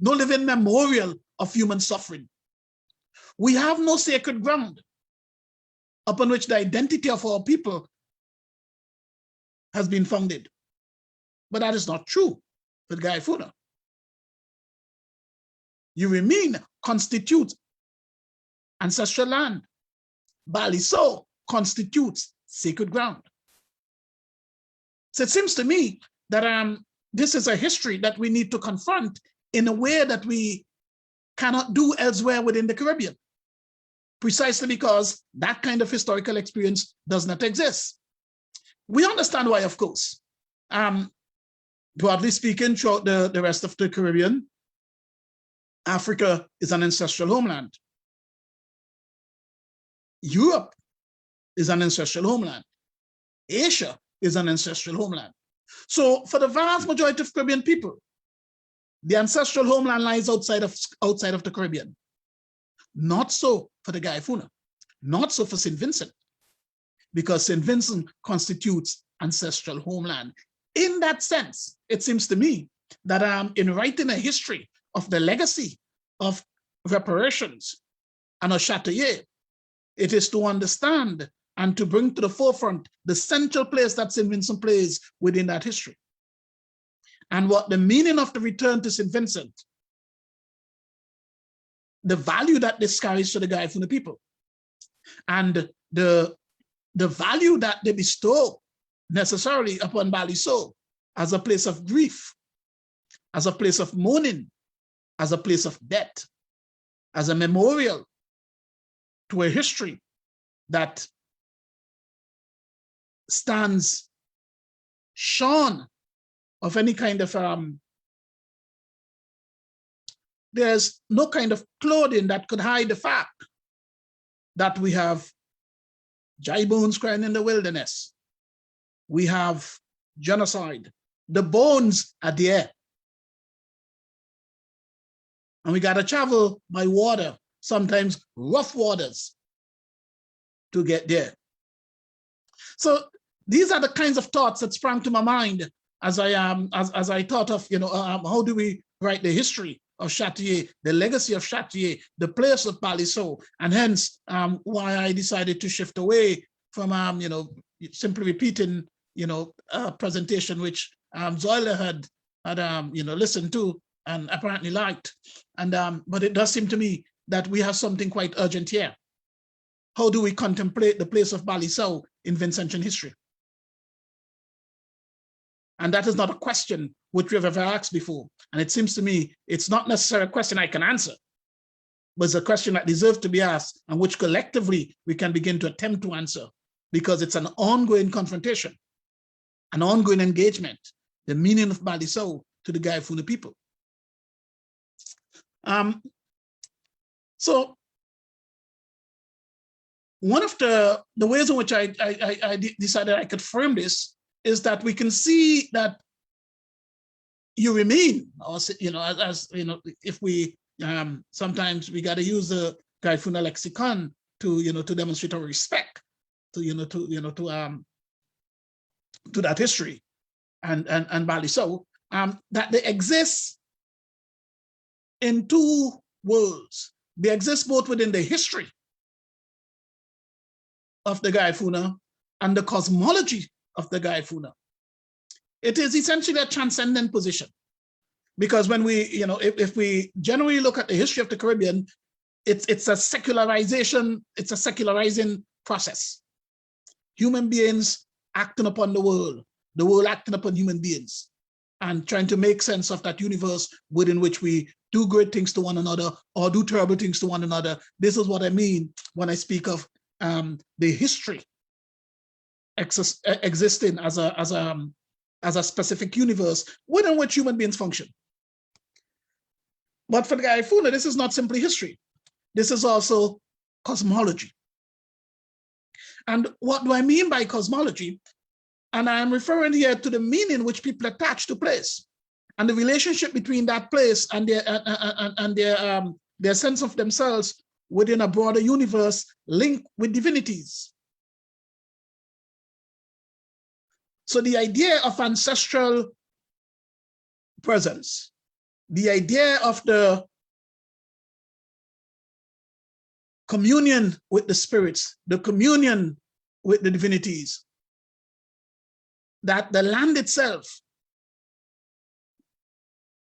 no living memorial of human suffering. We have no sacred ground upon which the identity of our people has been founded. But that is not true with Garifuna. Yurimine constitutes ancestral land. Baliso constitutes sacred ground. So it seems to me that this is a history that we need to confront in a way that we cannot do elsewhere within the Caribbean, precisely because that kind of historical experience does not exist. We understand why, of course. Broadly speaking, throughout the rest of the Caribbean, Africa is an ancestral homeland. Europe is an ancestral homeland. Asia is an ancestral homeland. So for the vast majority of Caribbean people, the ancestral homeland lies outside of the Caribbean. Not so for the Garifuna, not so for St. Vincent, because St. Vincent constitutes ancestral homeland. In that sense, it seems to me that in writing a history of the legacy of reparations and of Châteauguay, it is to understand and to bring to the forefront the central place that St. Vincent plays within that history. And what the meaning of the return to St. Vincent, the value that this carries to the Garifuna people, and the value that they bestow necessarily upon Baliso as a place of grief, as a place of mourning, as a place of death, as a memorial to a history that stands shorn of any kind of, there's no kind of clothing that could hide the fact that we have dry bones crying in the wilderness. We have genocide. The bones are there. And we got to travel by water, sometimes rough waters, to get there. So these are the kinds of thoughts that sprang to my mind as I thought of, how do we write the history of Châteauguay, the legacy of Châteauguay, the place of Baliso, and hence why I decided to shift away from simply repeating a presentation which Zoila had listened to and apparently liked. And but it does seem to me that we have something quite urgent here. How do we contemplate the place of Baliso in Vincentian history? And that is not a question which we have ever asked before. And it seems to me it's not necessarily a question I can answer, but it's a question that deserves to be asked and which collectively we can begin to attempt to answer, because it's an ongoing confrontation, an ongoing engagement, the meaning of Baliso to the Garifuna people. So one of the ways in which I decided I could frame this is that we can see that you remain, or if we sometimes we got to use the Garifuna lexicon to demonstrate our respect to that history and Baliso, that they exist in two worlds. They exist both within the history of the Garifuna and the cosmology of the Garifuna. It is essentially a transcendent position, because when we, if we generally look at the history of the Caribbean, it's a secularization, it's a secularizing process. Human beings acting upon the world acting upon human beings, and trying to make sense of that universe within which we do great things to one another or do terrible things to one another. This is what I mean when I speak of the history existing as a specific universe within which human beings function. But for the Garifuna, this is not simply history. This is also cosmology. And what do I mean by cosmology? And I'm referring here to the meaning which people attach to place, and the relationship between that place and their sense of themselves within a broader universe linked with divinities. So the idea of ancestral presence, the idea of the communion with the spirits, the communion with the divinities, that the land itself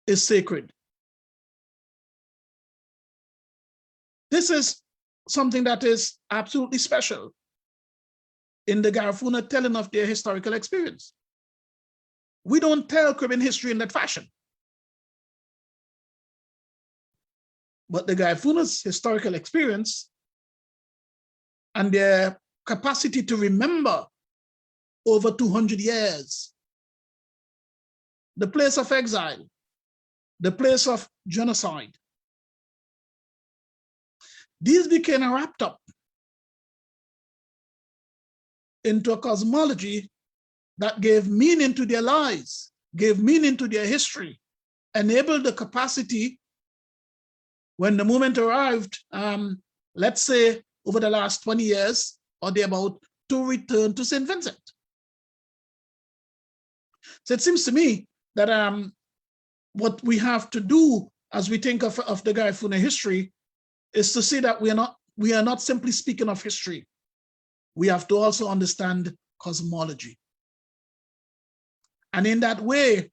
is sacred. This is something that is absolutely special in the Garifuna telling of their historical experience. We don't tell Caribbean history in that fashion. But the Garifuna's historical experience and their capacity to remember over 200 years, the place of exile, the place of genocide, these became wrapped up into a cosmology that gave meaning to their lives, gave meaning to their history, enabled the capacity when the moment arrived, let's say over the last 20 years or thereabout, to return to St. Vincent. So it seems to me that what we have to do as we think of the Garifuna history is to see that we are not simply speaking of history. We have to also understand cosmology. And in that way,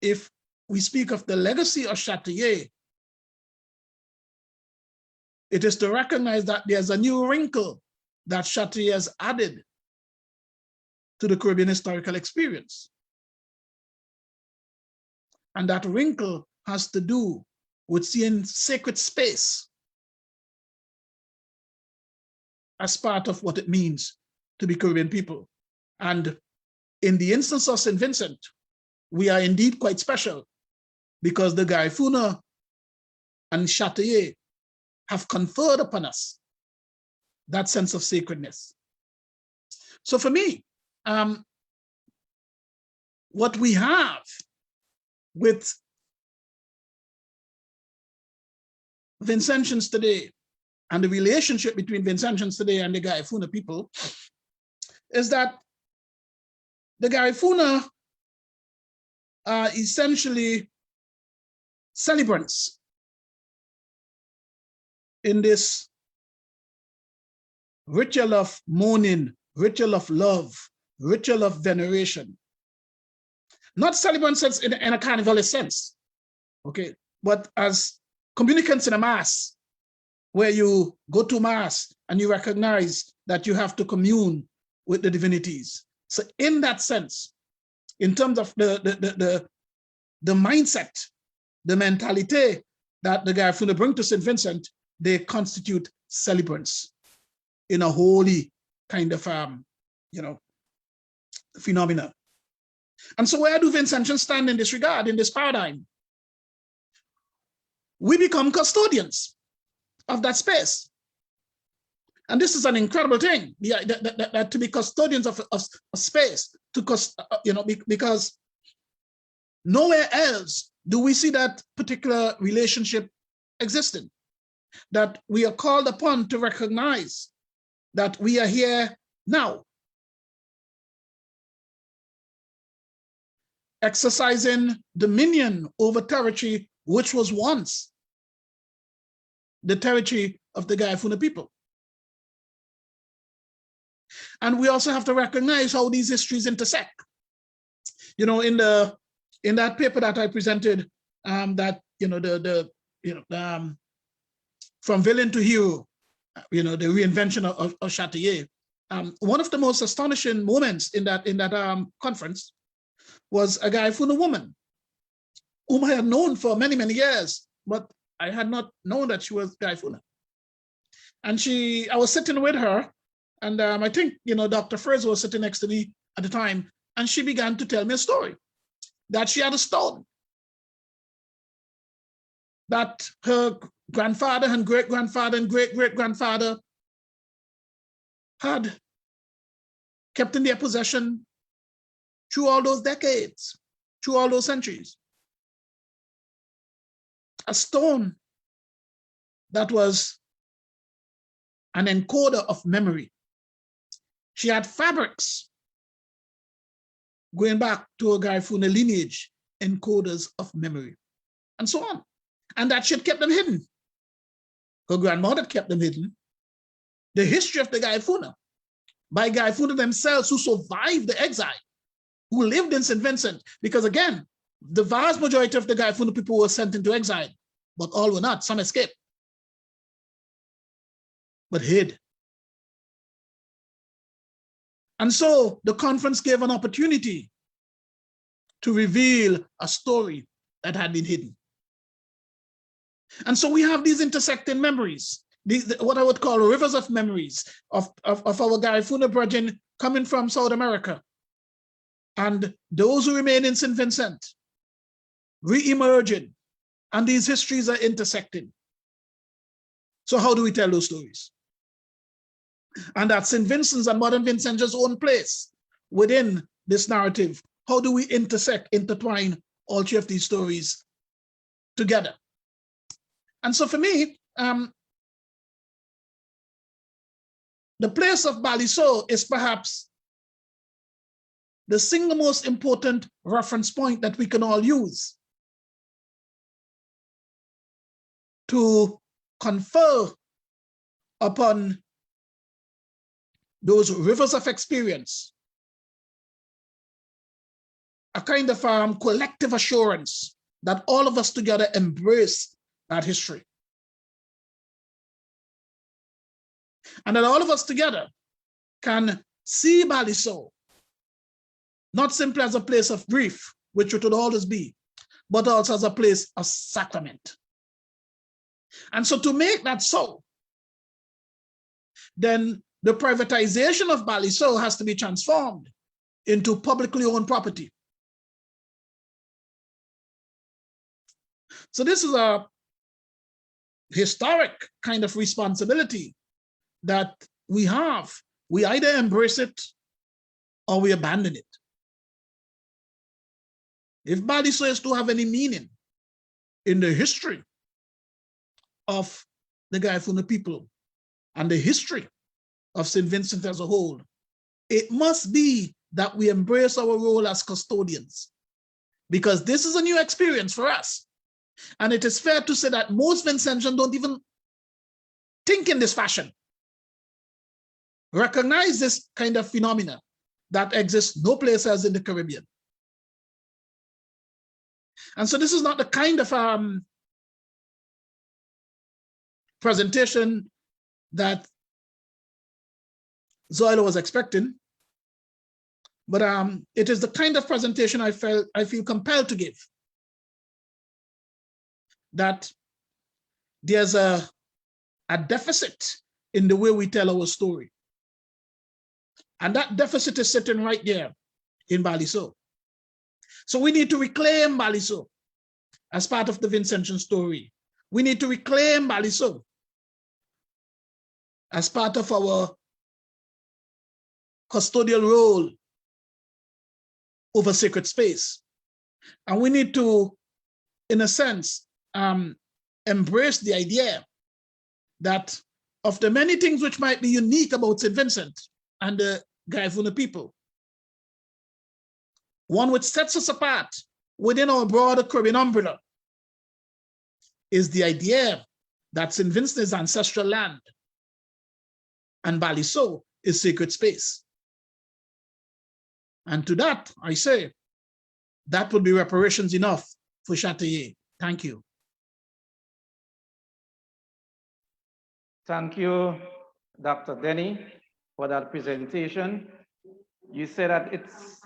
if we speak of the legacy of Châteauguay, it is to recognize that there's a new wrinkle that Châteauguay has added to the Caribbean historical experience. And that wrinkle has to do with seeing sacred space as part of what it means to be Caribbean people. And in the instance of St. Vincent, we are indeed quite special because the Garifuna and Châteauguay have conferred upon us that sense of sacredness. So for me, what we have with Vincentians today and the relationship between Vincentians today and the Garifuna people is that the Garifuna are essentially celebrants in this ritual of mourning, ritual of love, ritual of veneration. Not celebrants in a carnivalist sense, okay, but as communicants in a mass, where you go to mass and you recognize that you have to commune with the divinities. So in that sense, in terms of the mindset, the mentality that the Garifuna bring to St. Vincent, they constitute celebrants in a holy kind of, phenomena. And so where do Vincentians stand in this regard, in this paradigm? We become custodians of that space. And this is an incredible thing, that to be custodians of space, because nowhere else do we see that particular relationship existing, that we are called upon to recognize that we are here now, exercising dominion over territory which was once the territory of the Garifuna people. And we also have to recognize how these histories intersect. You know, in that paper that I presented, from villain to hero, the reinvention of Châteauguay. One of the most astonishing moments in that conference was a Garifuna woman whom I had known for many, many years, but I had not known that she was Garifuna. And I was sitting with her, and I think, Dr. Fraser was sitting next to me at the time, and she began to tell me a story that she had a stone that her grandfather and great-grandfather and great-great-grandfather had kept in their possession through all those decades, through all those centuries. A stone that was an encoder of memory. She had fabrics going back to a Garifuna lineage, encoders of memory. and so on. And that shit kept them hidden. Her grandmother kept them hidden. The history of the Garifuna, by Garifuna themselves, who survived the exile, who lived in St. Vincent, because again, the vast majority of the Garifuna people were sent into exile, but all were not. Some escaped, but hid. And so the conference gave an opportunity to reveal a story that had been hidden. And so we have these intersecting memories, what I would call rivers of memories of our Garifuna brethren coming from South America. And those who remain in St. Vincent, re-emerging, and these histories are intersecting. So how do we tell those stories? And at St. Vincent's and modern Vincentians' own place within this narrative, how do we intertwine all three of these stories together? And so for me, the place of Baliso is perhaps the single most important reference point that we can all use to confer upon those rivers of experience a kind of collective assurance that all of us together embrace that history. And that all of us together can see Baliso not simply as a place of grief, which it would always be, but also as a place of sacrament. And so to make that so, then the privatization of Baliso has to be transformed into publicly owned property. So this is a historic kind of responsibility that we have. We either embrace it or we abandon it. If Baliso is to have any meaning in the history of the Garifuna people and the history of St. Vincent as a whole, it must be that we embrace our role as custodians, because this is a new experience for us. And it is fair to say that most Vincentians don't even think in this fashion, recognize this kind of phenomena that exists no place else in the Caribbean. And so this is not the kind of presentation that Zoila was expecting, but it is the kind of presentation I feel compelled to give. That there's a deficit in the way we tell our story. And that deficit is sitting right there in Baliso. So we need to reclaim Baliso as part of the Vincentian story. We need to reclaim Baliso as part of our custodial role over sacred space. And we need to, in a sense, embrace the idea that of the many things which might be unique about St. Vincent and the Garifuna people, one which sets us apart within our broader Caribbean umbrella is the idea that St. Vincent is ancestral land and Baliso is sacred space. And to that, I say, that would be reparations enough for Châteauguay. Thank you. Thank you, Dr. Denny, for that presentation. You said that it's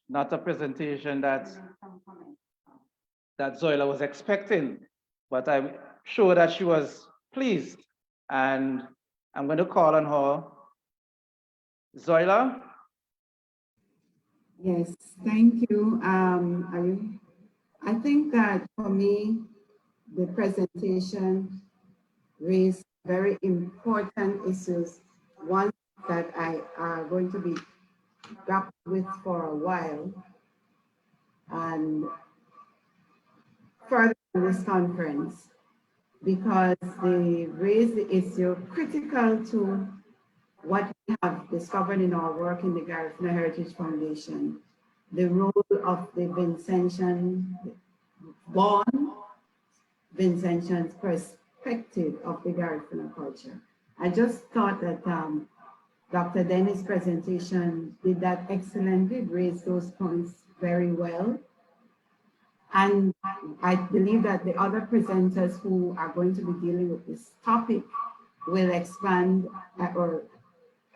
not a presentation that Zoila was expecting, but I'm sure that she was pleased. And I'm going to call on her. Zoila? Yes, thank you. I think that for me, the presentation raised very important issues, one that I are going to be grappling with for a while, and further in this conference, because they raise the issue critical to what we have discovered in our work in the Garifuna Heritage Foundation, the role of the Vincentian born Vincentian's perspective of the Garifuna culture. I just thought that Dr. Denny's presentation did that excellently, raised those points very well. And I believe that the other presenters who are going to be dealing with this topic will expand or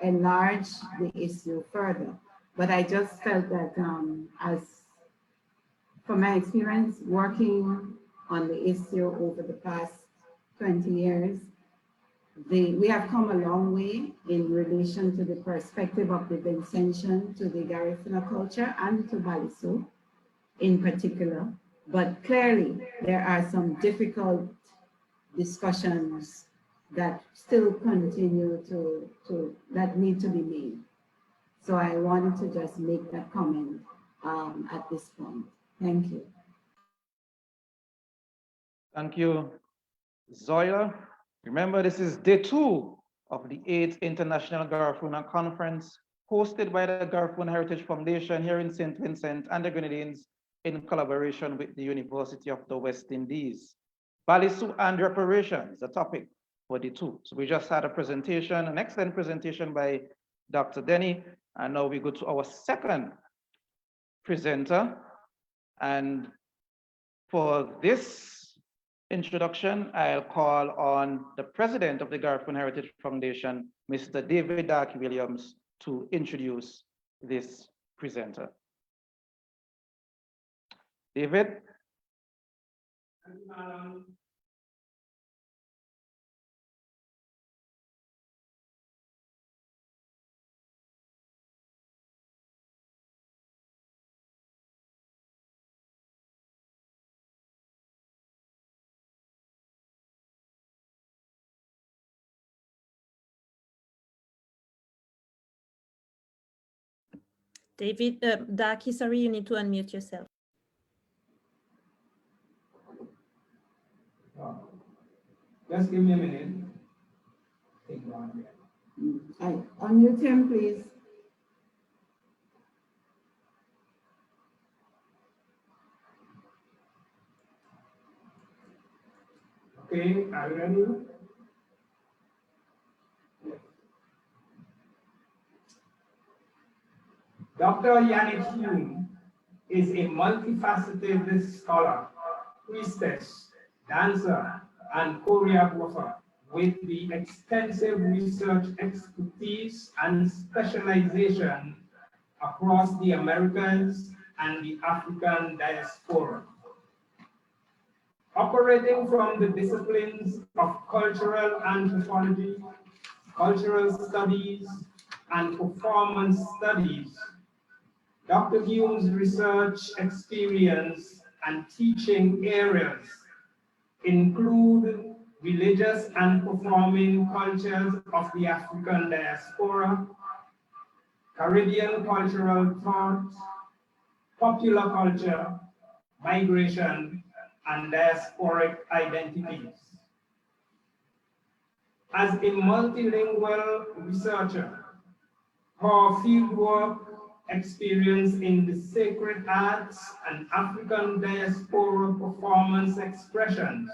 enlarge the issue further. But I just felt that from my experience working on the issue over the past 20 years, we have come a long way in relation to the perspective of the Vincentian to the Garifuna culture and to Balisu in particular. But clearly, there are some difficult discussions that still continue that need to be made. So I wanted to just make that comment at this point. Thank you. Thank you, Zoya. Remember, this is day 2 of the 8th International Garifuna Conference, hosted by the Garifuna Heritage Foundation here in St. Vincent and the Grenadines in collaboration with the University of the West Indies. Balisu and reparations, the topic for day 2. So we just had a presentation, an excellent presentation by Dr. Denny, and now we go to our second presenter. And for this introduction, I'll call on the president of the Garifuna Heritage Foundation, Mr. David Darky Williams, to introduce this presenter. David. David, Darky, sorry, you need to unmute yourself. Just give me a minute. Unmute him, please. Okay, are you ready? Dr. Yannick Hume is a multifaceted scholar, priestess, dancer, and choreographer with the extensive research expertise and specialization across the Americas and the African diaspora. Operating from the disciplines of cultural anthropology, cultural studies, and performance studies, Dr. Hume's research experience and teaching areas include religious and performing cultures of the African diaspora, Caribbean cultural thought, popular culture, migration, and diasporic identities. As a multilingual researcher, her fieldwork experience in the sacred arts and African diaspora performance expressions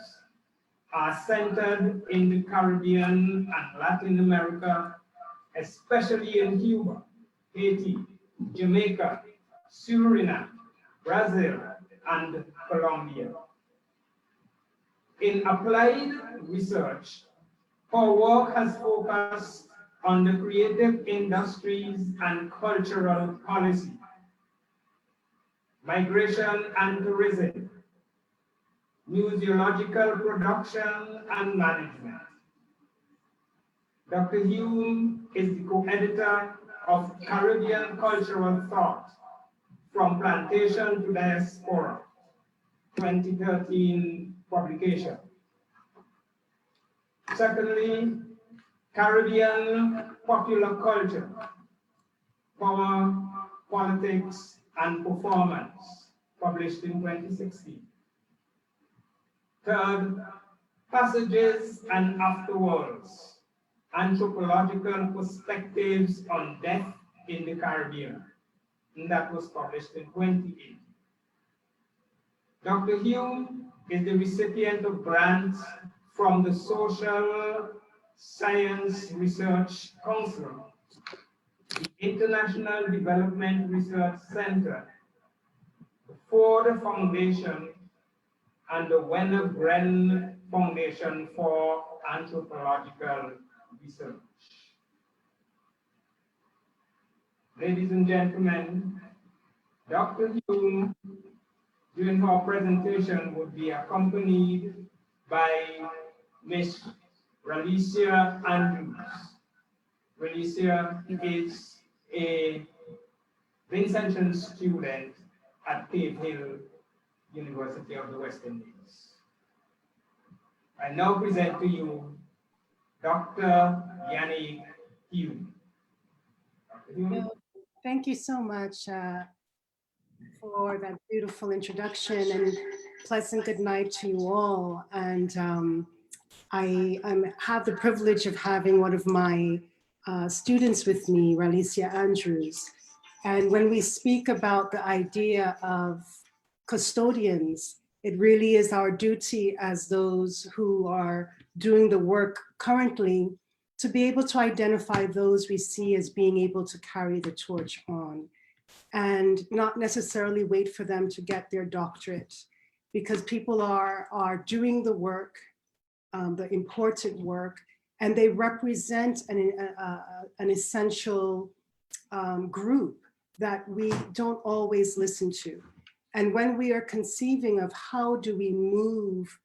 are centered in the Caribbean and Latin America, especially in Cuba, Haiti, Jamaica, Suriname, Brazil, and Colombia. In applied research, her work has focused on the creative industries and cultural policy, migration and tourism, museological production and management. Dr. Hume is the co-editor of Caribbean Cultural Thought, From Plantation to Diaspora, 2013 publication. Secondly, Caribbean Popular Culture, Power, Politics, and Performance, published in 2016. Third, Passages and Afterworlds, Anthropological Perspectives on Death in the Caribbean, and that was published in 2018. Dr. Hume is the recipient of grants from the Social Science Research Council, the International Development Research Center, the Ford Foundation, and the Wenner-Gren Foundation for Anthropological Research. Ladies and gentlemen, Dr. Hume, during her presentation, would be accompanied by Ms. Ralicia Andrews. Ralicia is a Vincentian student at Cave Hill University of the West Indies. I now present to you Dr. Yannick Hume. Dr. Hume. Thank you so much for that beautiful introduction, and pleasant good night to you all. And I have the privilege of having one of my students with me, Ralicia Andrews. And when we speak about the idea of custodians, it really is our duty as those who are doing the work currently to be able to identify those we see as being able to carry the torch on, and not necessarily wait for them to get their doctorate, because people are doing the work, the important work, and they represent an essential group that we don't always listen to. And when we are conceiving of how do we move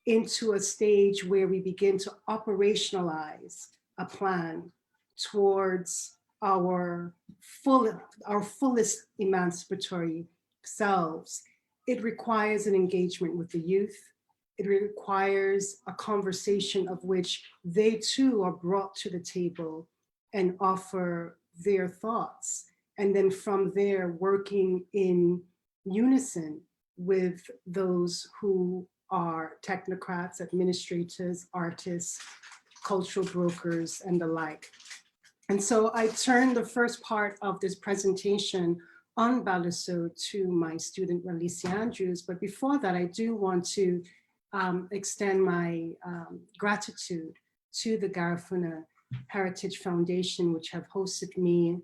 into a stage where we begin to operationalize a plan towards our fullest emancipatory selves, it requires an engagement with the youth. It requires a conversation of which they too are brought to the table and offer their thoughts. And then from there, working in unison with those who are technocrats, administrators, artists, cultural brokers, and the like. And so I turn the first part of this presentation on Baliso to my student, Ralicia Andrews. But before that, I do want to extend my gratitude to the Garifuna Heritage Foundation, which have hosted me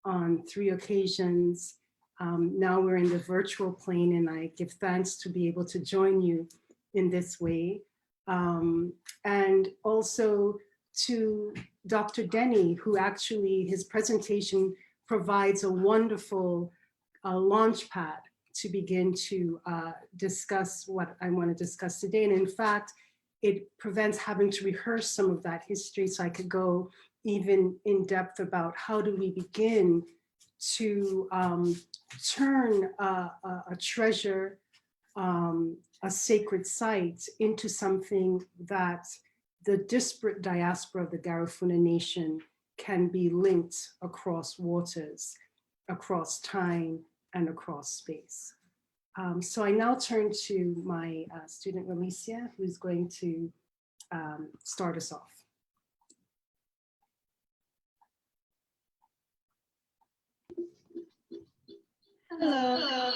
on 3 occasions. Now we're in the virtual plane, and I give thanks to be able to join you in this way. And also to Dr. Denny, who actually, his presentation provides a wonderful launch pad to begin to discuss what I want to discuss today. And in fact, it prevents having to rehearse some of that history, so I could go even in depth about how do we begin to turn a treasure, a sacred site, into something that the disparate diaspora of the Garifuna nation can be linked across waters, across time, and across space. So I now turn to my student, Ralicia, who's going to start us off. Hello.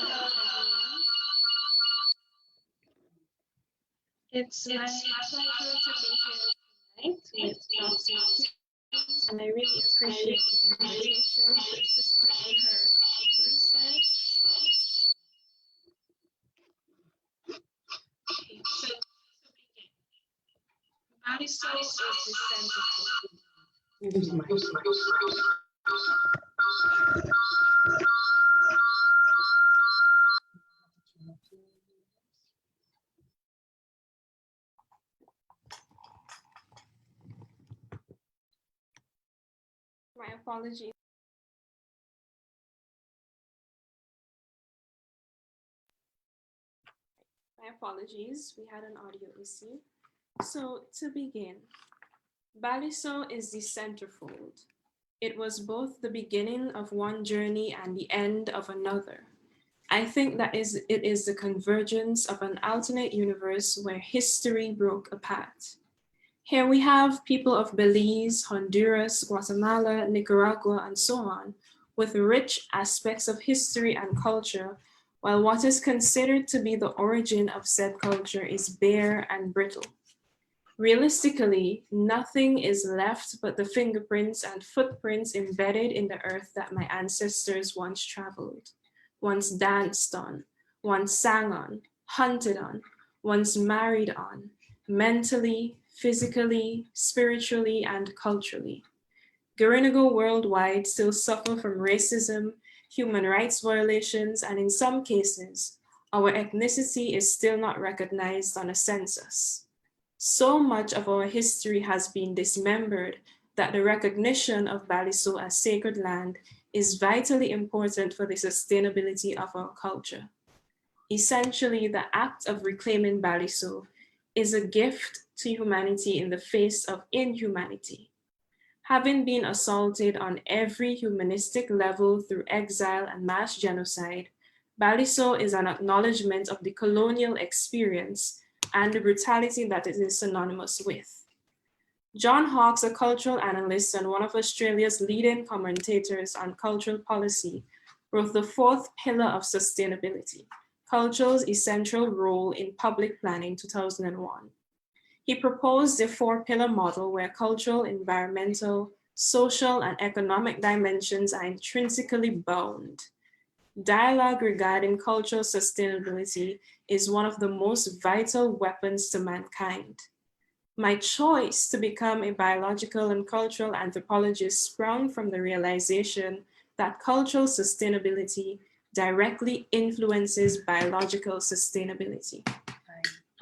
It's my pleasure to be here tonight with Dr. Hume, and I really appreciate the invitation to assist her in her research. Okay, so to begin, body soul is the center for my apologies. My apologies, we had an audio issue. So to begin, Baliso is the centerfold. It was both the beginning of one journey and the end of another. I think that it is the convergence of an alternate universe where history broke apart. Here we have people of Belize, Honduras, Guatemala, Nicaragua, and so on, with rich aspects of history and culture, while what is considered to be the origin of said culture is bare and brittle. Realistically, nothing is left but the fingerprints and footprints embedded in the earth that my ancestors once traveled, once danced on, once sang on, hunted on, once married on, mentally, physically, spiritually, and culturally. Garinago worldwide still suffer from racism, human rights violations, and in some cases, our ethnicity is still not recognized on a census. So much of our history has been dismembered that the recognition of Baliso as sacred land is vitally important for the sustainability of our culture. Essentially, the act of reclaiming Baliso is a gift to humanity in the face of inhumanity. Having been assaulted on every humanistic level through exile and mass genocide, Baliso is an acknowledgement of the colonial experience and the brutality that it is synonymous with. John Hawkes, a cultural analyst and one of Australia's leading commentators on cultural policy, wrote the fourth pillar of sustainability, Culture's Essential Role in Public Planning, 2001. He proposed a four-pillar model where cultural, environmental, social, and economic dimensions are intrinsically bound. Dialogue regarding cultural sustainability is one of the most vital weapons to mankind. My choice to become a biological and cultural anthropologist sprung from the realization that cultural sustainability directly influences biological sustainability.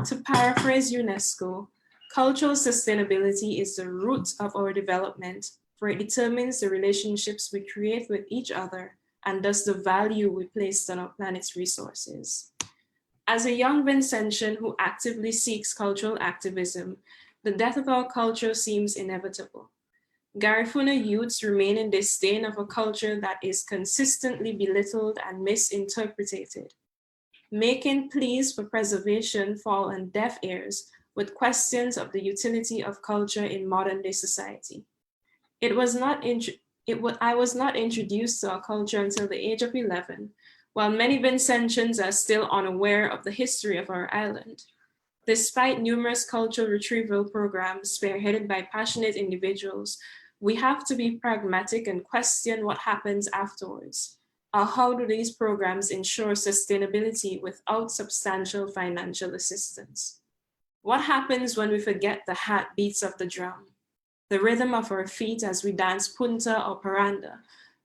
To paraphrase UNESCO, cultural sustainability is the root of our development, for it determines the relationships we create with each other and thus the value we place on our planet's resources. As a young Vincentian who actively seeks cultural activism, the death of our culture seems inevitable. Garifuna youths remain in disdain of a culture that is consistently belittled and misinterpreted, making pleas for preservation fall on deaf ears with questions of the utility of culture in modern day society. I was not introduced to our culture until the age of 11, while many Vincentians are still unaware of the history of our island. Despite numerous cultural retrieval programs spearheaded by passionate individuals, we have to be pragmatic and question what happens afterwards. How do these programs ensure sustainability without substantial financial assistance? What happens when we forget the heartbeats of the drum, the rhythm of our feet as we dance punta or paranda?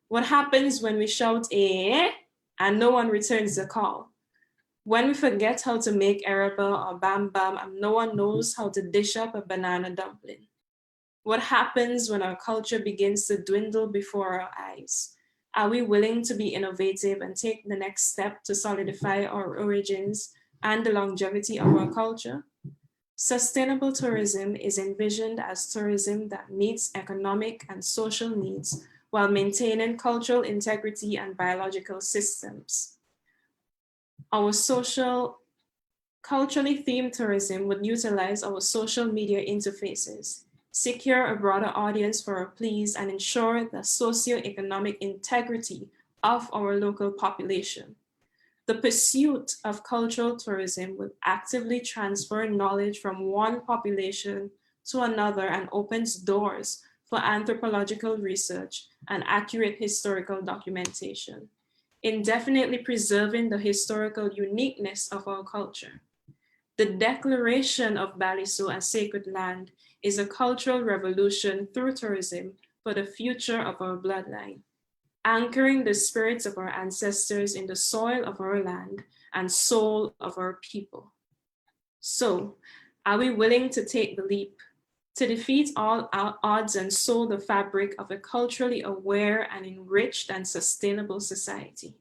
What happens when we shout eh and no one returns the call? When we forget how to make eraba or bam bam and no one knows how to dish up a banana dumpling? What happens when our culture begins to dwindle before our eyes? Are we willing to be innovative and take the next step to solidify our origins and the longevity of our culture? Sustainable tourism is envisioned as tourism that meets economic and social needs while maintaining cultural integrity and biological systems. Our culturally themed tourism would utilize our social media interfaces, secure a broader audience for our pleas, and ensure the socioeconomic integrity of our local population. The pursuit of cultural tourism would actively transfer knowledge from one population to another and opens doors for anthropological research and accurate historical documentation, indefinitely preserving the historical uniqueness of our culture. The declaration of Baliso as sacred land is a cultural revolution through tourism for the future of our bloodline, anchoring the spirits of our ancestors in the soil of our land and soul of our people. So, are we willing to take the leap, to defeat all our odds and sow the fabric of a culturally aware and enriched and sustainable society?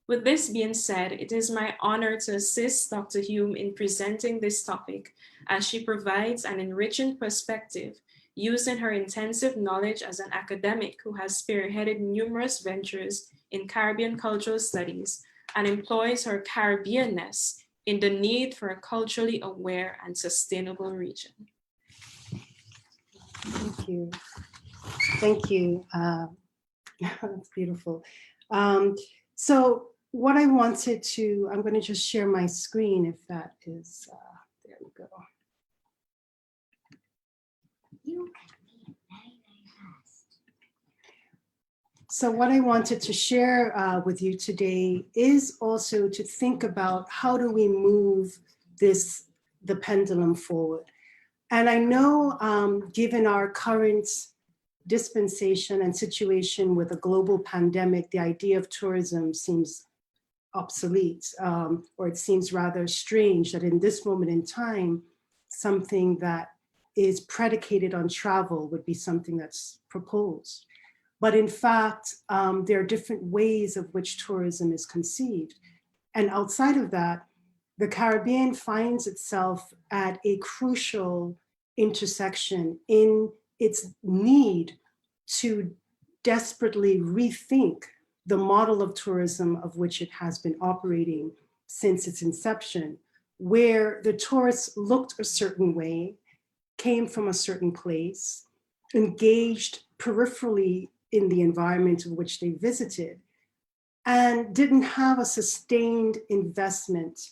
With this being said, it is my honor to assist Dr. Hume in presenting this topic as she provides an enriching perspective using her intensive knowledge as an academic who has spearheaded numerous ventures in Caribbean cultural studies and employs her Caribbeanness in the need for a culturally aware and sustainable region. Thank you. Thank you. That's beautiful. So what I wanted to, I'm going to just share my screen if that is, there we go. So what I wanted to share with you today is also to think about how do we move the pendulum forward. And I know given our current dispensation and situation with a global pandemic, the idea of tourism seems obsolete, or it seems rather strange that in this moment in time, something that is predicated on travel would be something that's proposed. But in fact, there are different ways of which tourism is conceived. And outside of that, the Caribbean finds itself at a crucial intersection in its need to desperately rethink the model of tourism of which it has been operating since its inception, where the tourists looked a certain way, came from a certain place, engaged peripherally in the environment of which they visited, and didn't have a sustained investment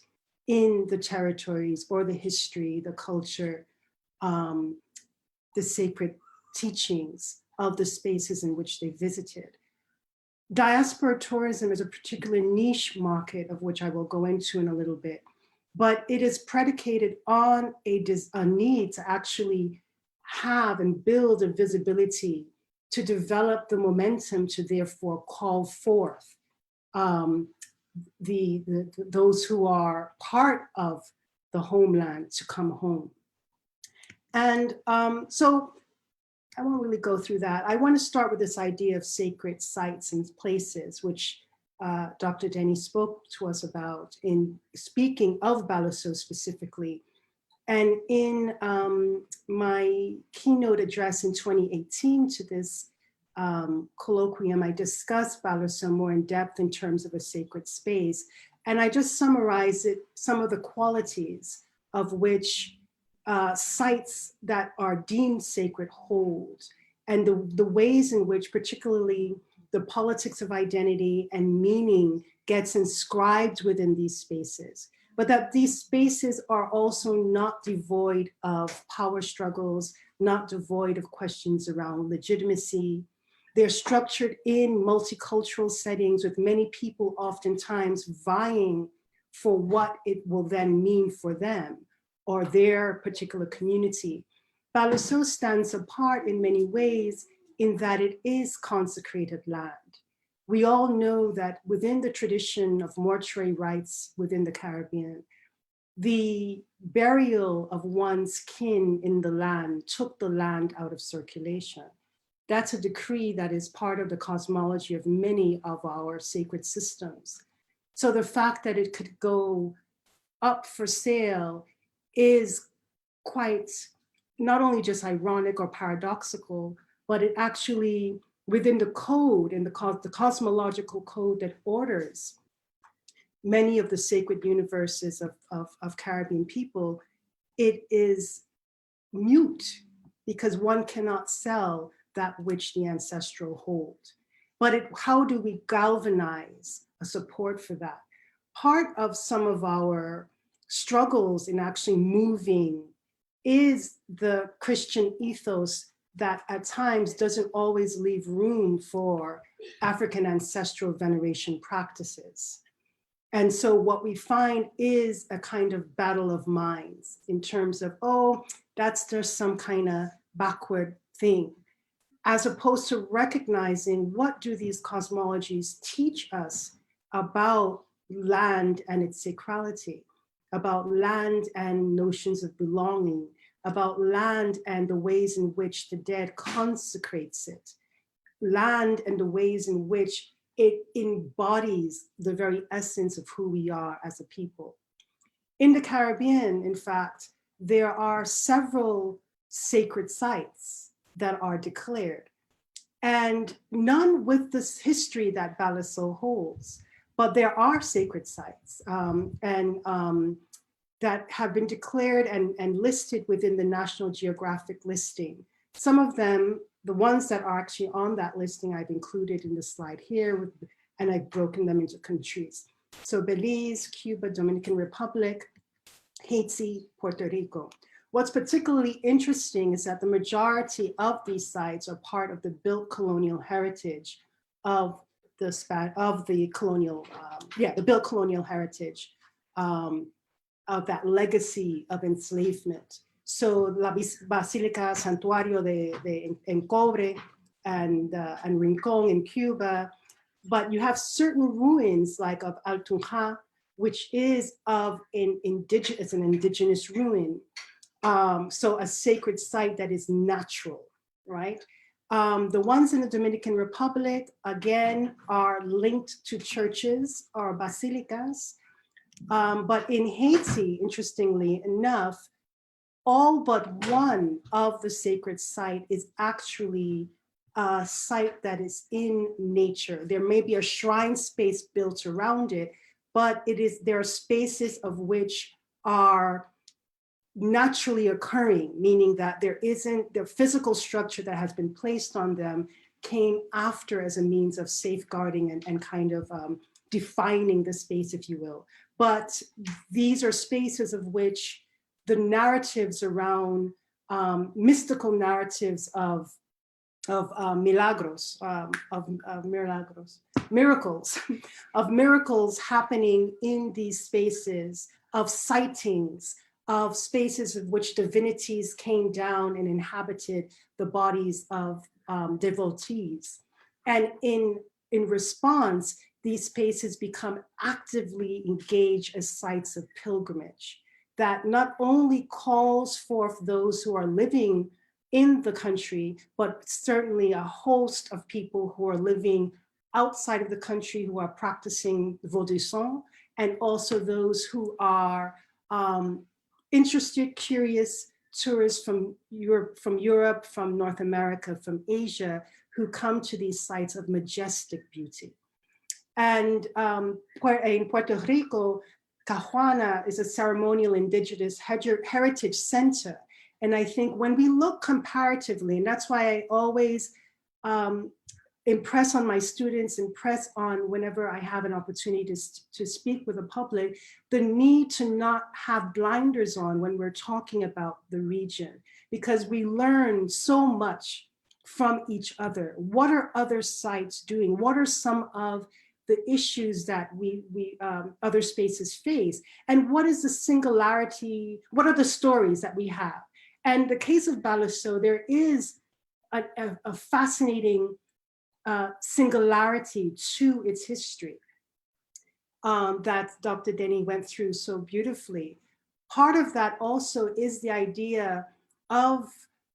in the territories or the history, the culture, the sacred teachings of the spaces in which they visited. Diaspora tourism is a particular niche market of which I will go into in a little bit, but it is predicated on a need to actually have and build a visibility to develop the momentum to therefore call forth those who are part of the homeland to come home. And so I won't really go through that. I want to start with this idea of sacred sites and places, which Dr. Denny spoke to us about in speaking of Balaso specifically. And in my keynote address in 2018 to this colloquium, I discussed Balaso more in depth in terms of a sacred space. And I just summarized some of the qualities of which sites that are deemed sacred hold, and the ways in which particularly the politics of identity and meaning gets inscribed within these spaces, but that these spaces are also not devoid of power struggles, not devoid of questions around legitimacy. They're structured in multicultural settings with many people oftentimes vying for what it will then mean for them or their particular community. Balaso stands apart in many ways in that it is consecrated land. We all know that within the tradition of mortuary rites within the Caribbean, the burial of one's kin in the land took the land out of circulation. That's a decree that is part of the cosmology of many of our sacred systems. So the fact that it could go up for sale is quite not only just ironic or paradoxical, but it actually, within the code and the cosmological code that orders many of the sacred universes of Caribbean people, it is mute because one cannot sell that which the ancestral hold. But how do we galvanize a support for that? Part of some of our struggles in actually moving is the Christian ethos that at times doesn't always leave room for African ancestral veneration practices. And so what we find is a kind of battle of minds in terms of, oh, that's just some kind of backward thing, as opposed to recognizing what do these cosmologies teach us about land and its sacrality, about land and notions of belonging, about land and the ways in which the dead consecrates it, land and the ways in which it embodies the very essence of who we are as a people. In the Caribbean, in fact, there are several sacred sites that are declared, and none with this history that Balaso holds, but there are sacred sites that have been declared and listed within the National Geographic listing. Some of them, the ones that are actually on that listing, I've included in the slide here, and I've broken them into countries. So Belize, Cuba, Dominican Republic, Haiti, Puerto Rico. What's particularly interesting is that the majority of these sites are part of the built colonial heritage of the colonial, the built colonial heritage of that legacy of enslavement. So La Basílica Santuario de Encobre and Rincón in Cuba, but you have certain ruins like of Altunja, which is of an indigenous ruin. So a sacred site that is natural, right? The ones in the Dominican Republic, again, are linked to churches or basilicas. But in Haiti, interestingly enough, all but one of the sacred site is actually a site that is in nature. There may be a shrine space built around it, but there are spaces of which are naturally occurring, meaning that there isn't the physical structure that has been placed on them came after as a means of safeguarding and kind of defining the space, if you will. But these are spaces of which the narratives around mystical narratives of milagros, miracles, of miracles happening in these spaces, of sightings, of spaces of which divinities came down and inhabited the bodies of devotees. And in response, these spaces become actively engaged as sites of pilgrimage that not only calls forth those who are living in the country, but certainly a host of people who are living outside of the country who are practicing Vaudisson, and also those who are interested, curious tourists from Europe, from North America, from Asia, who come to these sites of majestic beauty. And in Puerto Rico, Cajuana is a ceremonial indigenous heritage center. And I think when we look comparatively, and that's why I always impress on my students, impress on whenever I have an opportunity to speak with the public, the need to not have blinders on when we're talking about the region, because we learn so much from each other. What are other sites doing? What are some of the issues that other spaces face? And what is the singularity? What are the stories that we have? And the case of Baliceaux, there is a fascinating singularity to its history that Dr. Denny went through so beautifully. Part of that also is the idea of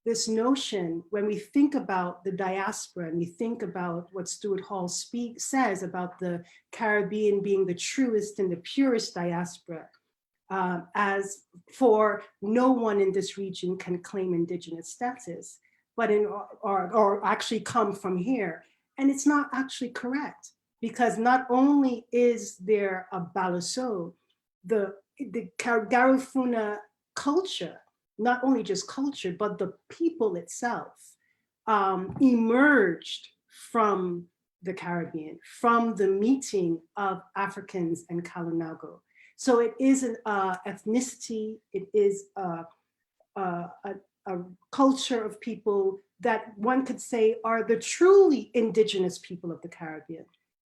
this notion when we think about the diaspora and we think about what Stuart Hall says about the Caribbean being the truest and the purest diaspora, as for no one in this region can claim indigenous status, but or actually come from here. And it's not actually correct, because not only is there a Baliceaux, the Garifuna culture, not only just culture, but the people itself emerged from the Caribbean, from the meeting of Africans and Kalinago. So it is an ethnicity, it is a culture of people that one could say are the truly indigenous people of the Caribbean,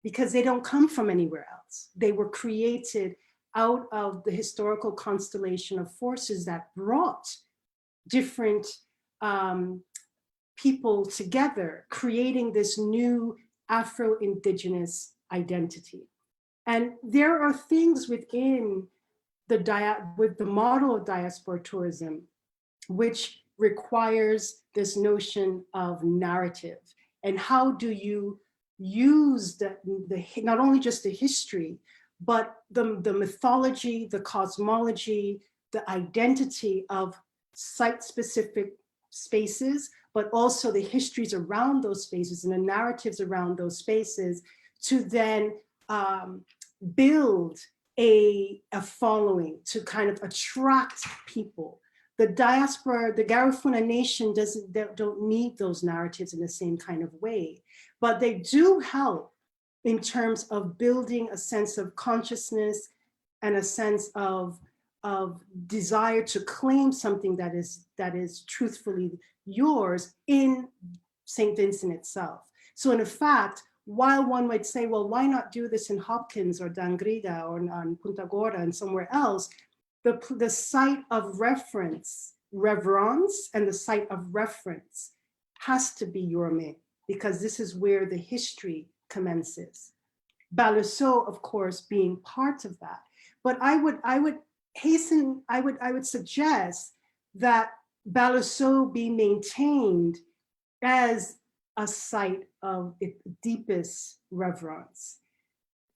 because they don't come from anywhere else. They were created out of the historical constellation of forces that brought different people together, creating this new Afro-Indigenous identity. And there are things within with the model of diaspora tourism, which requires this notion of narrative. And how do you use not only just the history, but the mythology, the cosmology, the identity of site-specific spaces, but also the histories around those spaces and the narratives around those spaces to then build a following, to kind of attract people. The diaspora, the Garifuna nation don't need those narratives in the same kind of way, but they do help in terms of building a sense of consciousness and a sense of desire to claim something that is truthfully yours in St. Vincent itself. So in fact, while one might say, well, why not do this in Hopkins or Dangrida or on Punta Gorda and somewhere else, the site of reverence, and the site of reference has to be Yorme, because this is where the history commences. Balusseau, of course, being part of that. But I would suggest that Balusseau be maintained as a site of deepest reverence.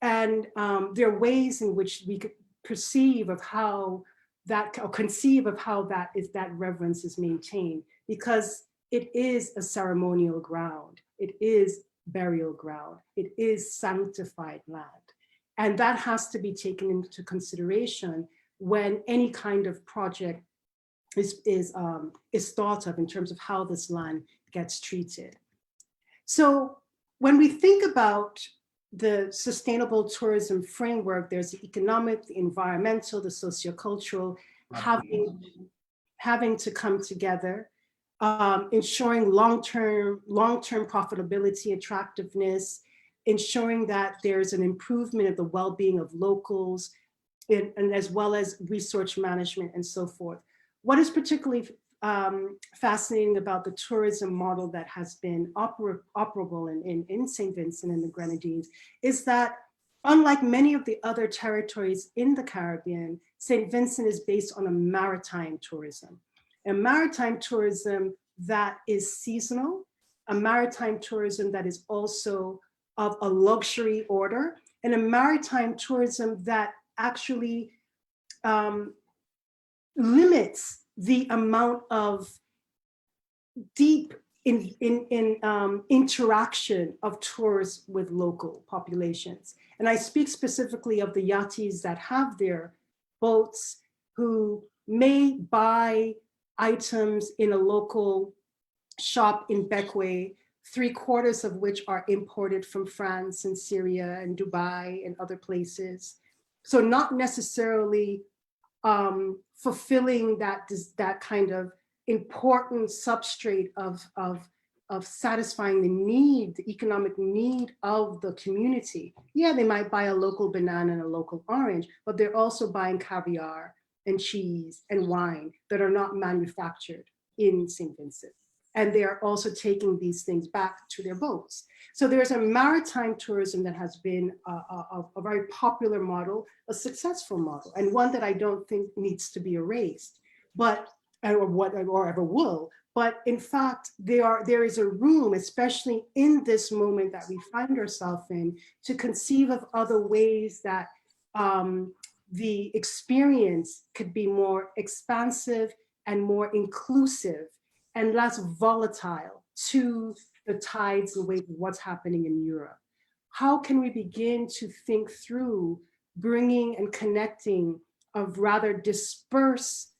And there are ways in which we could perceive of how that, or conceive of how that reverence is maintained, because it is a ceremonial ground. It is burial ground. It is sanctified land. And that has to be taken into consideration when any kind of project is thought of in terms of how this land gets treated. So when we think about the sustainable tourism framework, there's the economic, the environmental, the sociocultural, having to come together, ensuring long-term profitability, attractiveness, ensuring that there's an improvement of the well-being of locals, and as well as resource management and so forth. What is particularly fascinating about the tourism model that has been operable in St. Vincent and the Grenadines is that, unlike many of the other territories in the Caribbean, St. Vincent is based on a maritime tourism. A maritime tourism that is seasonal, a maritime tourism that is also of a luxury order, and a maritime tourism that actually limits the amount of deep interaction of tourists with local populations. And I speak specifically of the yachties that have their boats, who may buy items in a local shop in Bequia, 3/4 of which are imported from France and Syria and Dubai and other places. So not necessarily fulfilling that kind of important substrate of satisfying the need, the economic need of the community. Yeah, they might buy a local banana and a local orange, but they're also buying caviar and cheese and wine that are not manufactured in St. Vincent. And they are also taking these things back to their boats. So there's a maritime tourism that has been a very popular model, a successful model, and one that I don't think needs to be erased, or ever will. But in fact, there is a room, especially in this moment that we find ourselves in, to conceive of other ways that the experience could be more expansive and more inclusive and less volatile to the tides and waves of what's happening in Europe. How can we begin to think through bringing and connecting of rather dispersed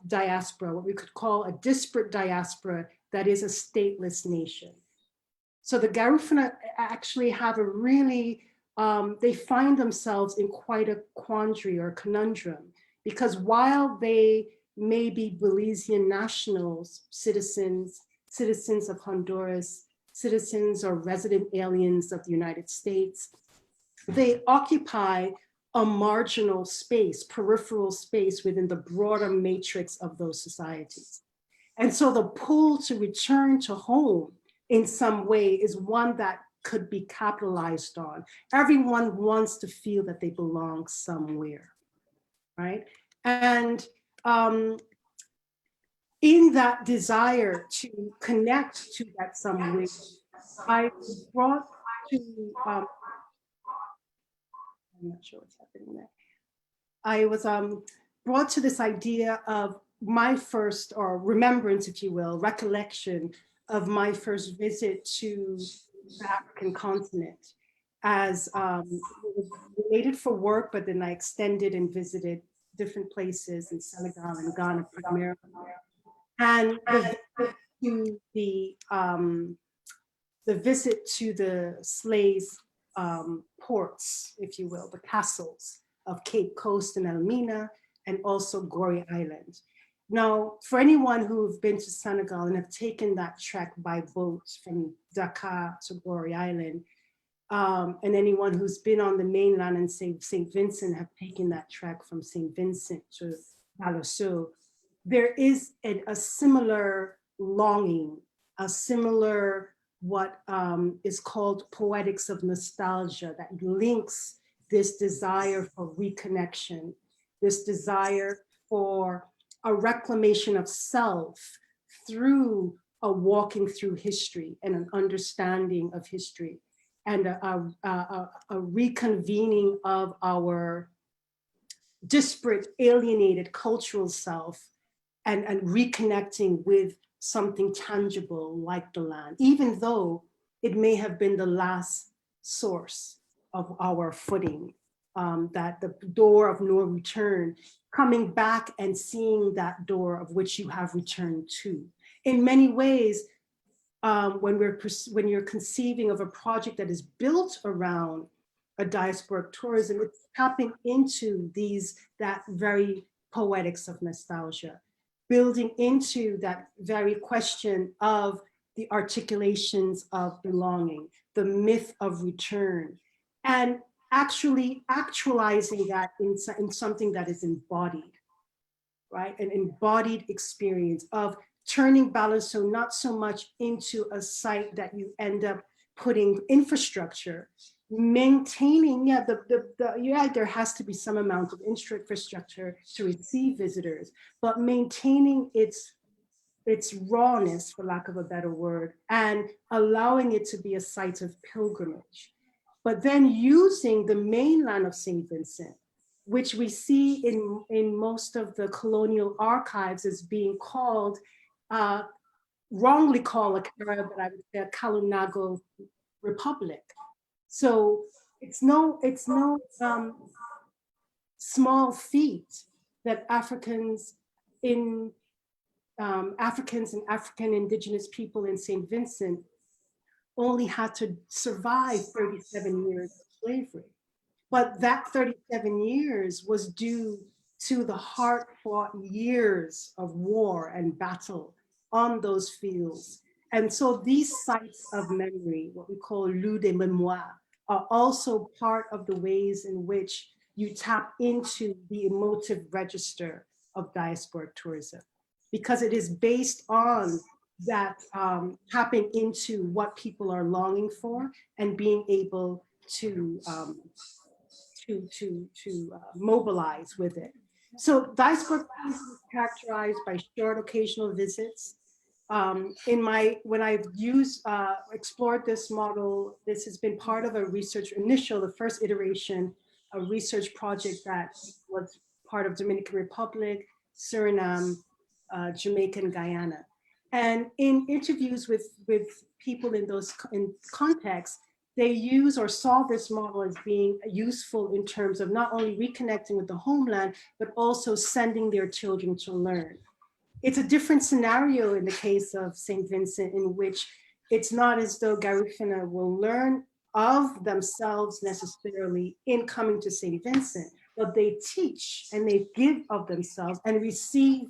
diaspora, what we could call a disparate diaspora that is a stateless nation? So the Garifuna actually have a really, they find themselves in quite a quandary or conundrum, because while they may be Belizean nationals, citizens of Honduras, citizens or resident aliens of the United States, they occupy a marginal space, peripheral space within the broader matrix of those societies. And so the pull to return to home in some way is one that could be capitalized on. Everyone wants to feel that they belong somewhere, right? And in that desire to connect to that somewhere, I brought to, I'm not sure what's happening there. I was brought to this idea of my first, or remembrance, if you will, recollection of my first visit to the African continent, as it was related for work, but then I extended and visited different places in Senegal and Ghana primarily. And the visit to the slaves ports, if you will, the castles of Cape Coast and Elmina, and also Gorée Island. Now, for anyone who've been to Senegal and have taken that trek by boat from Dakar to Gorée Island, and anyone who's been on the mainland and St. Vincent have taken that trek from St. Vincent to Balasso, there is a similar longing, a similar what is called poetics of nostalgia that links this desire for reconnection, this desire for a reclamation of self through a walking through history and an understanding of history, and a reconvening of our disparate, alienated cultural self, and reconnecting with something tangible like the land, even though it may have been the last source of our footing, that the door of no return, coming back and seeing that door of which you have returned to. In many ways, when you're conceiving of a project that is built around a diasporic tourism, it's tapping into that very poetics of nostalgia, building into that very question of the articulations of belonging, the myth of return, and actually actualizing that in something that is embodied, right? An embodied experience of turning Balasso not so much into a site that you end up putting infrastructure, maintaining, there has to be some amount of infrastructure to receive visitors, but maintaining its rawness, for lack of a better word, and allowing it to be a site of pilgrimage. But then using the mainland of St. Vincent, which we see in most of the colonial archives as being called, wrongly called a Carib, but I would say a Kalunago Republic. So it's no small feat that Africans and African indigenous people in St. Vincent only had to survive 37 years of slavery. But that 37 years was due to the hard-fought years of war and battle on those fields. And so these sites of memory, what we call lieux de mémoire, are also part of the ways in which you tap into the emotive register of diasporic tourism, because it is based on that tapping into what people are longing for and being able to mobilize with it. So diasporic tourism is characterized by short occasional visits. When I've explored this model, this has been part of a the first iteration, a research project that was part of Dominican Republic, Suriname, Jamaica, and Guyana. And in interviews with people in those contexts, they use or saw this model as being useful in terms of not only reconnecting with the homeland, but also sending their children to learn. It's a different scenario in the case of St. Vincent, in which it's not as though Garifuna will learn of themselves necessarily in coming to St. Vincent, but they teach and they give of themselves and receive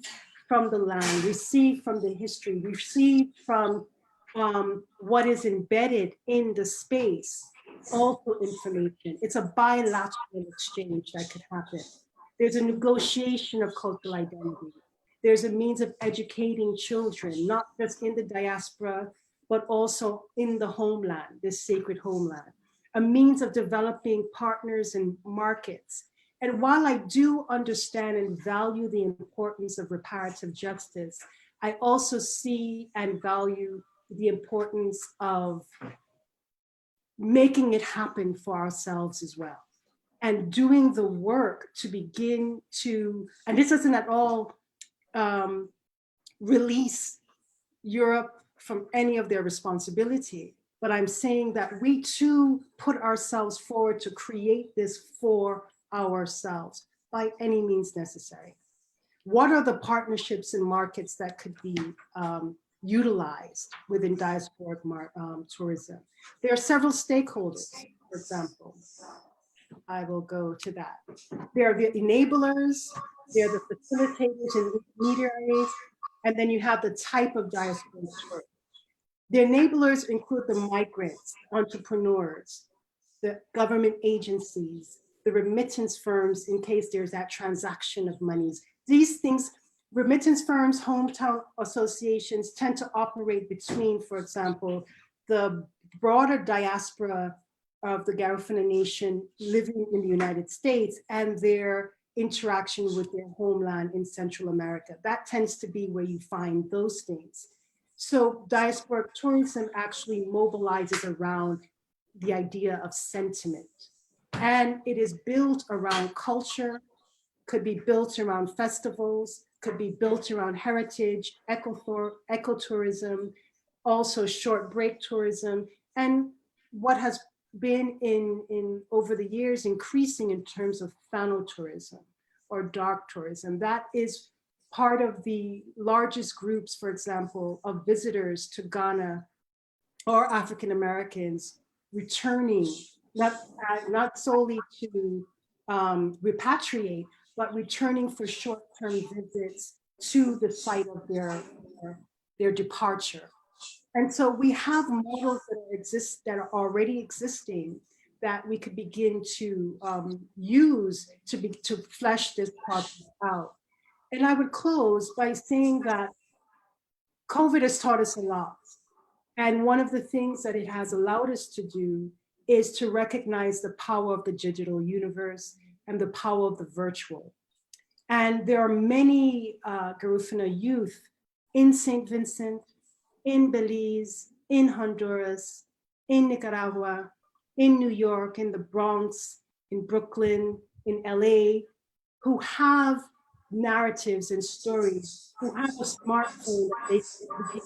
from the land, receive from the history, receive from what is embedded in the space, also information. It's a bilateral exchange that could happen. There's a negotiation of cultural identity. There's a means of educating children, not just in the diaspora, but also in the homeland, this sacred homeland. A means of developing partners and markets. And while I do understand and value the importance of reparative justice, I also see and value the importance of making it happen for ourselves as well. And doing the work to begin to, and this doesn't at all release Europe from any of their responsibility, but I'm saying that we too put ourselves forward to create this for ourselves by any means necessary. What are the partnerships and markets that could be utilized within diasporic tourism? There are several stakeholders. for example. I will go to that. There are the enablers, there are the facilitators and intermediaries, and then you have the type of diaspora tourists. The enablers include the migrants, entrepreneurs, the government agencies, the remittance firms in case there's that transaction of monies. These things, remittance firms, hometown associations tend to operate between, for example, the broader diaspora of the Garifuna nation living in the United States and their interaction with their homeland in Central America. That tends to be where you find those things. So diasporic tourism actually mobilizes around the idea of sentiment. And it is built around culture, could be built around festivals, could be built around heritage, ecotourism, also short break tourism, and what has been in over the years increasing in terms of thanatourism or dark tourism. That is part of the largest groups, for example, of visitors to Ghana or African Americans returning, not solely to repatriate, but returning for short-term visits to the site of their departure. And so we have models that are already existing that we could begin to use to flesh this process out. And I would close by saying that COVID has taught us a lot. And one of the things that it has allowed us to do is to recognize the power of the digital universe and the power of the virtual. And there are many Garifuna youth in St. Vincent, in Belize, in Honduras, in Nicaragua, in New York, in the Bronx, in Brooklyn, in LA, who have narratives and stories, who have a smartphone that they can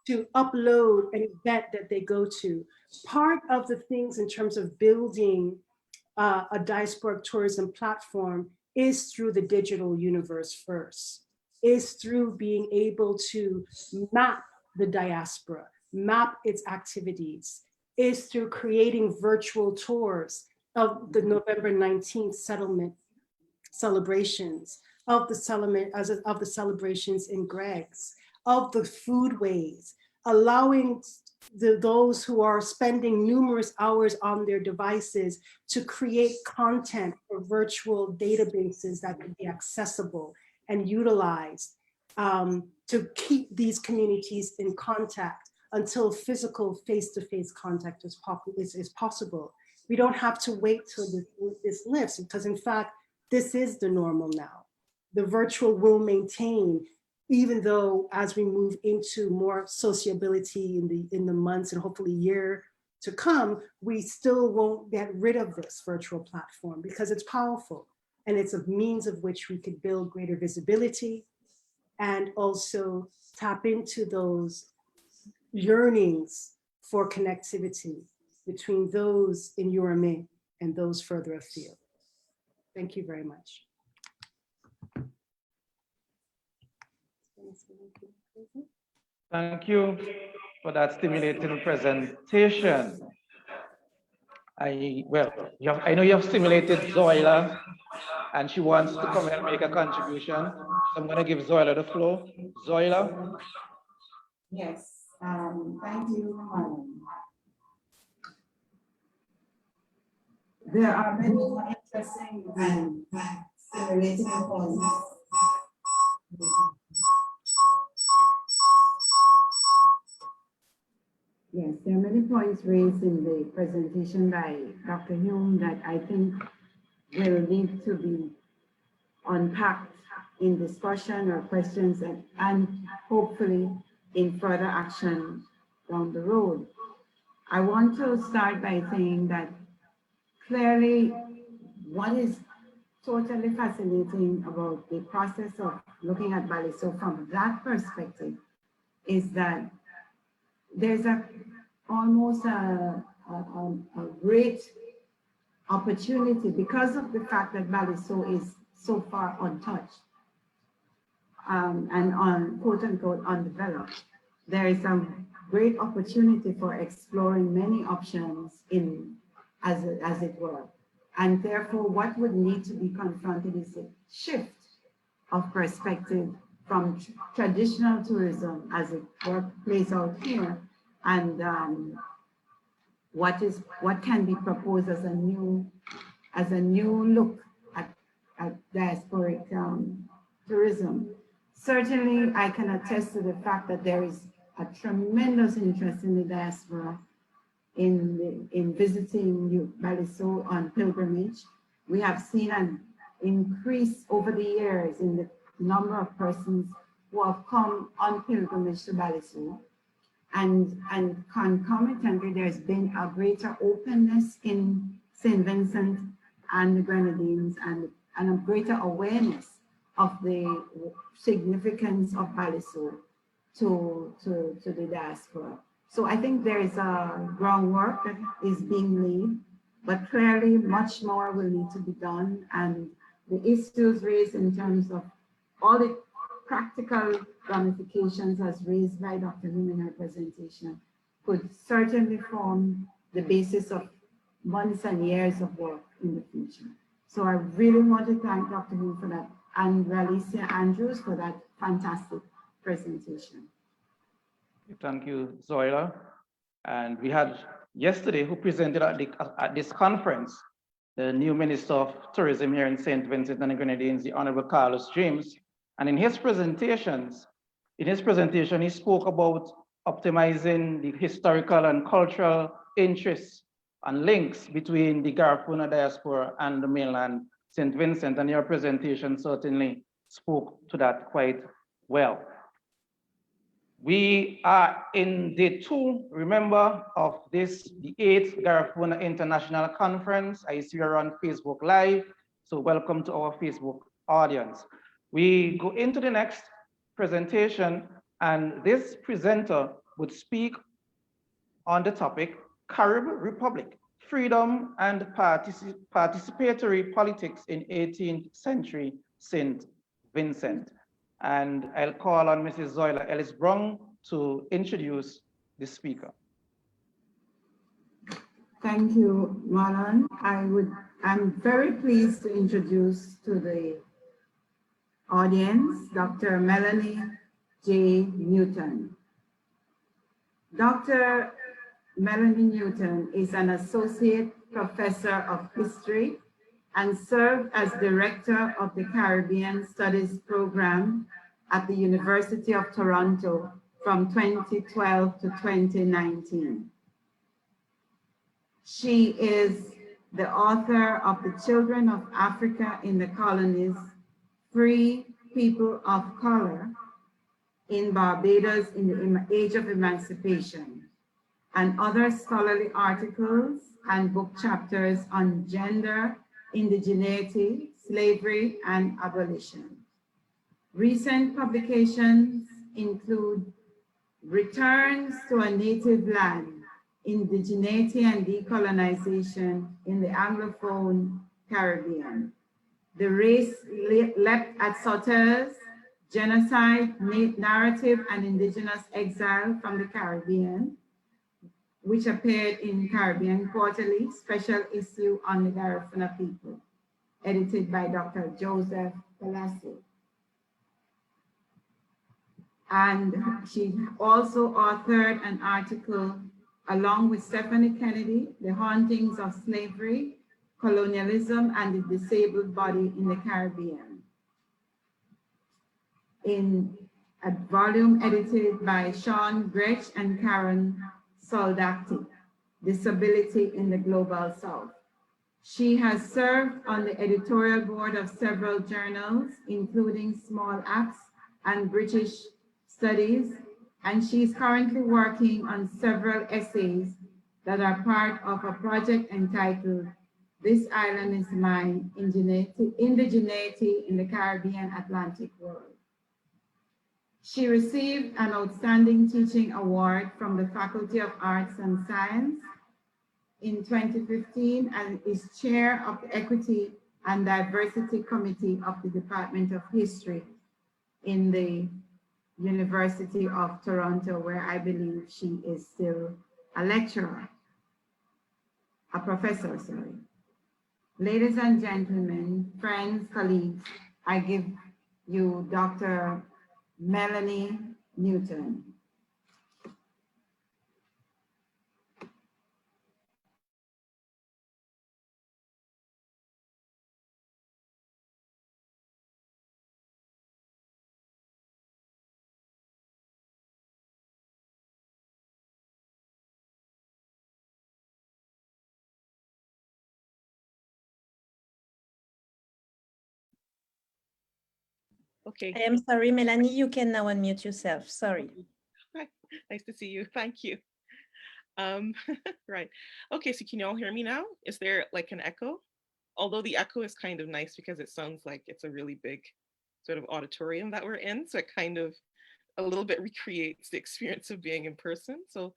to upload an event that they go to. Part of the things in terms of building a diasporic tourism platform is through the digital universe first, is through being able to map the diaspora, map its activities, is through creating virtual tours of the November 19th settlement celebrations, of the celebrations in Greg's, of the foodways, allowing those who are spending numerous hours on their devices to create content for virtual databases that could be accessible and utilized to keep these communities in contact until physical face-to-face contact is possible. We don't have to wait till this lifts, because in fact, this is the normal now. The virtual will maintain, even though as we move into more sociability in the months and hopefully year to come, we still won't get rid of this virtual platform because it's powerful and it's a means of which we could build greater visibility and also tap into those yearnings for connectivity between those in URMA and those further afield. Thank you very much. Thank you for that stimulating presentation. I know you have stimulated Zoila, and she wants to come and make a contribution. So I'm going to give Zoila the floor. Zoila. Yes, thank you. There are many interesting and stimulating points. Yes, there are many points raised in the presentation by Dr. Hume that I think will need to be unpacked in discussion or questions and hopefully in further action down the road. I want to start by saying that clearly what is totally fascinating about the process of looking at Baliso from that perspective is that there's almost a great opportunity because of the fact that Baliso is so far untouched and quote unquote undeveloped. There is a great opportunity for exploring many options in as it were. And therefore, what would need to be confronted is a shift of perspective from traditional tourism as it plays out here, and what can be proposed as a new look at diasporic tourism. Certainly, I can attest to the fact that there is a tremendous interest in the diaspora in visiting Baliso on pilgrimage. We have seen an increase over the years in the number of persons who have come on pilgrimage to Baliso. And concomitantly, there's been a greater openness in St. Vincent and the Grenadines, and a greater awareness of the significance of Baliso to the diaspora. So I think there is a groundwork that is being laid, but clearly much more will need to be done. And the issues raised in terms of all the practical ramifications as raised by Dr. Lim in her presentation could certainly form the basis of months and years of work in the future. So I really want to thank Dr. Lim for that, and Ralicia Andrews for that fantastic presentation. Thank you, Zoila. And we had yesterday who presented at this conference, the new Minister of Tourism here in St. Vincent and the Grenadines, the Honorable Carlos James. And in his presentation, he spoke about optimizing the historical and cultural interests and links between the Garifuna diaspora and the mainland St. Vincent, and your presentation certainly spoke to that quite well. We are in day 2, remember, of this, the 8th Garifuna International Conference. I see you're on Facebook Live, so welcome to our Facebook audience. We go into the next presentation, and this presenter would speak on the topic, Carib Republic, Freedom and Participatory Politics in 18th Century St. Vincent. And I'll call on Mrs. Zoila Ellis-Brown to introduce the speaker. Thank you, Marlon. I'm very pleased to introduce to the audience Dr. Melanie J. Newton. Dr. Melanie Newton is an associate professor of history and served as director of the Caribbean Studies program at the University of Toronto from 2012 to 2019. She is the author of The Children of Africa in the Colonies, Free People of Color in Barbados in the Age of Emancipation, and other scholarly articles and book chapters on gender, indigeneity, slavery, and abolition. Recent publications include Returns to a Native Land, Indigeneity and Decolonization in the Anglophone Caribbean, The Race Leapt at Sauterres, Genocide, Narrative and Indigenous Exile from the Caribbean, which appeared in Caribbean Quarterly, special issue on the Garifuna people, edited by Dr. Joseph Palacio. And she also authored an article along with Stephanie Kennedy, The Hauntings of Slavery, Colonialism and the Disabled Body in the Caribbean, in a volume edited by Sean Gretsch and Karen Soldati, Disability in the Global South. She has served on the editorial board of several journals, including Small Axe and British Studies, and she's currently working on several essays that are part of a project entitled This Island is Mine, Indigeneity in the Caribbean Atlantic World. She received an Outstanding Teaching Award from the Faculty of Arts and Science in 2015 and is chair of the Equity and Diversity Committee of the Department of History in the University of Toronto, where I believe she is still a lecturer. a professor, sorry. Ladies and gentlemen, friends, colleagues, I give you Dr. Melanie Newton. Okay. I am sorry, Melanie, you can now unmute yourself. Sorry. Hi. Nice to see you. Thank you. Right. Okay, so can you all hear me now? Is there like an echo? Although the echo is kind of nice because it sounds like it's a really big sort of auditorium that we're in. So it kind of a little bit recreates the experience of being in person. So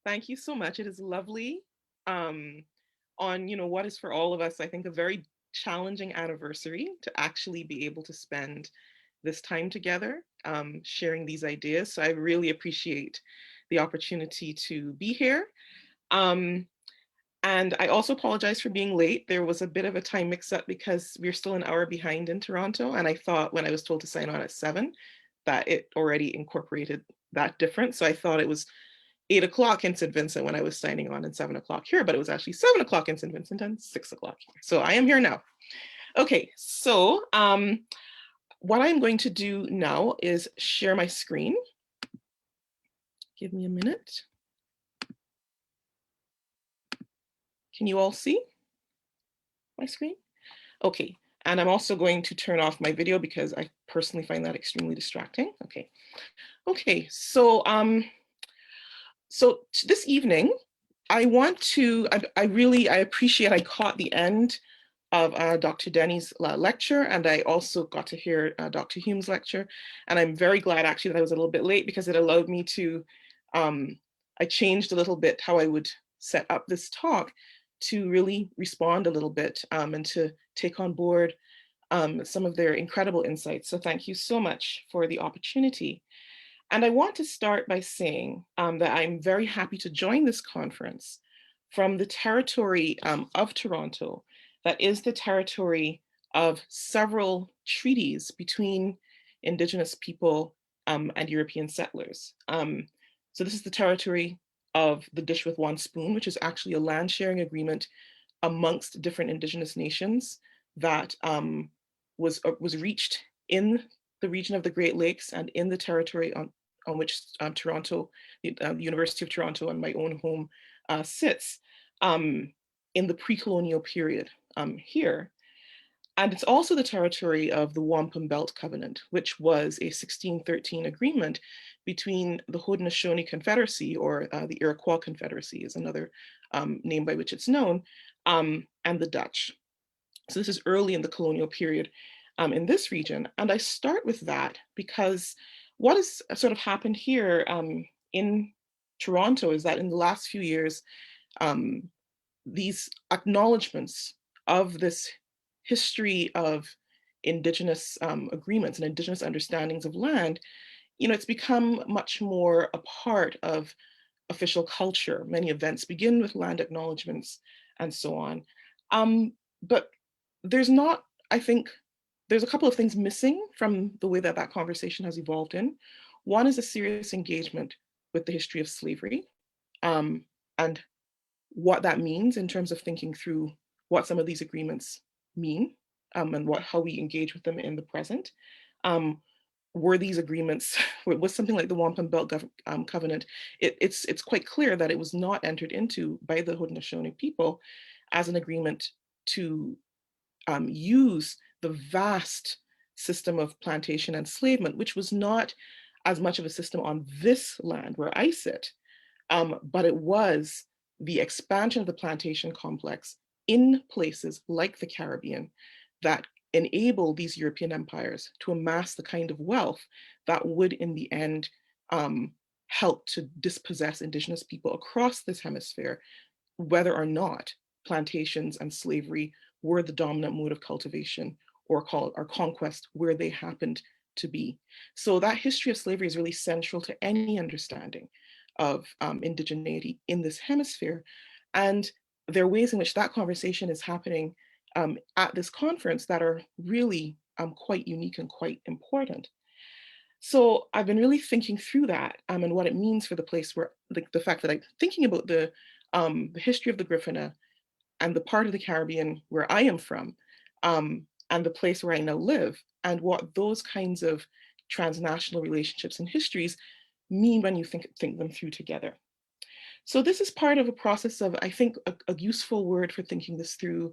thank you so much. It is lovely on, what is for all of us, I think, a very challenging anniversary to actually be able to spend this time together, sharing these ideas. So I really appreciate the opportunity to be here. And I also apologize for being late. There was a bit of a time mix up because we're still an hour behind in Toronto. And I thought when I was told to sign on at 7, that it already incorporated that difference. So I thought it was 8 o'clock in St. Vincent when I was signing on and 7 o'clock here, but it was actually 7 o'clock in St. Vincent and 6 o'clock here. So I am here now. Okay, so what I'm going to do now is share my screen. Give me a minute. Can you all see my screen? Okay, and I'm also going to turn off my video because I personally find that extremely distracting. Okay, okay, so this evening, I want to, I appreciate I caught the end of Dr. Denny's lecture, and I also got to hear Dr. Hume's lecture. And I'm very glad actually that I was a little bit late because it allowed me to, I changed a little bit how I would set up this talk to really respond a little bit and to take on board some of their incredible insights. So thank you so much for the opportunity. And I want to start by saying that I'm very happy to join this conference from the territory of Toronto, that is the territory of several treaties between Indigenous people and European settlers. So this is the territory of the Dish with One Spoon, which is actually a land sharing agreement amongst different Indigenous nations that was reached in the region of the Great Lakes and in the territory on which Toronto, the University of Toronto and my own home sits in the pre-colonial period here. And it's also the territory of the Wampum Belt Covenant, which was a 1613 agreement between the Haudenosaunee Confederacy, or the Iroquois Confederacy is another name by which it's known, and the Dutch. So this is early in the colonial period in this region. And I start with that because what has sort of happened here in Toronto is that in the last few years, these acknowledgements of this history of Indigenous agreements and Indigenous understandings of land, it's become much more a part of official culture. Many events begin with land acknowledgements and so on. But there's not, I think, there's a couple of things missing from the way that that conversation has evolved in. One is a serious engagement with the history of slavery and what that means in terms of thinking through what some of these agreements mean and how we engage with them in the present. Were these agreements, was something like the Wampum Belt Covenant, it's quite clear that it was not entered into by the Haudenosaunee people as an agreement to use the vast system of plantation and enslavement, which was not as much of a system on this land where I sit, but it was the expansion of the plantation complex in places like the Caribbean that enable these European empires to amass the kind of wealth that would in the end help to dispossess Indigenous people across this hemisphere, whether or not plantations and slavery were the dominant mode of cultivation or conquest where they happened to be. So that history of slavery is really central to any understanding of indigeneity in this hemisphere. And there are ways in which that conversation is happening at this conference that are really quite unique and quite important. So I've been really thinking through that and what it means for the place where, like the fact that I'm thinking about the history of the Garifuna and the part of the Caribbean where I am from, and the place where I now live, and what those kinds of transnational relationships and histories mean when you think them through together. So this is part of a process of, I think, a useful word for thinking this through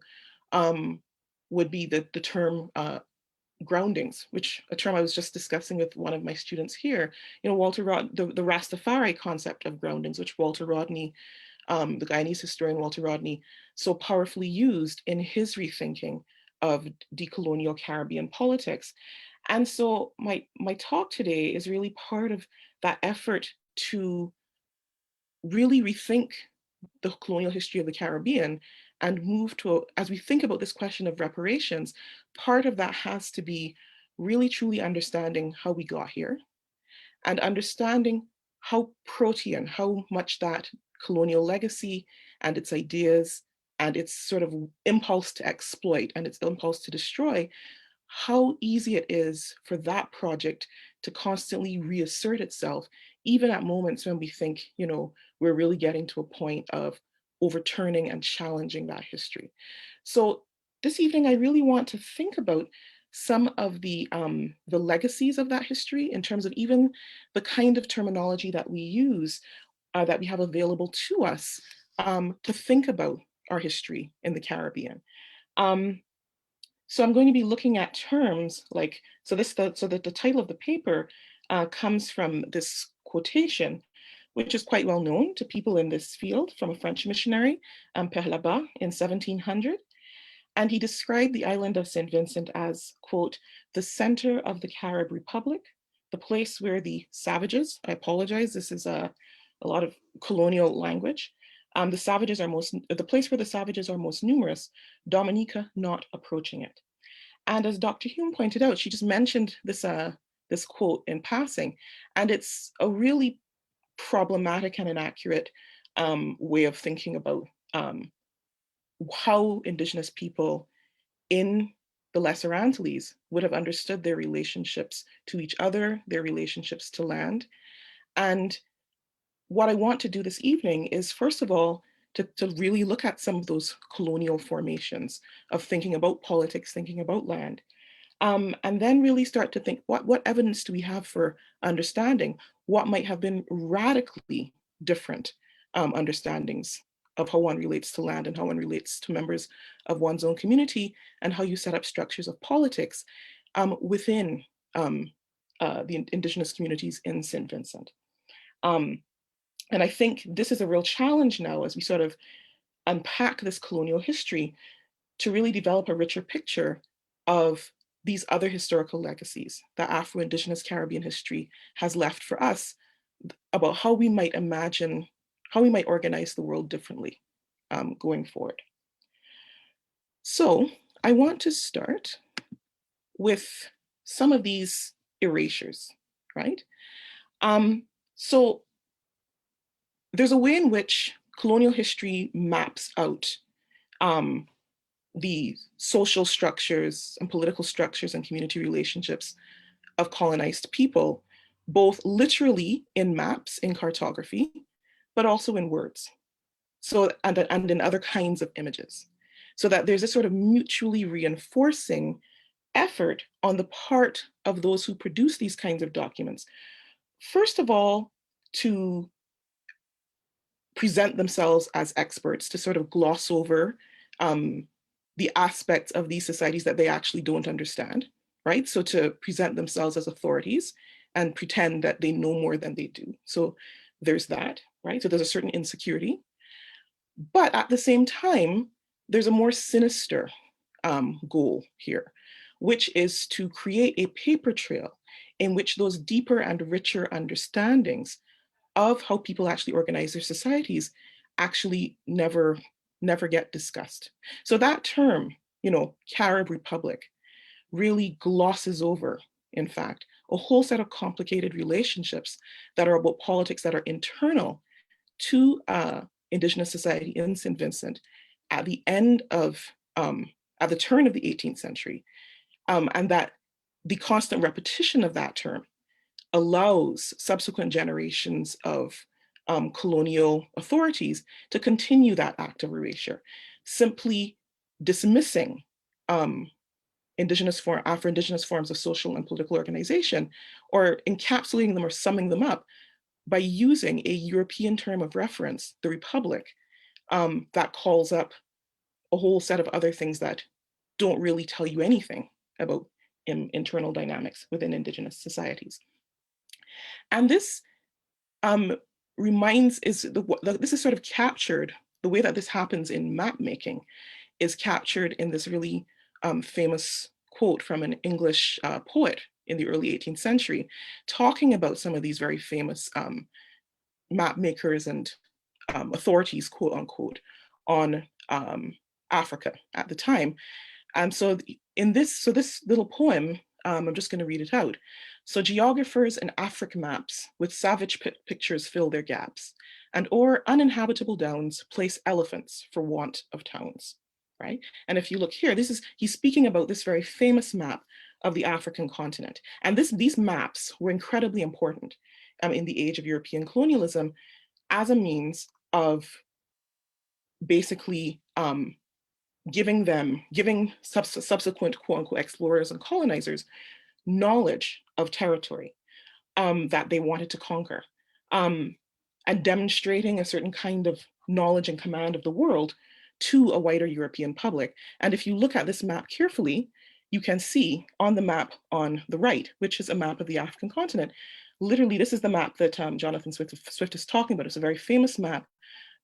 would be the term groundings, which a term I was just discussing with one of my students here. You know, the Rastafari concept of groundings, which Walter Rodney, the Guyanese historian Walter Rodney, so powerfully used in his rethinking of decolonial Caribbean politics. And so my talk today is really part of that effort to really rethink the colonial history of the Caribbean and move to, as we think about this question of reparations, part of that has to be really truly understanding how we got here and understanding how protean, how much that colonial legacy and its ideas and its sort of impulse to exploit and its impulse to destroy, how easy it is for that project to constantly reassert itself, even at moments when we think, you know, we're really getting to a point of overturning and challenging that history. So this evening, I really want to think about some of the legacies of that history in terms of even the kind of terminology that we use, that we have available to us to think about our history in the Caribbean. So I'm going to be looking at terms like, so that the title of the paper comes from this quotation, which is quite well known to people in this field from a French missionary, Père Labat, in 1700. And he described the island of St. Vincent as, quote, the center of the Carib Republic, the place where the savages, I apologize, this is a lot of colonial language, the place where the savages are most numerous, Dominica not approaching it. And as Dr. Hume pointed out, she just mentioned this, this quote in passing, and it's a really problematic and inaccurate way of thinking about how Indigenous people in the Lesser Antilles would have understood their relationships to each other, their relationships to land. And what I want to do this evening is, first of all, to really look at some of those colonial formations of thinking about politics, thinking about land, and then really start to think, what evidence do we have for understanding what might have been radically different understandings of how one relates to land and how one relates to members of one's own community and how you set up structures of politics within the Indigenous communities in St. Vincent. And I think this is a real challenge now as we sort of unpack this colonial history to really develop a richer picture of these other historical legacies that Afro-Indigenous Caribbean history has left for us about how we might imagine, how we might organize the world differently going forward. So I want to start with some of these erasures, right? So there's a way in which colonial history maps out the social structures and political structures and community relationships of colonized people, both literally in maps, in cartography, but also in words. So, and in other kinds of images. So that there's a sort of mutually reinforcing effort on the part of those who produce these kinds of documents. First of all, to present themselves as experts, to sort of gloss over the aspects of these societies that they actually don't understand, right? So to present themselves as authorities and pretend that they know more than they do. So there's that, right? So there's a certain insecurity. But at the same time, there's a more sinister goal here, which is to create a paper trail in which those deeper and richer understandings of how people actually organize their societies actually never get discussed. So that term, you know, Carib Republic, really glosses over, in fact, a whole set of complicated relationships that are about politics that are internal to indigenous society in St. Vincent at the end of, at the turn of the 18th century, and that the constant repetition of that term allows subsequent generations of colonial authorities to continue that act of erasure, simply dismissing Afro-Indigenous forms of social and political organization, or encapsulating them or summing them up by using a European term of reference, the Republic, that calls up a whole set of other things that don't really tell you anything about internal dynamics within Indigenous societies. And this this is sort of captured, the way that this happens in map making is captured in this really famous quote from an English poet in the early 18th century, talking about some of these very famous map makers and authorities, quote unquote, on Africa at the time. And so this little poem, I'm just going to read it out. So geographers and Afric maps with savage pictures fill their gaps, and o'er uninhabitable downs place elephants for want of towns, right? And if you look here, he's speaking about this very famous map of the African continent. And these maps were incredibly important in the age of European colonialism as a means of basically giving subsequent quote unquote explorers and colonizers knowledge of territory that they wanted to conquer, and demonstrating a certain kind of knowledge and command of the world to a wider European public. And if you look at this map carefully, you can see on the map on the right, which is a map of the African continent, literally this is the map that Jonathan Swift is talking about. It's a very famous map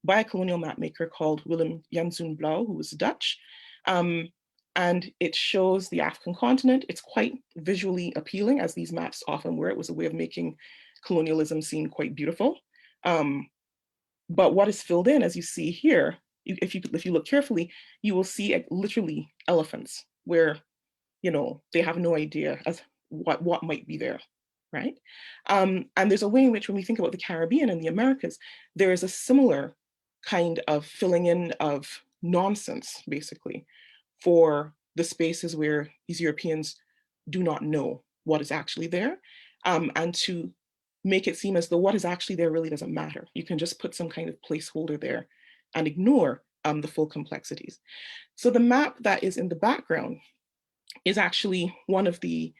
by a colonial map maker called Willem Janszoon Blauw, who was Dutch. And it shows the African continent. It's quite visually appealing, as these maps often were. It was a way of making colonialism seem quite beautiful. But what is filled in, as you see here, if you look carefully, you will see literally elephants, where they have no idea as what might be there, right? And there's a way in which, when we think about the Caribbean and the Americas, there is a similar kind of filling in of nonsense, basically, for the spaces where these Europeans do not know what is actually there, and to make it seem as though what is actually there really doesn't matter. You can just put some kind of placeholder there and ignore the full complexities. So the map that is in the background is actually one of the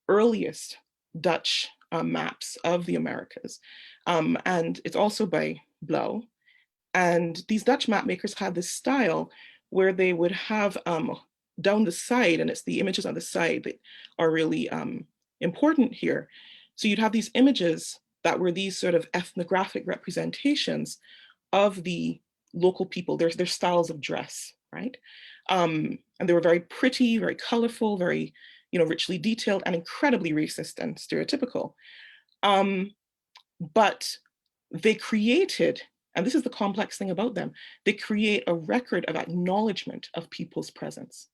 earliest Dutch maps of the Americas. And it's also by Blauw. And these Dutch map makers had this style where they would have down the side, and it's the images on the side that are really important here. So you'd have these images that were these sort of ethnographic representations of the local people, their styles of dress, right? And they were very pretty, very colorful, very richly detailed, and incredibly racist and stereotypical. But they created, and this is the complex thing about them, they create a record of acknowledgement of people's presence.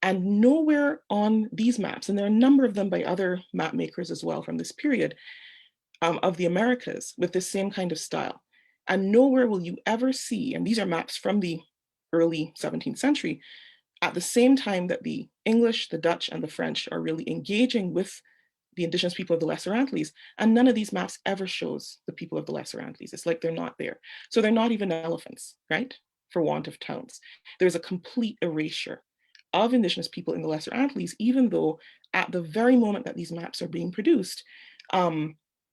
And nowhere on these maps, and there are a number of them by other map makers as well from this period of the Americas with this same kind of style, and nowhere will you ever see, and these are maps from the early 17th century, at the same time that the English, the Dutch, and the French are really engaging with the indigenous people of the Lesser Antilles, and none of these maps ever shows the people of the Lesser Antilles. It's like they're not there. So they're not even elephants, right? For want of towns. There's a complete erasure of indigenous people in the Lesser Antilles, even though at the very moment that these maps are being produced,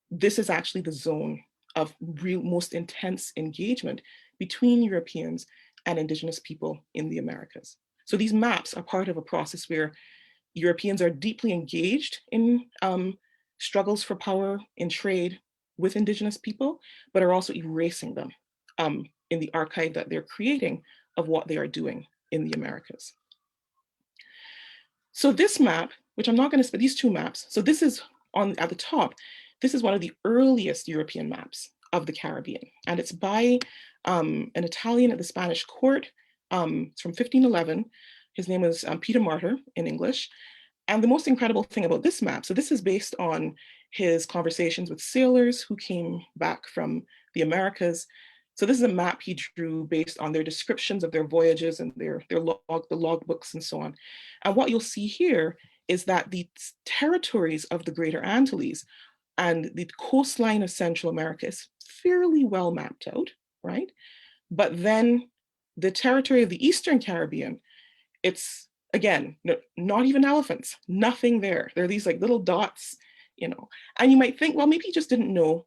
this is actually the zone of most intense engagement between Europeans and indigenous people in the Americas. So these maps are part of a process where Europeans are deeply engaged in struggles for power in trade with indigenous people, but are also erasing them in the archive that they're creating of what they are doing in the Americas. So this map, which I'm not going to spend, these two maps, so this is at the top, this is one of the earliest European maps of the Caribbean, and it's by an Italian at the Spanish court. It's from 1511. His name was Peter Martyr in English. And the most incredible thing about this map, so this is based on his conversations with sailors who came back from the Americas, So this is a map he drew based on their descriptions of their voyages and the logbooks and so on. And what you'll see here is that the territories of the Greater Antilles and the coastline of Central America is fairly well mapped out, right? But then the territory of the Eastern Caribbean, it's, again, not even elephants, nothing there. There are these like little dots, you know, and you might think, well, maybe he just didn't know,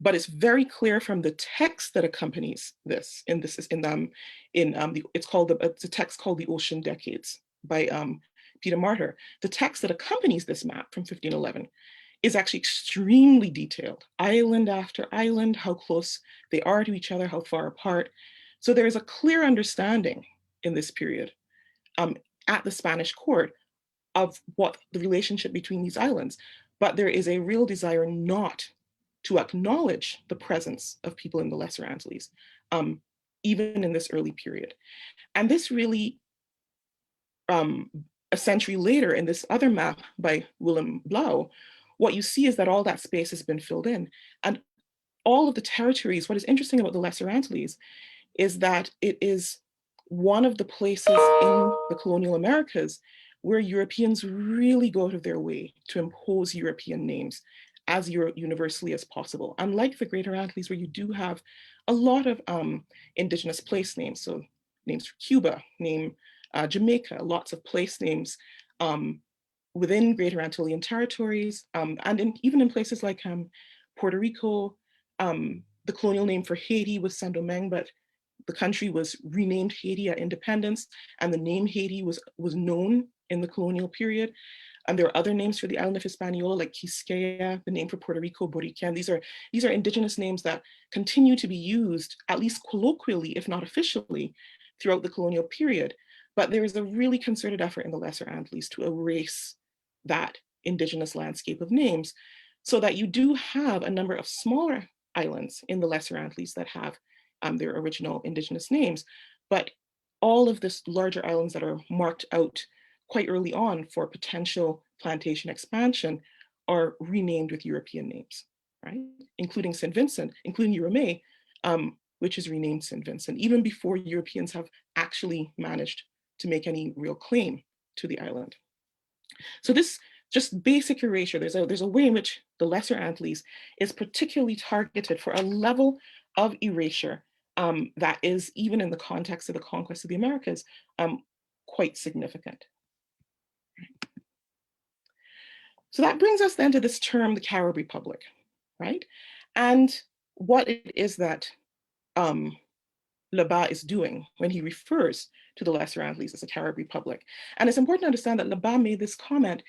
but it's very clear from the text that accompanies this. And this is it's a text called The Ocean Decades by Peter Martyr. The text that accompanies this map from 1511 is actually extremely detailed, island after island, how close they are to each other, how far apart. So there is a clear understanding in this period at the Spanish court of what the relationship between these islands, but there is a real desire not to acknowledge the presence of people in the Lesser Antilles, even in this early period. And this really, a century later, in this other map by Willem Blauw, what you see is that all that space has been filled in. And all of the territories, what is interesting about the Lesser Antilles is that it is one of the places in the colonial Americas where Europeans really go out of their way to impose European names as universally as possible. Unlike the Greater Antilles, where you do have a lot of indigenous place names, so names for Cuba, Jamaica, lots of place names within Greater Antillean territories, and even in places like Puerto Rico. The colonial name for Haiti was Saint-Domingue, but the country was renamed Haiti at independence, and the name Haiti was known in the colonial period. And there are other names for the island of Hispaniola, like Quisqueya, the name for Puerto Rico, Borican. These are indigenous names that continue to be used, at least colloquially, if not officially, throughout the colonial period. But there is a really concerted effort in the Lesser Antilles to erase that indigenous landscape of names, so that you do have a number of smaller islands in the Lesser Antilles that have their original indigenous names, but all of this larger islands that are marked out quite early on for potential plantation expansion are renamed with European names, right? Including St. Vincent, including Urumé, which is renamed St. Vincent, even before Europeans have actually managed to make any real claim to the island. So this just basic erasure, there's a way in which the Lesser Antilles is particularly targeted for a level of erasure that is, even in the context of the conquest of the Americas, quite significant. So that brings us then to this term, the Carib Republic, right? And what it is that Lebas is doing when he refers to the Lesser Antilles as a Carib Republic. And it's important to understand that Lebas made this comment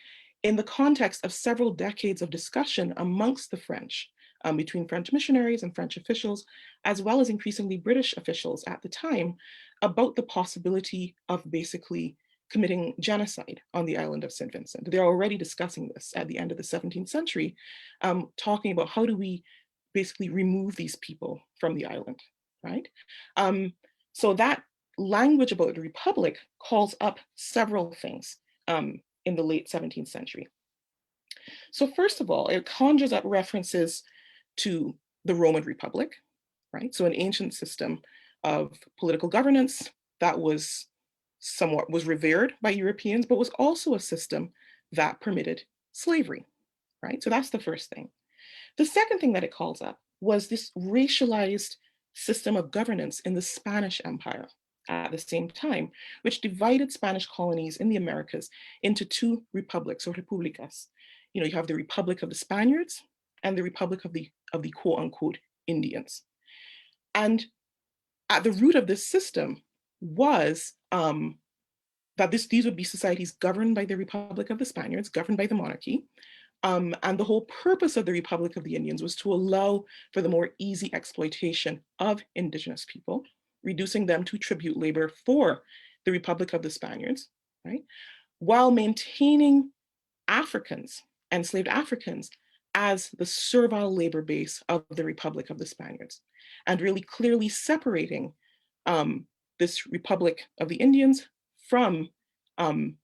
in the context of several decades of discussion amongst the French, between French missionaries and French officials, as well as increasingly British officials at the time, about the possibility of basically committing genocide on the island of St. Vincent. They're already discussing this at the end of the 17th century, talking about how do we basically remove these people from the island, right? So that language about the Republic calls up several things in the late 17th century. So first of all, it conjures up references to the Roman Republic, right? So an ancient system of political governance that was revered by Europeans, but was also a system that permitted slavery, right? So that's the first thing. The second thing that it calls up was this racialized system of governance in the Spanish Empire at the same time, which divided Spanish colonies in the Americas into two republics or repúblicas. You know, you have the Republic of the Spaniards and the Republic of the quote unquote Indians. And at the root of this system was that these would be societies governed by the Republic of the Spaniards, governed by the monarchy. And the whole purpose of the Republic of the Indians was to allow for the more easy exploitation of indigenous people, reducing them to tribute labor for the Republic of the Spaniards, right? While maintaining Africans, enslaved Africans, as the servile labor base of the Republic of the Spaniards, and really clearly separating this Republic of the Indians from the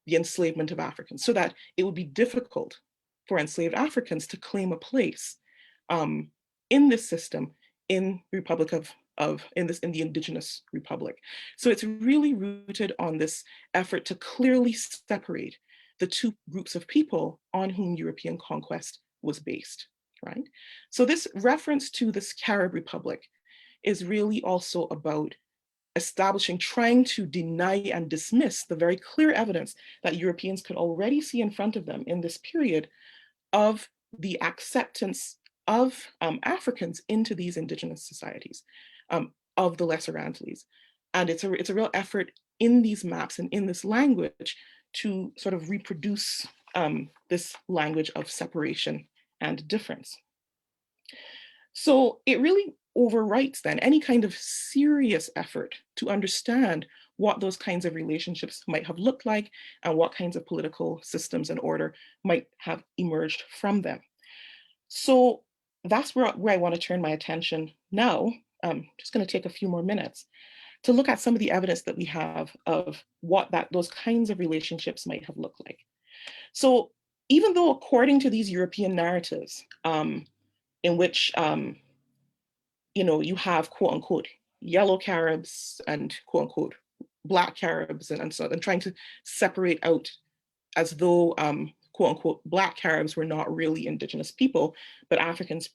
enslavement of Africans, so that it would be difficult for enslaved Africans to claim a place in this system in the Republic of in the indigenous republic. So it's really rooted on this effort to clearly separate the two groups of people on whom European conquest was based, right? So this reference to this Carib Republic is really also about trying to deny and dismiss the very clear evidence that Europeans could already see in front of them in this period of the acceptance of Africans into these indigenous societies of the Lesser Antilles. And it's a real effort in these maps and in this language to sort of reproduce this language of separation and difference. So it really overwrites then any kind of serious effort to understand what those kinds of relationships might have looked like and what kinds of political systems and order might have emerged from them. So that's where I want to turn my attention now. I'm just going to take a few more minutes to look at some of the evidence that we have of what those kinds of relationships might have looked like. So even though according to these European narratives, in which you have quote unquote yellow Caribs and quote unquote black Caribs and so and trying to separate out as though quote unquote black Caribs were not really indigenous people, but Africans,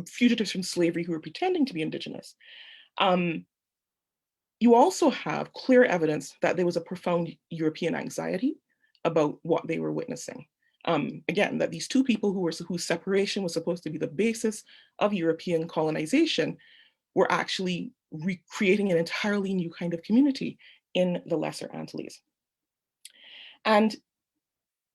fugitives from slavery who were pretending to be indigenous. You also have clear evidence that there was a profound European anxiety about what they were witnessing. Again, that these two people whose separation was supposed to be the basis of European colonization were actually recreating an entirely new kind of community in the Lesser Antilles. And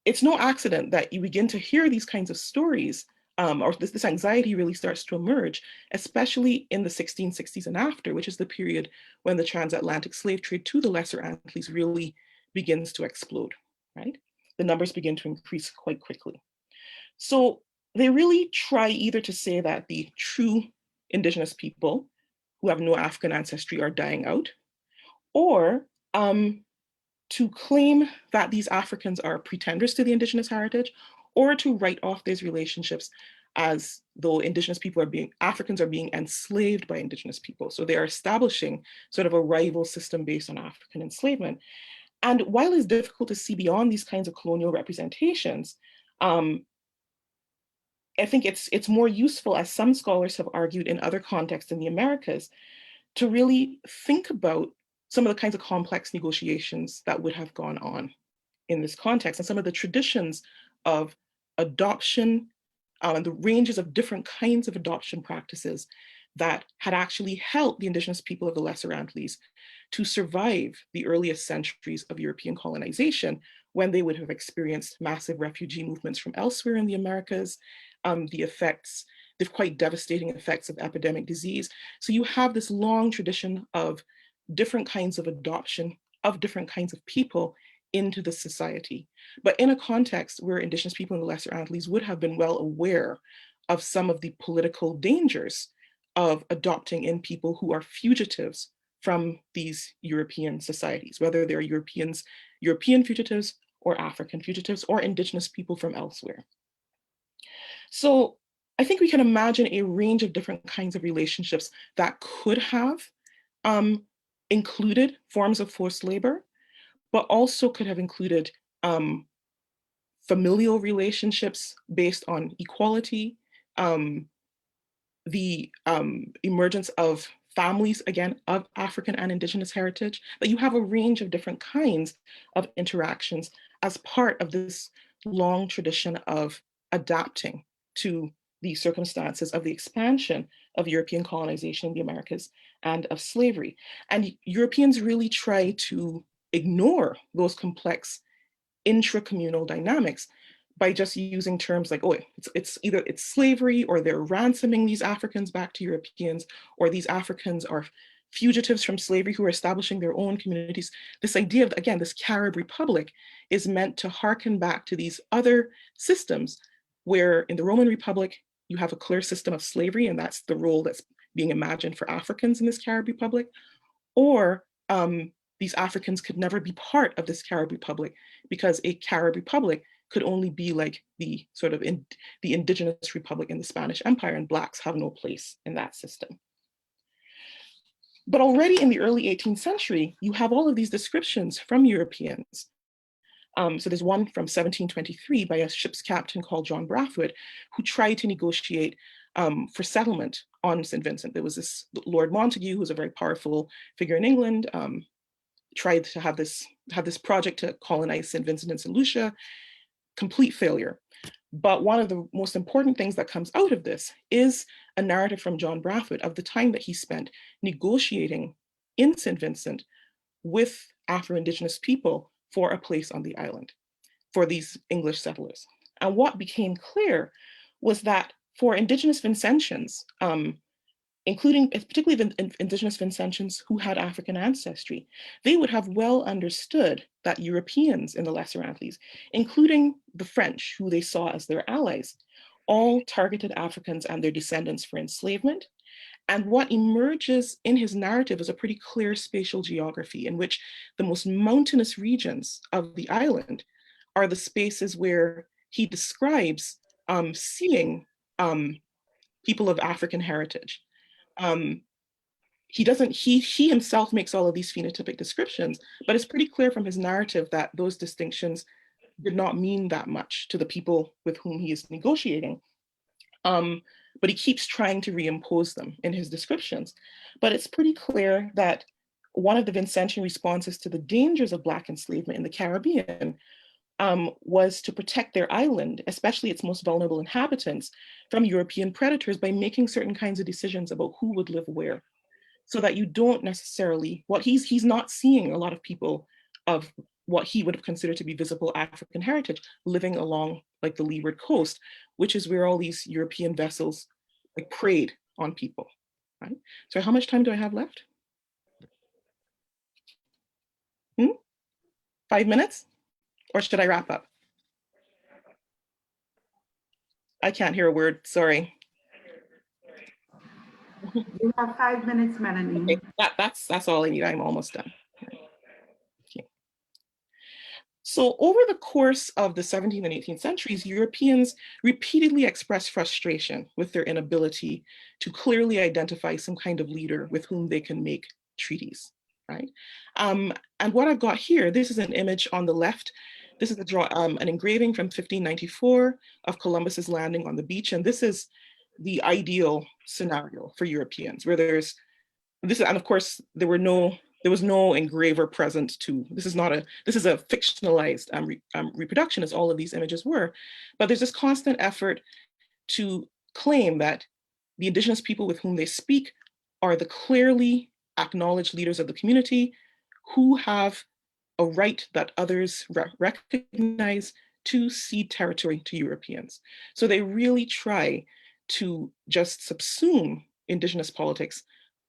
it's no accident that you begin to hear these kinds of stories, or this anxiety really starts to emerge, especially in the 1660s and after, which is the period when the transatlantic slave trade to the Lesser Antilles really begins to explode, right? The numbers begin to increase quite quickly. So they really try either to say that the true indigenous people who have no African ancestry are dying out, or to claim that these Africans are pretenders to the indigenous heritage, or to write off these relationships as though Africans are being enslaved by indigenous people. So they are establishing sort of a rival system based on African enslavement. And while it's difficult to see beyond these kinds of colonial representations, I think it's more useful, as some scholars have argued in other contexts in the Americas, to really think about some of the kinds of complex negotiations that would have gone on in this context and some of the traditions of adoption and the ranges of different kinds of adoption practices that had actually helped the indigenous people of the Lesser Antilles to survive the earliest centuries of European colonization, when they would have experienced massive refugee movements from elsewhere in the Americas, the quite devastating effects of epidemic disease. So you have this long tradition of different kinds of adoption of different kinds of people into the society, but in a context where indigenous people in the Lesser Antilles would have been well aware of some of the political dangers of adopting in people who are fugitives from these European societies, whether they're European fugitives or African fugitives or indigenous people from elsewhere. So I think we can imagine a range of different kinds of relationships that could have included forms of forced labor, but also could have included familial relationships based on equality, the emergence of families, again, of African and indigenous heritage, that you have a range of different kinds of interactions as part of this long tradition of adapting to the circumstances of the expansion of European colonization in the Americas and of slavery. And Europeans really try to ignore those complex intra-communal dynamics by just using terms like, oh, it's either slavery, or they're ransoming these Africans back to Europeans, or these Africans are fugitives from slavery who are establishing their own communities. This idea of, again, this Carib Republic is meant to harken back to these other systems where in the Roman Republic, you have a clear system of slavery, and that's the role that's being imagined for Africans in this Carib Republic, or these Africans could never be part of this Carib Republic, because a Carib Republic could only be like the sort of the indigenous republic in the Spanish Empire, and Blacks have no place in that system. But already in the early 18th century, you have all of these descriptions from Europeans. So there's one from 1723 by a ship's captain called John Brathwaite, who tried to negotiate for settlement on St. Vincent. There was this Lord Montague, who was a very powerful figure in England, tried to have this project to colonize St. Vincent and St. Lucia, complete failure. But one of the most important things that comes out of this is a narrative from John Brathwaite of the time that he spent negotiating in St. Vincent with Afro-Indigenous people for a place on the island for these English settlers. And what became clear was that for Indigenous Vincentians, including particularly Indigenous Vincentians who had African ancestry, they would have well understood that Europeans in the Lesser Antilles, including the French, who they saw as their allies, all targeted Africans and their descendants for enslavement. And what emerges in his narrative is a pretty clear spatial geography in which the most mountainous regions of the island are the spaces where he describes seeing people of African heritage. He himself makes all of these phenotypic descriptions, but it's pretty clear from his narrative that those distinctions did not mean that much to the people with whom he is negotiating. But he keeps trying to reimpose them in his descriptions. But it's pretty clear that one of the Vincentian responses to the dangers of Black enslavement in the Caribbean was to protect their island, especially its most vulnerable inhabitants, from European predators by making certain kinds of decisions about who would live where. So that you don't necessarily, he's not seeing a lot of people of what he would have considered to be visible African heritage living along like the leeward coast, which is where all these European vessels like preyed on people, right? So how much time do I have left? 5 minutes? Or should I wrap up? I can't hear a word, sorry. You have 5 minutes, Melanie. Okay, that's all I need, I'm almost done. Okay. So over the course of the 17th and 18th centuries, Europeans repeatedly expressed frustration with their inability to clearly identify some kind of leader with whom they can make treaties, right? And what I've got here, this is an image on the left. This is an engraving from 1594 of Columbus's landing on the beach. And this is the ideal scenario for Europeans, where and of course, there was no engraver present to, this is a fictionalized reproduction, as all of these images were, but there's this constant effort to claim that the Indigenous people with whom they speak are the clearly acknowledged leaders of the community who have a right that others recognize to cede territory to Europeans. So they really try to just subsume Indigenous politics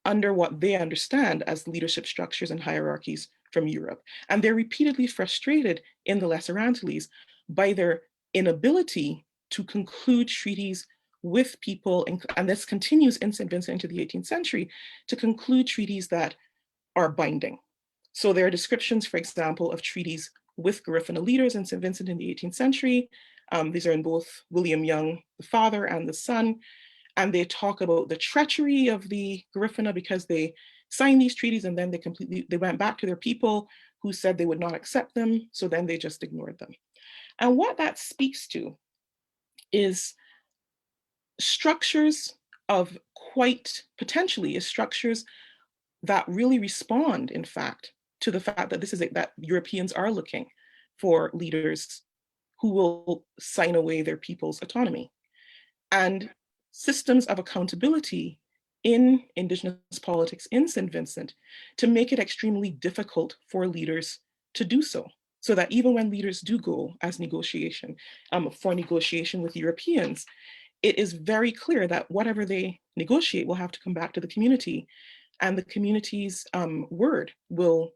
under what they understand as leadership structures and hierarchies from Europe. And they're repeatedly frustrated in the Lesser Antilles by their inability to conclude treaties with people, and this continues in St. Vincent into the 18th century, to conclude treaties that are binding. So there are descriptions, for example, of treaties with Garifuna leaders in St. Vincent in the 18th century. These are in both William Young, the father, and the son. And they talk about the treachery of the Garifuna because they signed these treaties and then they went back to their people who said they would not accept them. So then they just ignored them. And what that speaks to is structures of structures that really respond, in fact, to the fact that that Europeans are looking for leaders who will sign away their people's autonomy. And systems of accountability in Indigenous politics in St. Vincent to make it extremely difficult for leaders to do so. So that even when leaders do go as for negotiation with Europeans, it is very clear that whatever they negotiate will have to come back to the community, and the community's word will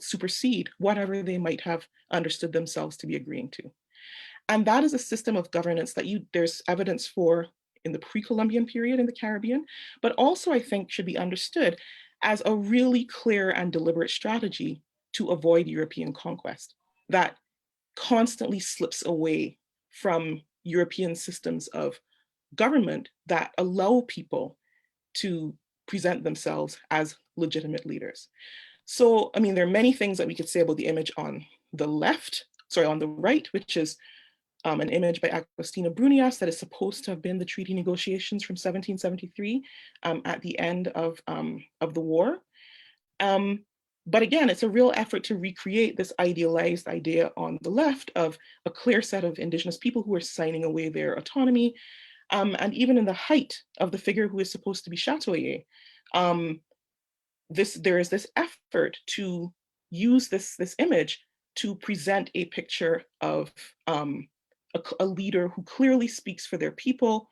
supersede whatever they might have understood themselves to be agreeing to. And that is a system of governance that there's evidence for in the pre-Columbian period in the Caribbean, but also I think should be understood as a really clear and deliberate strategy to avoid European conquest that constantly slips away from European systems of government that allow people to present themselves as legitimate leaders. So, I mean, there are many things that we could say about the image on the left, sorry, on the right, which is an image by Agostina Brunias that is supposed to have been the treaty negotiations from 1773 at the end of the war. But again, it's a real effort to recreate this idealized idea on the left of a clear set of indigenous people who are signing away their autonomy. And even in the height of the figure who is supposed to be Chatoyer, there is this effort to use this image to present a picture of a leader who clearly speaks for their people,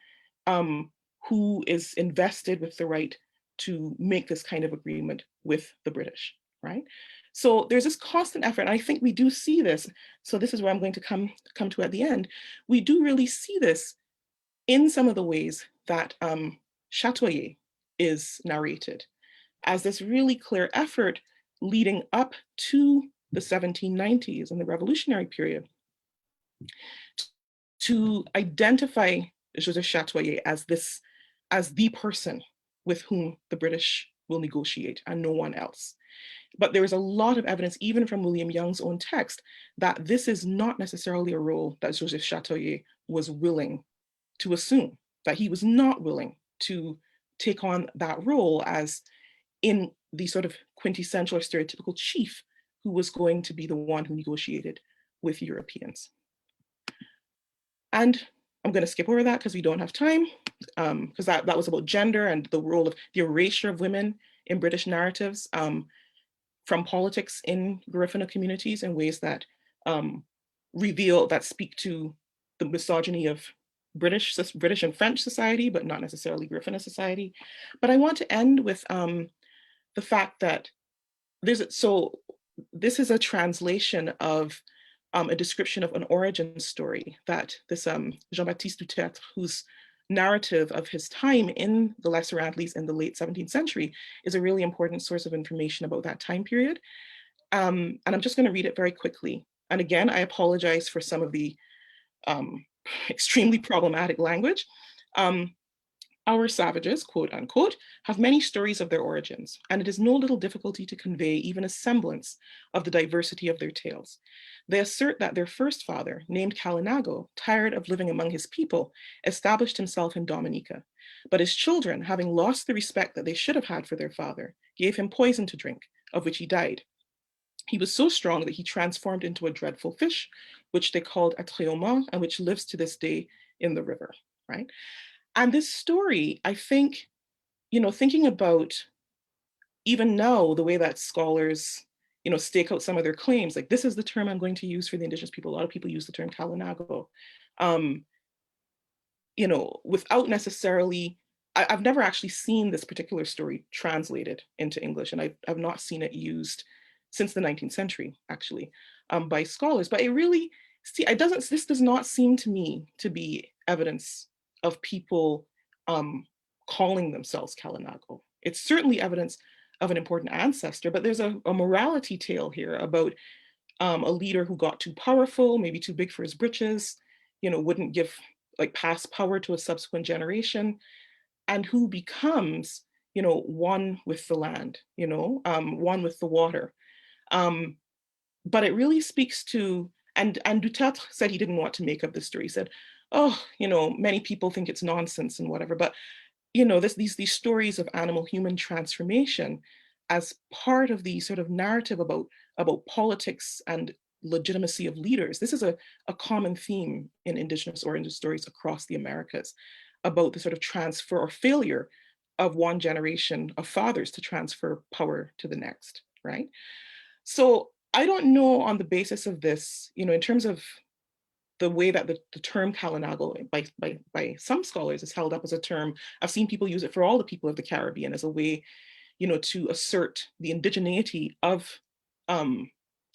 who is invested with the right to make this kind of agreement with the British, right? So there's this constant effort, and I think we do see this. So this is where I'm going to come to at the end. We do really see this in some of the ways that Chatoyer is narrated as this really clear effort leading up to the 1790s and the revolutionary period to identify Joseph Chatoyer as the person with whom the British will negotiate and no one else. But there is a lot of evidence, even from William Young's own text, that this is not necessarily a role that Joseph Chatoyer was willing to assume, that he was not willing to take on that role as in the sort of quintessential or stereotypical chief who was going to be the one who negotiated with Europeans. And I'm going to skip over that because we don't have time, because that was about gender and the role of the erasure of women in British narratives from politics in Garifuna communities in ways that speak to the misogyny of British and French society, but not necessarily Garifuna society. But I want to end with the fact that this is a translation of a description of an origin story that this Jean-Baptiste Dutertre, whose narrative of his time in the Lesser Antilles in the late 17th century is a really important source of information about that time period. And I'm just going to read it very quickly. And again, I apologize for some of the extremely problematic language. Our savages, quote unquote, have many stories of their origins, and it is no little difficulty to convey even a semblance of the diversity of their tales. They assert that their first father, named Kalinago, tired of living among his people, established himself in Dominica. But his children, having lost the respect that they should have had for their father, gave him poison to drink, of which he died. He was so strong that he transformed into a dreadful fish, which they called Atreoma, and which lives to this day in the river, right? And this story, I think, thinking about even now, the way that scholars, stake out some of their claims, like this is the term I'm going to use for the indigenous people. A lot of people use the term Kalinago, without necessarily, I've never actually seen this particular story translated into English, and I've not seen it used since the 19th century, actually, by scholars. But it really, this does not seem to me to be evidence of people calling themselves Kalinago. It's certainly evidence of an important ancestor, but there's a morality tale here about a leader who got too powerful, maybe too big for his britches, wouldn't pass power to a subsequent generation, and who becomes, one with the land, one with the water. But it really speaks to, and Dutertre said he didn't want to make up this story. He said, oh, many people think it's nonsense and whatever, but these stories of animal-human transformation as part of the sort of narrative about politics and legitimacy of leaders. This is a common theme in indigenous origin stories across the Americas about the sort of transfer or failure of one generation of fathers to transfer power to the next, right? So I don't know on the basis of this, in terms of the way that the term Kalinago by some scholars is held up as a term. I've seen people use it for all the people of the Caribbean as a way, to assert the indigeneity of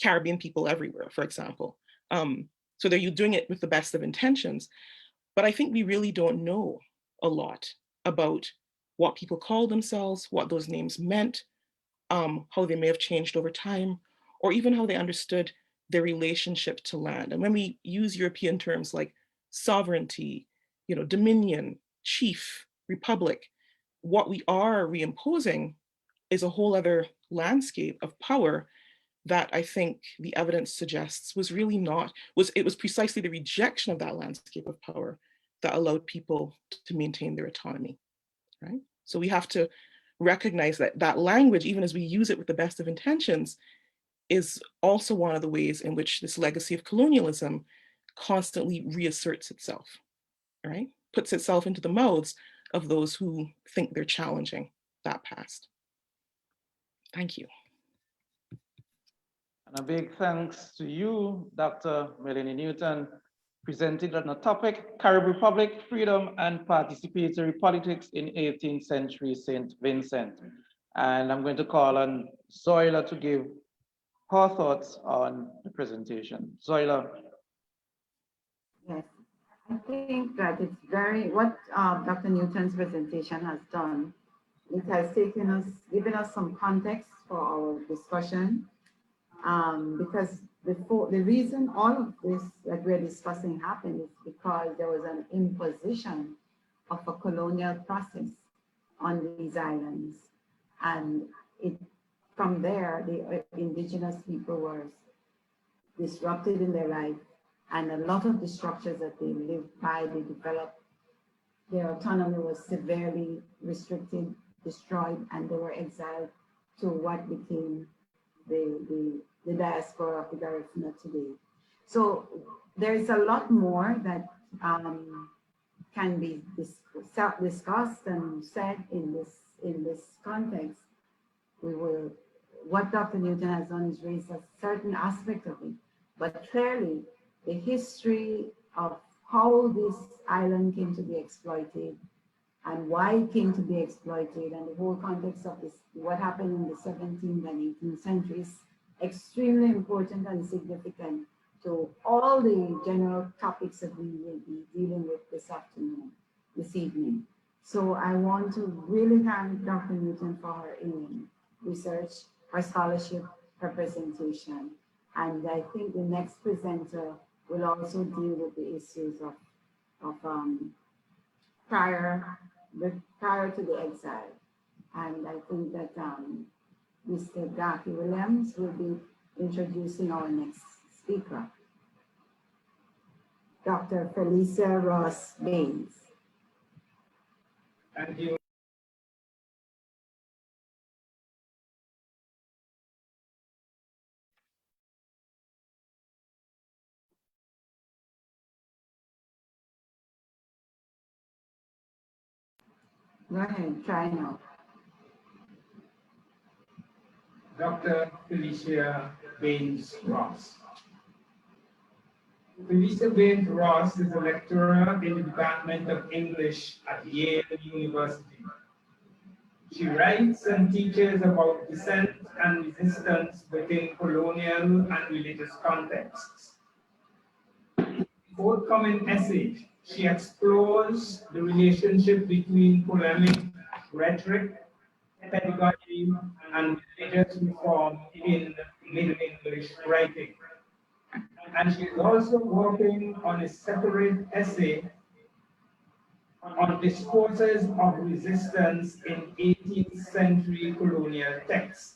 Caribbean people everywhere, for example. So they're doing it with the best of intentions, but I think we really don't know a lot about what people call themselves, what those names meant, how they may have changed over time, or even how they understood their relationship to land. And when we use European terms like sovereignty, dominion, chief, republic, what we are reimposing is a whole other landscape of power that I think the evidence suggests was really not, it was precisely the rejection of that landscape of power that allowed people to maintain their autonomy, right? So we have to recognize that that language, even as we use it with the best of intentions, is also one of the ways in which this legacy of colonialism constantly reasserts itself, right? Puts itself into the mouths of those who think they're challenging that past. Thank you. And a big thanks to you, Dr. Melanie Newton, presented on the topic, Carib Republic, Freedom and Participatory Politics in 18th Century St. Vincent. And I'm going to call on Zoila to give her thoughts on the presentation. Zoila. Yes, I think that it's what Dr. Newton's presentation has done, it has given us some context for our discussion, because the reason all of this that we're discussing happened is because there was an imposition of a colonial process on these islands. And from there, the indigenous people were disrupted in their life, and a lot of the structures that they lived by, they developed, their autonomy was severely restricted, destroyed, and they were exiled to what became the diaspora of the Garifuna today. So there is a lot more that can be discussed and said in this context. What Dr. Newton has done is raise a certain aspect of it, but clearly the history of how this island came to be exploited and why it came to be exploited, and the whole context of this, what happened in the 17th and 18th centuries, extremely important and significant to all the general topics that we will be dealing with this evening. So I want to really thank Dr. Newton for her research, her scholarship, her presentation. And I think the next presenter will also deal with the issues of prior to the exile. And I think that Mr. Darky Williams will be introducing our next speaker, Dr. Felicia Ross Baines. Thank you. Go ahead, try now. Dr. Felicia Baines Ross. Felicia Baines Ross is a lecturer in the Department of English at Yale University. She writes and teaches about dissent and resistance within colonial and religious contexts. In the forthcoming essay, she explores the relationship between polemic rhetoric, pedagogy, and religious reform in Middle English writing. And she's also working on a separate essay on discourses of resistance in 18th century colonial texts.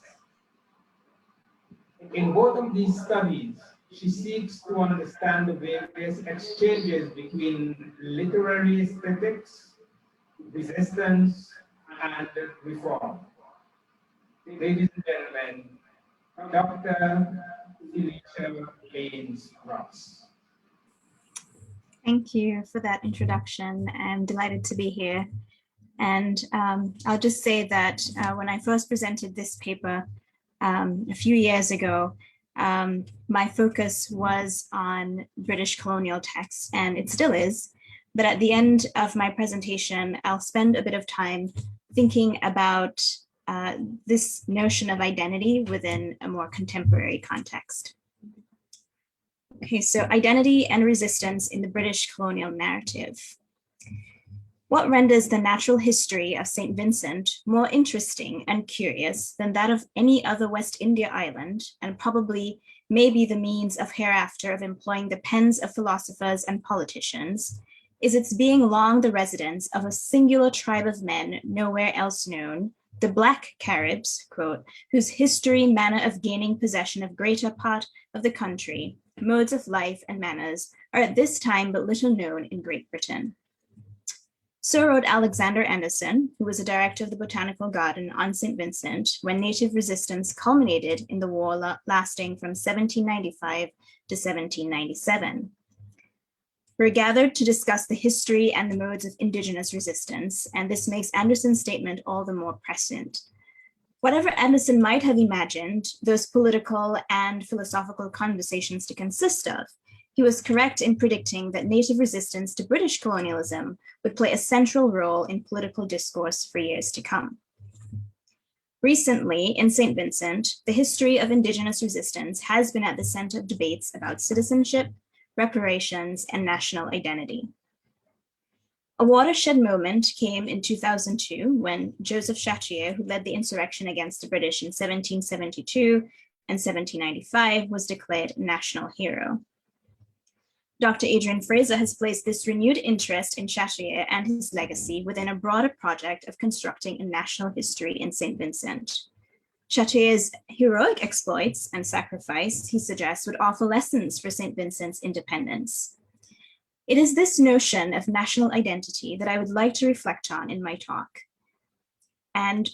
In both of these studies, she seeks to understand the various exchanges between literary aesthetics, resistance, and reform. Ladies and gentlemen, Dr. Felicia Baines Ross. Thank you for that introduction. I'm delighted to be here. And I'll just say that when I first presented this paper a few years ago, my focus was on British colonial texts, and it still is. But at the end of my presentation, I'll spend a bit of time thinking about this notion of identity within a more contemporary context. Okay, so identity and resistance in the British colonial narrative. What renders the natural history of St. Vincent more interesting and curious than that of any other West India island, and probably may be the means of hereafter of employing the pens of philosophers and politicians, is its being long the residence of a singular tribe of men nowhere else known, the Black Caribs, quote, whose history, manner of gaining possession of greater part of the country, modes of life and manners are at this time but little known in Great Britain. So wrote Alexander Anderson, who was a director of the Botanical Garden on St. Vincent when native resistance culminated in the war lasting from 1795 to 1797. We're gathered to discuss the history and the modes of Indigenous resistance, and this makes Anderson's statement all the more prescient. Whatever Anderson might have imagined those political and philosophical conversations to consist of, he was correct in predicting that native resistance to British colonialism would play a central role in political discourse for years to come. Recently, in St. Vincent, the history of Indigenous resistance has been at the center of debates about citizenship, reparations, and national identity. A watershed moment came in 2002 when Joseph Chartier, who led the insurrection against the British in 1772 and 1795, was declared national hero. Dr. Adrian Fraser has placed this renewed interest in Chartier and his legacy within a broader project of constructing a national history in St. Vincent. Chartier's heroic exploits and sacrifice, he suggests, would offer lessons for St. Vincent's independence. It is this notion of national identity that I would like to reflect on in my talk. And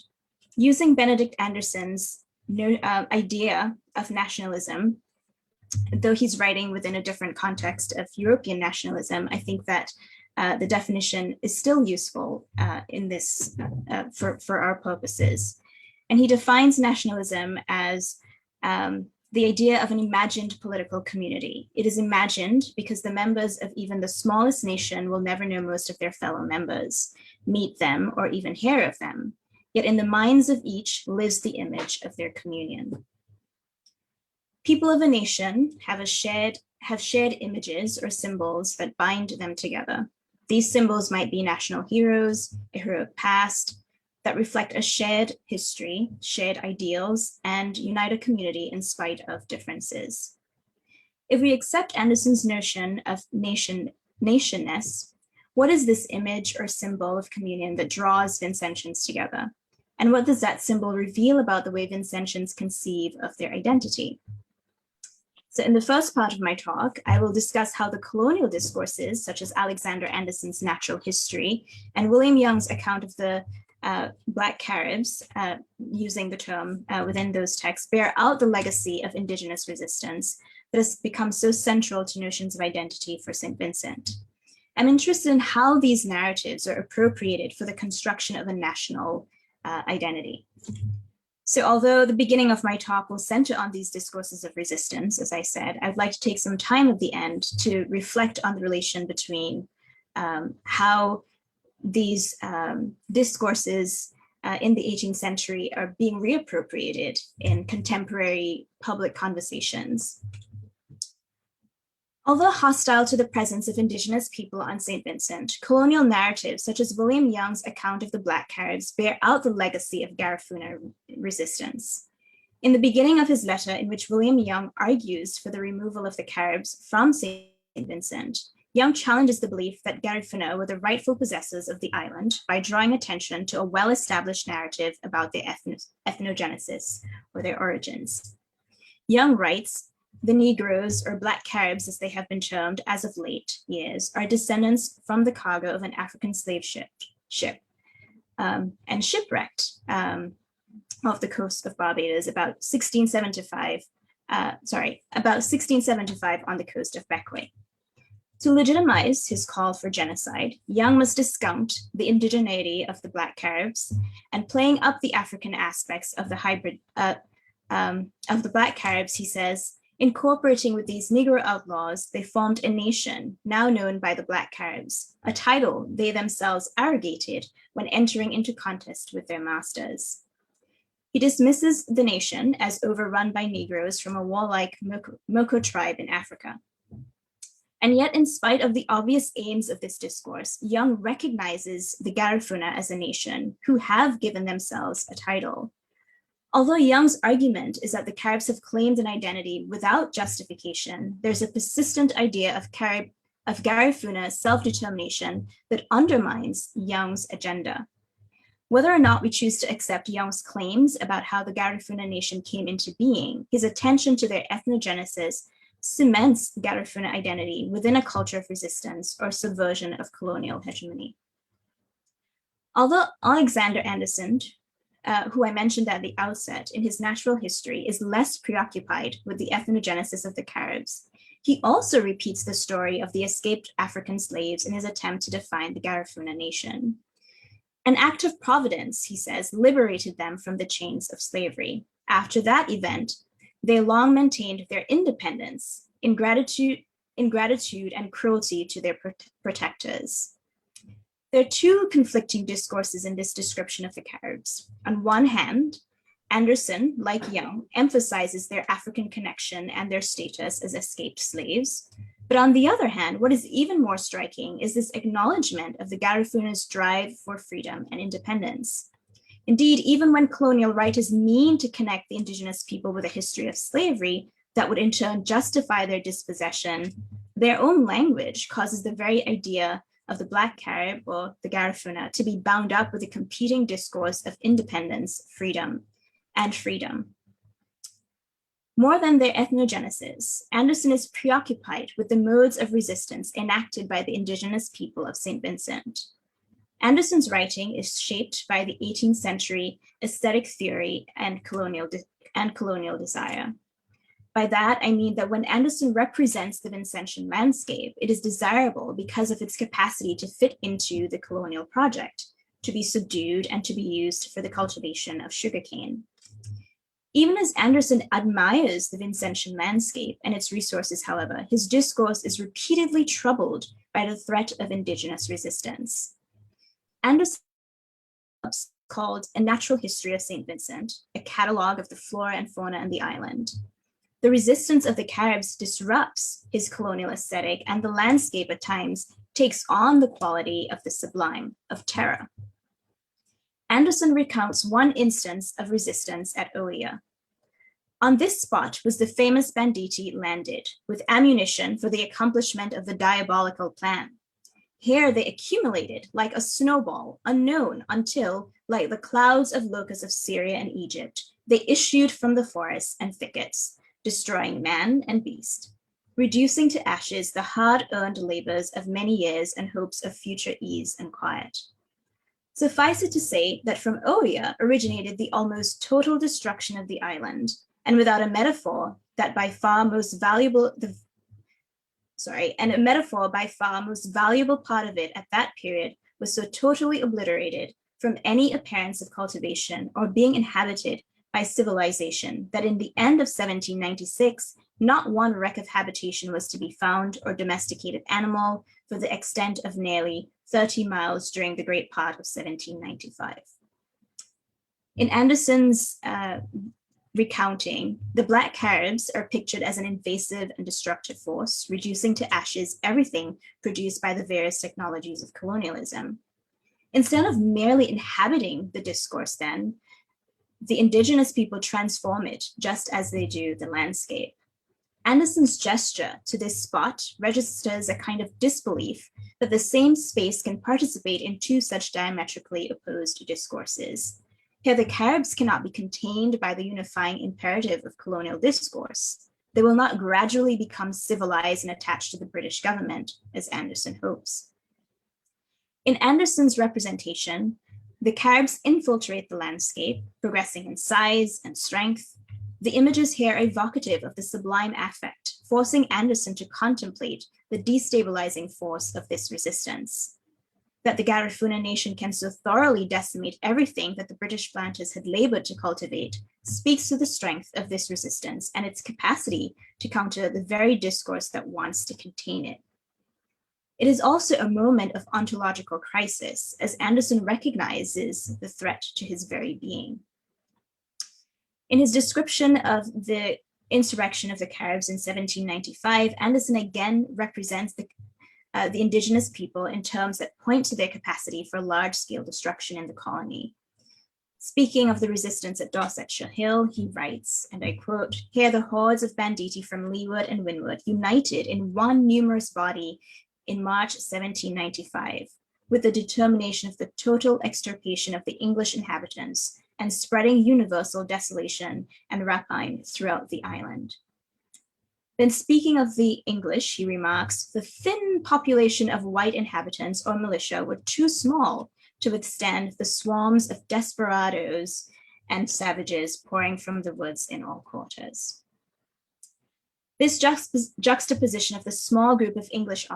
using Benedict Anderson's idea of nationalism, though he's writing within a different context of European nationalism, I think that the definition is still useful in this for our purposes. And he defines nationalism as the idea of an imagined political community. It is imagined because the members of even the smallest nation will never know most of their fellow members, meet them, or even hear of them. Yet in the minds of each lives the image of their communion. People of a nation have shared images or symbols that bind them together. These symbols might be national heroes, a heroic past, that reflect a shared history, shared ideals, and unite a community in spite of differences. If we accept Anderson's notion of nationness, what is this image or symbol of communion that draws Vincentians together? And what does that symbol reveal about the way Vincentians conceive of their identity? So in the first part of my talk, I will discuss how the colonial discourses, such as Alexander Anderson's Natural History and William Young's account of the Black Caribs, using the term within those texts, bear out the legacy of Indigenous resistance that has become so central to notions of identity for St. Vincent. I'm interested in how these narratives are appropriated for the construction of a national identity. So although the beginning of my talk will center on these discourses of resistance, as I said, I'd like to take some time at the end to reflect on the relation between how these discourses in the 18th century are being reappropriated in contemporary public conversations. Although hostile to the presence of Indigenous people on St. Vincent, colonial narratives such as William Young's account of the Black Caribs bear out the legacy of Garifuna resistance. In the beginning of his letter, in which William Young argues for the removal of the Caribs from St. Vincent, Young challenges the belief that Garifuna were the rightful possessors of the island by drawing attention to a well-established narrative about their ethnogenesis, or their origins. Young writes, the Negroes, or Black Caribs as they have been termed as of late years, are descendants from the cargo of an African slave ship and shipwrecked off the coast of Barbados about 1675 on the coast of Bequia. To legitimize his call for genocide, Young must discount the indigeneity of the Black Caribs and playing up the African aspects of the hybrid of the Black Caribs, he says, incorporating with these Negro outlaws, they formed a nation now known by the Black Caribs, a title they themselves arrogated when entering into contest with their masters. He dismisses the nation as overrun by Negroes from a warlike Moko tribe in Africa. And yet, in spite of the obvious aims of this discourse, Young recognizes the Garifuna as a nation who have given themselves a title. Although Young's argument is that the Caribs have claimed an identity without justification, there's a persistent idea of Carib of Garifuna self-determination that undermines Young's agenda. Whether or not we choose to accept Young's claims about how the Garifuna nation came into being, his attention to their ethnogenesis cements Garifuna identity within a culture of resistance or subversion of colonial hegemony. Although Alexander Anderson, who I mentioned at the outset in his natural history, is less preoccupied with the ethnogenesis of the Caribs, he also repeats the story of the escaped African slaves in his attempt to define the Garifuna nation. An act of providence, he says, liberated them from the chains of slavery. After that event, they long maintained their independence in gratitude and cruelty to their protectors. There are two conflicting discourses in this description of the Caribs. On one hand, Anderson, like Young, emphasizes their African connection and their status as escaped slaves. But on the other hand, what is even more striking is this acknowledgement of the Garifuna's drive for freedom and independence. Indeed, even when colonial writers mean to connect the indigenous people with a history of slavery that would in turn justify their dispossession, their own language causes the very idea of the Black Carib or the Garifuna to be bound up with a competing discourse of independence, freedom. More than their ethnogenesis, Anderson is preoccupied with the modes of resistance enacted by the indigenous people of St. Vincent. Anderson's writing is shaped by the 18th century aesthetic theory and colonial desire. By that, I mean that when Anderson represents the Vincentian landscape, it is desirable because of its capacity to fit into the colonial project, to be subdued and to be used for the cultivation of sugarcane. Even as Anderson admires the Vincentian landscape and its resources, however, his discourse is repeatedly troubled by the threat of indigenous resistance. Anderson called A Natural History of St. Vincent, a catalogue of the flora and fauna in the island. The resistance of the Caribs disrupts his colonial aesthetic, and the landscape at times takes on the quality of the sublime, of terror. Anderson recounts one instance of resistance at Oia. On this spot was the famous banditti landed, with ammunition for the accomplishment of the diabolical plan. Here they accumulated like a snowball, unknown until, like the clouds of locusts of Syria and Egypt, they issued from the forests and thickets, destroying man and beast, reducing to ashes the hard-earned labors of many years and hopes of future ease and quiet. Suffice it to say that from Oia originated the almost total destruction of the island, and without a metaphor that by far most valuable, a metaphor by far most valuable part of it at that period was so totally obliterated from any appearance of cultivation or being inhabited by civilization that in the end of 1796, not one wreck of habitation was to be found or domesticated animal for the extent of nearly 30 miles during the great part of 1795. In Anderson's recounting, the Black Caribs are pictured as an invasive and destructive force, reducing to ashes everything produced by the various technologies of colonialism. Instead of merely inhabiting the discourse then, the indigenous people transform it just as they do the landscape. Anderson's gesture to this spot registers a kind of disbelief that the same space can participate in two such diametrically opposed discourses. Here, the Caribs cannot be contained by the unifying imperative of colonial discourse. They will not gradually become civilized and attached to the British government, as Anderson hopes. In Anderson's representation, the Caribs infiltrate the landscape, progressing in size and strength. The images here are evocative of the sublime affect, forcing Anderson to contemplate the destabilizing force of this resistance. That the Garifuna nation can so thoroughly decimate everything that the British planters had labored to cultivate speaks to the strength of this resistance and its capacity to counter the very discourse that wants to contain it. It is also a moment of ontological crisis, as Anderson recognizes the threat to his very being. In his description of the insurrection of the Caribs in 1795, Anderson again represents the indigenous people in terms that point to their capacity for large-scale destruction in the colony. Speaking of the resistance at Dorsetshire Hill, he writes, and I quote, "Here the hordes of banditti from leeward and windward, united in one numerous body, in March 1795, with the determination of the total extirpation of the English inhabitants and spreading universal desolation and rapine throughout the island. Then speaking of the English, he remarks, the thin population of white inhabitants or militia were too small to withstand the swarms of desperadoes and savages pouring from the woods in all quarters. This juxtaposition of the small group of English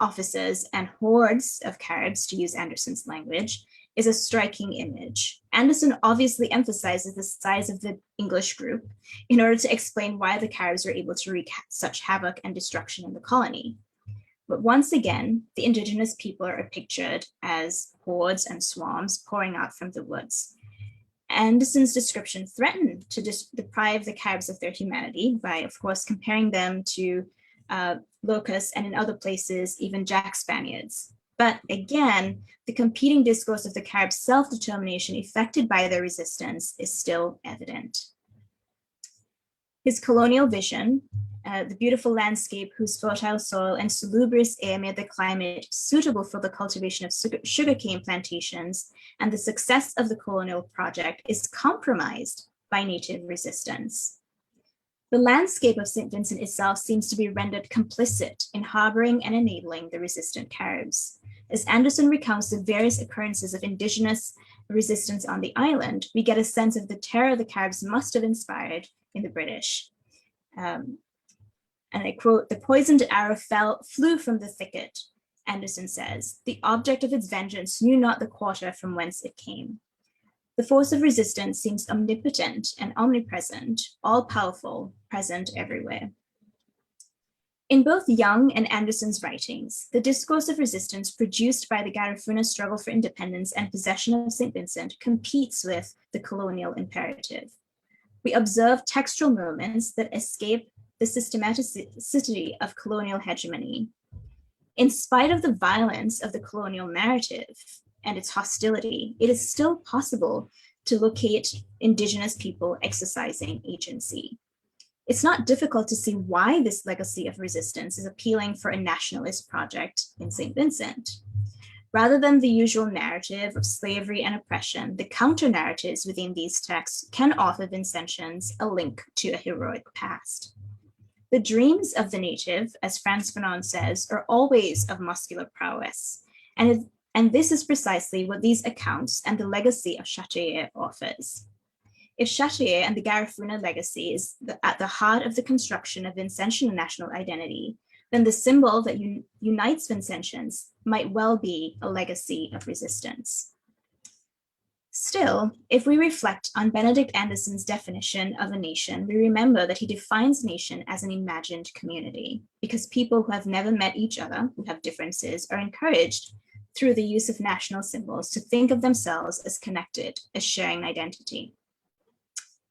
officers and hordes of Caribs, to use Anderson's language, is a striking image. Anderson obviously emphasizes the size of the English group in order to explain why the Caribs were able to wreak such havoc and destruction in the colony. But once again, the indigenous people are pictured as hordes and swarms pouring out from the woods. Anderson's description threatened to deprive the Caribs of their humanity by, of course, comparing them to locusts and in other places, even Jack Spaniards. But again, the competing discourse of the Caribs' self-determination effected by their resistance is still evident. His colonial vision, the beautiful landscape whose fertile soil and salubrious air made the climate suitable for the cultivation of sugarcane plantations, and the success of the colonial project is compromised by native resistance. The landscape of St. Vincent itself seems to be rendered complicit in harboring and enabling the resistant Caribs. As Anderson recounts the various occurrences of indigenous resistance on the island, we get a sense of the terror the Caribs must have inspired in the British. And I quote, "The poisoned arrow flew from the thicket," Anderson says. "The object of its vengeance knew not the quarter from whence it came." The force of resistance seems omnipotent and omnipresent, all-powerful, present everywhere. In both Young and Anderson's writings, the discourse of resistance produced by the Garifuna struggle for independence and possession of St. Vincent competes with the colonial imperative. We observe textual moments that escape the systematicity of colonial hegemony. In spite of the violence of the colonial narrative and its hostility, it is still possible to locate indigenous people exercising agency. It's not difficult to see why this legacy of resistance is appealing for a nationalist project in St. Vincent. Rather than the usual narrative of slavery and oppression, the counter-narratives within these texts can offer Vincentians a link to a heroic past. The dreams of the native, as Frantz Fanon says, are always of muscular prowess, and this is precisely what these accounts and the legacy of Châteaubriand offers. If Châteaubriand and the Garifuna legacy is at the heart of the construction of Vincentian national identity, then the symbol that unites Vincentians might well be a legacy of resistance. Still, if we reflect on Benedict Anderson's definition of a nation, we remember that he defines nation as an imagined community, because people who have never met each other, who have differences, are encouraged through the use of national symbols to think of themselves as connected, as sharing identity.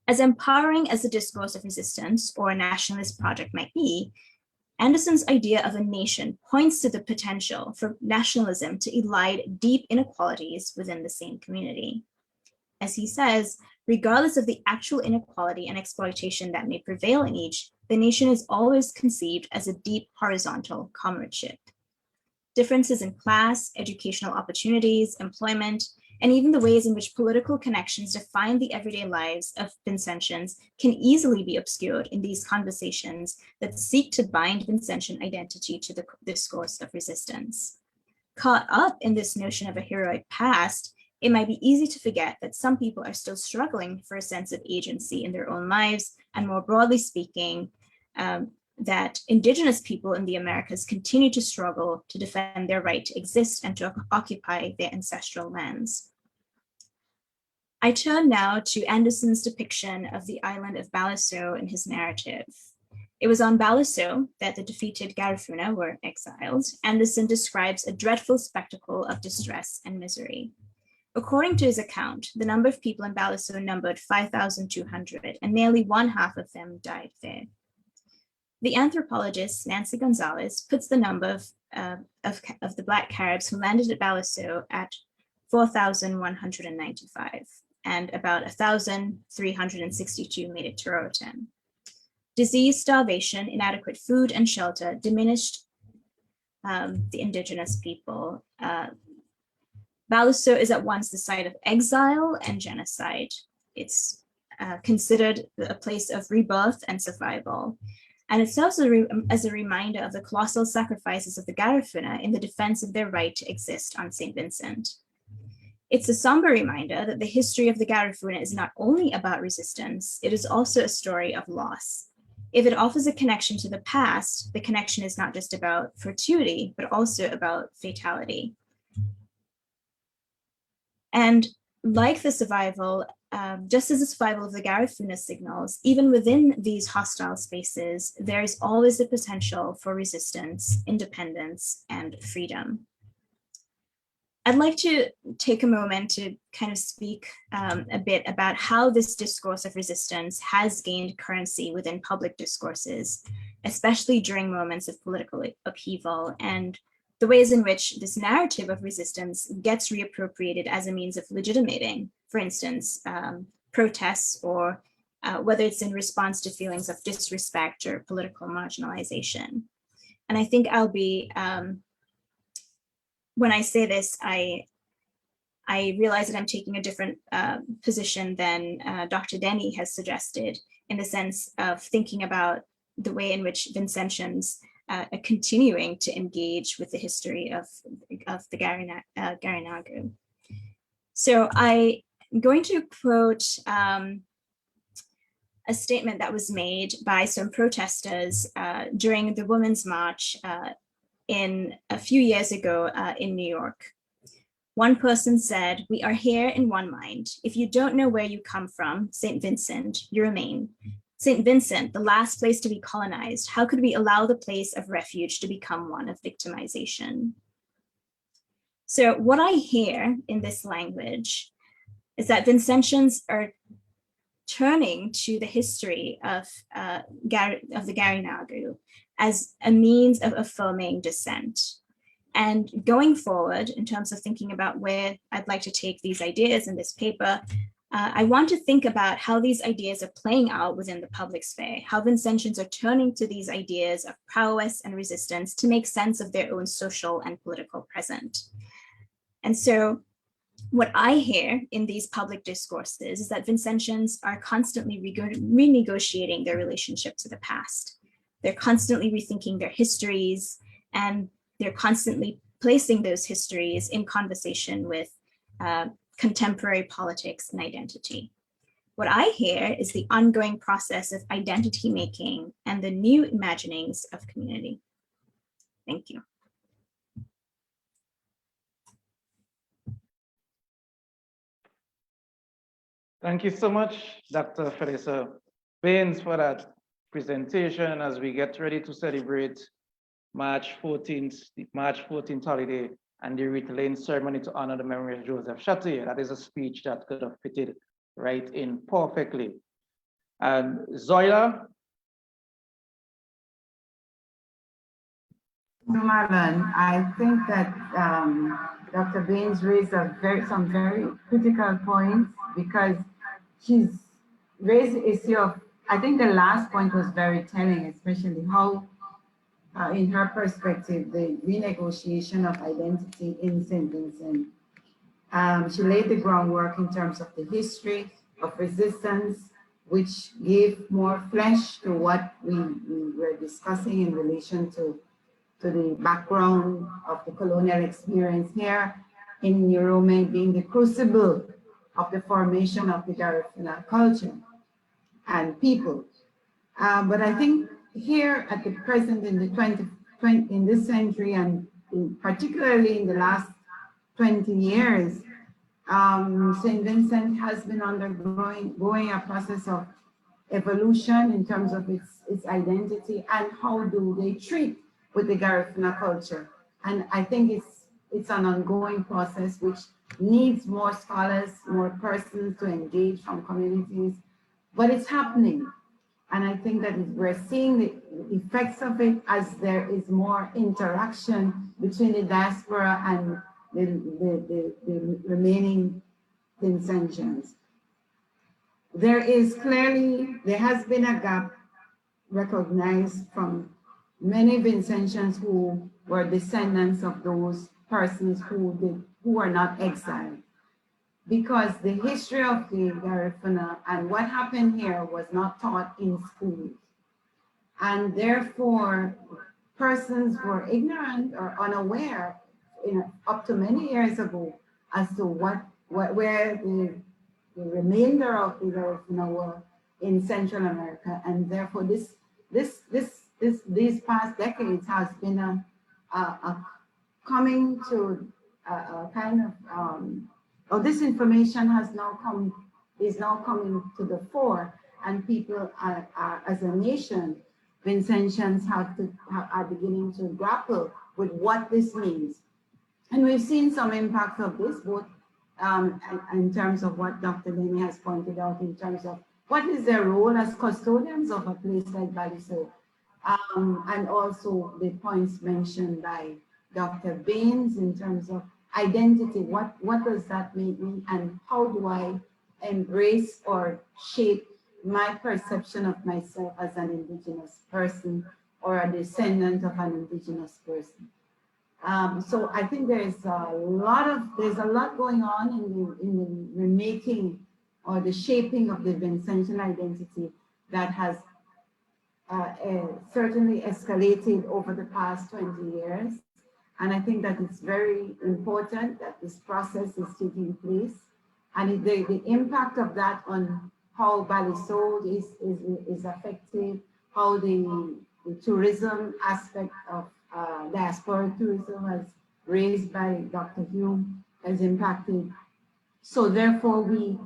As empowering as the discourse of resistance or a nationalist project might be, Anderson's idea of a nation points to the potential for nationalism to elide deep inequalities within the same community. As he says, regardless of the actual inequality and exploitation that may prevail in each, the nation is always conceived as a deep horizontal comradeship. Differences in class, educational opportunities, employment, and even the ways in which political connections define the everyday lives of Vincentians can easily be obscured in these conversations that seek to bind Vincentian identity to the discourse of resistance. Caught up in this notion of a heroic past, it might be easy to forget that some people are still struggling for a sense of agency in their own lives, and more broadly speaking, that Indigenous people in the Americas continue to struggle to defend their right to exist and to occupy their ancestral lands. I turn now to Anderson's depiction of the island of Baliceaux in his narrative. It was on Baliceaux that the defeated Garifuna were exiled. Anderson describes a dreadful spectacle of distress and misery. According to his account, the number of people in Baliceaux numbered 5,200, and nearly one half of them died there. The anthropologist Nancy Gonzalez puts the number of the Black Caribs who landed at Baliceaux at 4,195, and about 1,362 made it to Roatan. Disease, starvation, inadequate food and shelter diminished the indigenous people. Baluso is at once the site of exile and genocide. It's considered a place of rebirth and survival. And it serves as a reminder of the colossal sacrifices of the Garifuna in the defense of their right to exist on St. Vincent. It's a somber reminder that the history of the Garifuna is not only about resistance, it is also a story of loss. If it offers a connection to the past, the connection is not just about fortuity, but also about fatality. And like the survival, just as the survival of the Garifuna signals, even within these hostile spaces, there is always the potential for resistance, independence, and freedom. I'd like to take a moment to kind of speak a bit about how this discourse of resistance has gained currency within public discourses, especially during moments of political upheaval, and the ways in which this narrative of resistance gets reappropriated as a means of legitimating, for instance, protests, or whether it's in response to feelings of disrespect or political marginalization. And I think I'll be, when I say this, I realize that I'm taking a different position than Dr. Denny has suggested, in the sense of thinking about the way in which Vincentians are continuing to engage with the history of the Garinagu. So I'm going to quote a statement that was made by some protesters during the Women's March in a few years ago in New York. One person said, "We are here in one mind. If you don't know where you come from, St. Vincent, you remain. St. Vincent, the last place to be colonized, how could we allow the place of refuge to become one of victimization?" So what I hear in this language is that Vincentians are turning to the history of the Garinagu as a means of affirming dissent. And going forward, in terms of thinking about where I'd like to take these ideas in this paper, I want to think about how these ideas are playing out within the public sphere, how Vincentians are turning to these ideas of prowess and resistance to make sense of their own social and political present. And so what I hear in these public discourses is that Vincentians are constantly renegotiating their relationship to the past. They're constantly rethinking their histories, and they're constantly placing those histories in conversation with contemporary politics and identity. What I hear is the ongoing process of identity making and the new imaginings of community. Thank you. Thank you so much, Dr. Felisa Baines, for that presentation as we get ready to celebrate March 14th holiday and the Wreath Laying ceremony to honor the memory of Joseph Chatier. That is a speech that could have fitted right in perfectly. Zoila. Marlon, I think that Dr. Baines raised some very critical points, because she's raised the issue of, I think the last point was very telling, especially how, in her perspective, the renegotiation of identity in St. Vincent. She laid the groundwork in terms of the history of resistance, which gave more flesh to what we were discussing in relation to the background of the colonial experience here in Yorome being the crucible of the formation of the Garifuna culture and people. But I think here at the present in the in this century, and particularly in the last 20 years, St. Vincent has been undergoing a process of evolution in terms of its identity and how do they treat with the Garifuna culture. And I think it's an ongoing process which needs more scholars, more persons to engage from communities, but it's happening. And I think that we're seeing the effects of it as there is more interaction between the diaspora and the remaining Vincentians. There has been a gap recognized from many Vincentians who were descendants of those persons who were not exiled, because the history of the Garifuna and what happened here was not taught in schools. And therefore, persons were ignorant or unaware, up to many years ago, as to where the remainder of the Garifuna were in Central America. And therefore, these past decades has been a coming to a kind of this information is now coming to the fore, and people are as a nation, Vincentians are beginning to grapple with what this means. And we've seen some impact of this, both in terms of what Dr. Denny has pointed out, in terms of what is their role as custodians of a place like Baliso, and also the points mentioned by Dr. Baines in terms of identity. What does that mean, and how do I embrace or shape my perception of myself as an Indigenous person or a descendant of an Indigenous person? So I think there's a lot going on in the remaking or the shaping of the Vincentian identity that has certainly escalated over the past 20 years. And I think that it's very important that this process is taking place. And the impact of that on how Baliso is effective, how the tourism aspect of diaspora tourism, as raised by Dr. Hume, has impacted. So therefore, we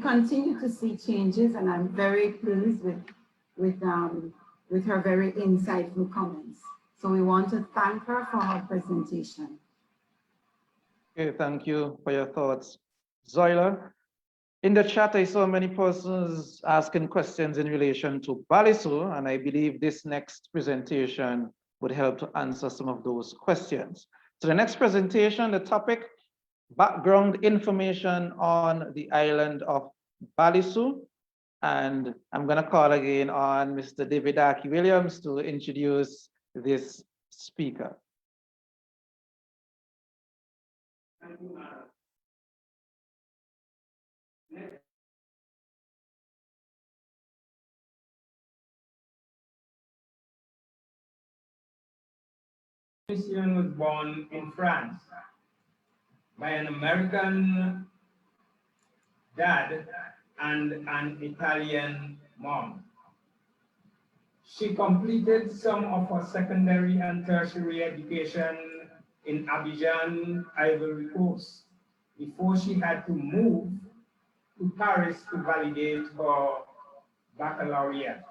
continue to see changes, and I'm very pleased with her very insightful comments. So we want to thank her for her presentation. Okay, thank you for your thoughts. Zoila, in the chat, I saw many persons asking questions in relation to Baliso, and I believe this next presentation would help to answer some of those questions. So the next presentation, the topic, background information on the island of Baliso. And I'm gonna call again on Mr. David Aki Williams to introduce this speaker. Christian was born in France by an American dad and an Italian mom. She completed some of her secondary and tertiary education in Abidjan, Ivory Coast, before she had to move to Paris to validate her baccalaureate.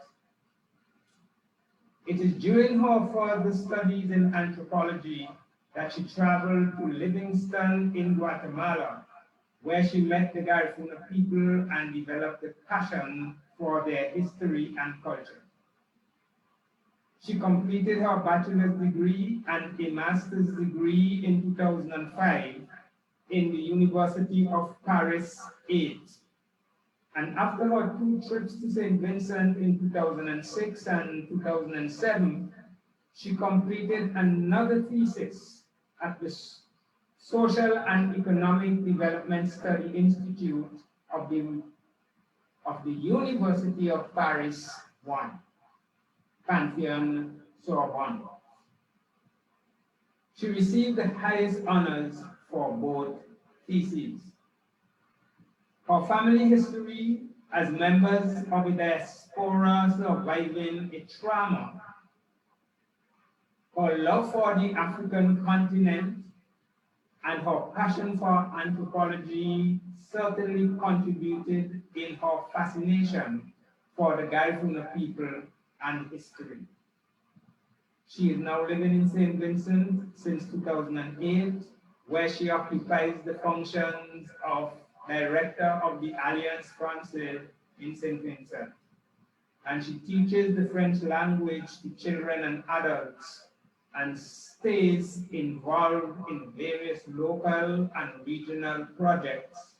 It is during her further studies in anthropology that she traveled to Livingston in Guatemala, where she met the Garifuna people and developed a passion for their history and culture. She completed her bachelor's degree and a master's degree in 2005 in the University of Paris 8. And after her 2 trips to St. Vincent in 2006 and 2007, she completed another thesis at the Social and Economic Development Study Institute of the University of Paris 1, Pantheon Sorbonne. She received the highest honors for both theses. Her family history as members of a diaspora surviving a trauma, her love for the African continent, and her passion for anthropology certainly contributed in her fascination for the Garifuna people and history. She is now living in St. Vincent since 2008, where she occupies the functions of Director of the Alliance Française in St. Vincent. And she teaches the French language to children and adults and stays involved in various local and regional projects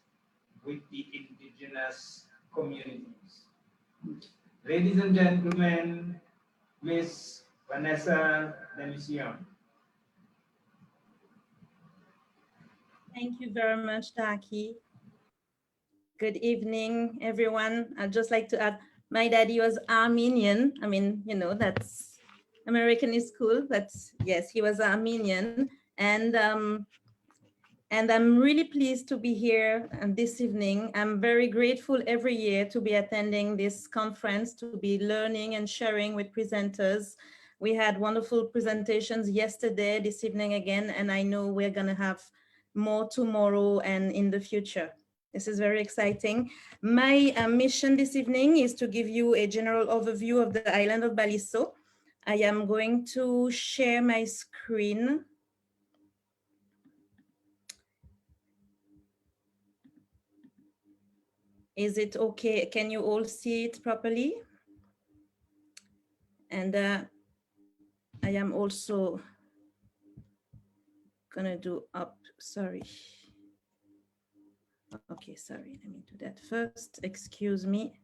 with the indigenous communities. Ladies and gentlemen, Miss Vanessa Demisian. Thank you very much, Taki. Good evening, everyone. I'd just like to add, my daddy was Armenian. I mean, you know, that's American is cool, but yes, he was Armenian. And I'm really pleased to be here this evening. I'm very grateful every year to be attending this conference, to be learning and sharing with presenters. We had wonderful presentations yesterday, this evening again, and I know we're gonna have more tomorrow and in the future. This is very exciting. My mission this evening is to give you a general overview of the island of Baliso. I am going to share my screen. Is it okay? Can you all see it properly? And I am also gonna do up, sorry. Okay, sorry, let me do that first, excuse me.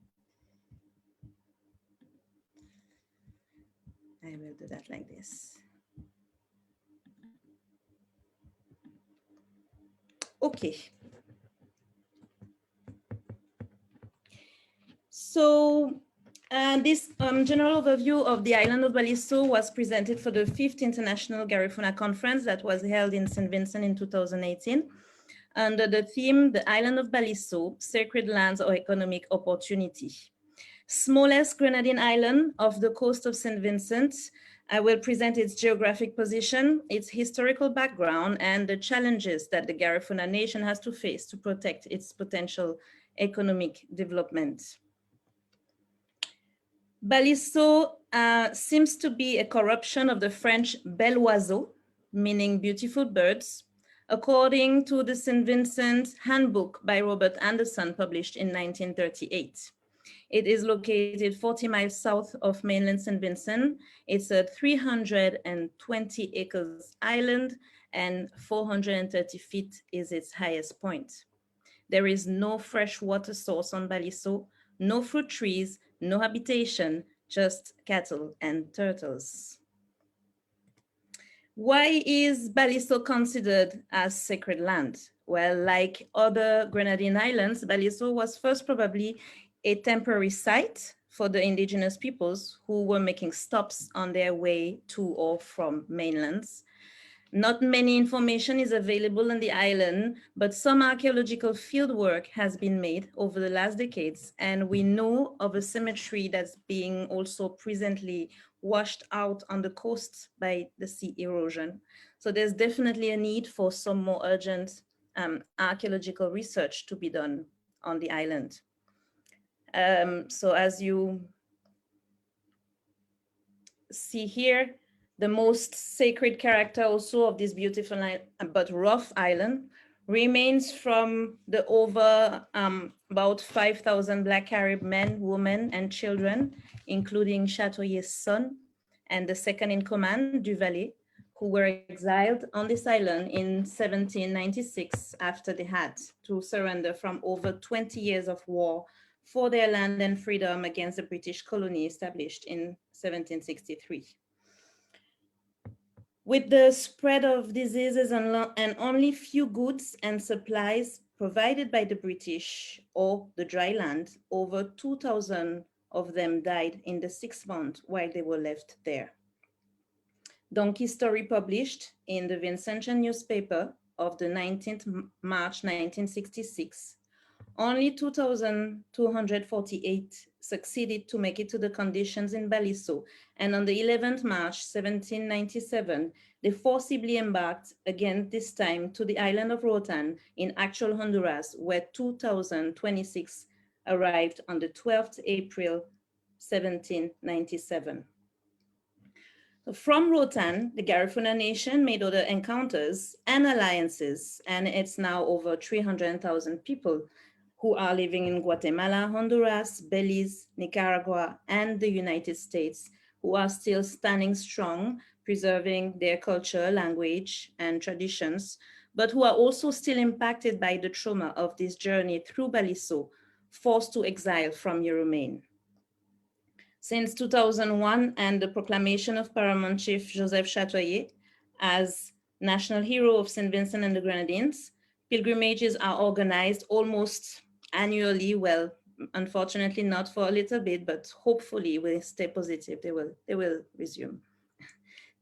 I will do that like this. Okay. So this general overview of the island of Baliso was presented for the 5th International Garifuna Conference that was held in St. Vincent in 2018. Under the theme, the island of Baliso, sacred lands or economic opportunity. Smallest Grenadine island off the coast of St. Vincent, I will present its geographic position, its historical background, and the challenges that the Garifuna nation has to face to protect its potential economic development. Baliso seems to be a corruption of the French bel oiseau, meaning beautiful birds, according to the St. Vincent Handbook by Robert Anderson, published in 1938. It is located 40 miles south of mainland St. Vincent. It's a 320 acres island and 430 feet is its highest point. There is no fresh water source on Baliso, no fruit trees, no habitation, just cattle and turtles. Why is Baliso considered as sacred land? Well, like other Grenadine islands, Baliso was first probably a temporary site for the indigenous peoples who were making stops on their way to or from mainlands. Not many information is available on the island, but some archaeological fieldwork has been made over the last decades, and we know of a cemetery that's being also presently washed out on the coast by the sea erosion. So there's definitely a need for some more urgent archaeological research to be done on the island. So as you see here, the most sacred character also of this beautiful but rough island remains from the over about 5,000 Black Carib men, women, and children, including Chatoyer's son and the second in command, Duvalier, who were exiled on this island in 1796 after they had to surrender from over 20 years of war for their land and freedom against the British colony established in 1763. With the spread of diseases and only few goods and supplies provided by the British or the dry land, over 2,000 of them died in the 6 months while they were left there. Donkey story published in the Vincentian newspaper of the 19th March 1966, only 2,248 succeeded to make it to the conditions in Baliso, and on the 11th March 1797, they forcibly embarked again, this time to the island of Roatan in actual Honduras, where 2,026 arrived on the 12th April 1797. From Roatan, the Garifuna nation made other encounters and alliances, and it's now over 300,000 people who are living in Guatemala, Honduras, Belize, Nicaragua, and the United States, who are still standing strong, preserving their culture, language, and traditions, but who are also still impacted by the trauma of this journey through Baliso, forced to exile from Euromain. Since 2001 and the proclamation of Paramount Chief Joseph Chatoyer as National Hero of St. Vincent and the Grenadines, pilgrimages are organized almost annually. Well, unfortunately not for a little bit, but hopefully we'll stay positive. They will resume.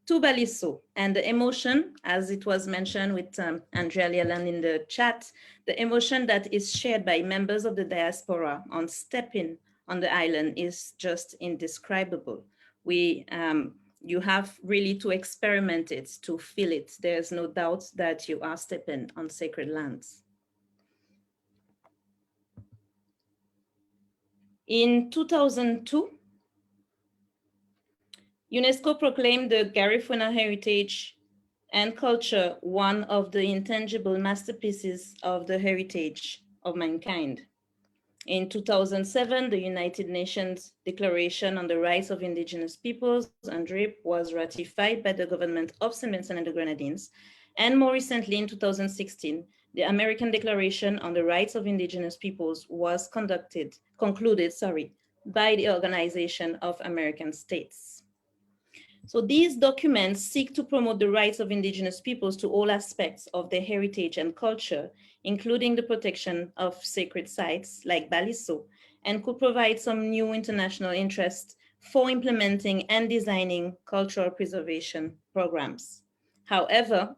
To Baliso, and the emotion, as it was mentioned with Andrea Leland in the chat, the emotion that is shared by members of the diaspora on stepping on the island is just indescribable. You have really to experiment it to feel it. There's no doubt that you are stepping on sacred lands. In 2002, UNESCO proclaimed the Garifuna heritage and culture one of the intangible masterpieces of the heritage of mankind. In 2007, the United Nations Declaration on the Rights of Indigenous Peoples, UNDRIP, was ratified by the government of St. Vincent and the Grenadines. And more recently, in 2016, the American Declaration on the Rights of Indigenous Peoples was concluded by the Organization of American States. So these documents seek to promote the rights of indigenous peoples to all aspects of their heritage and culture, including the protection of sacred sites like Baliso, and could provide some new international interest for implementing and designing cultural preservation programs. However,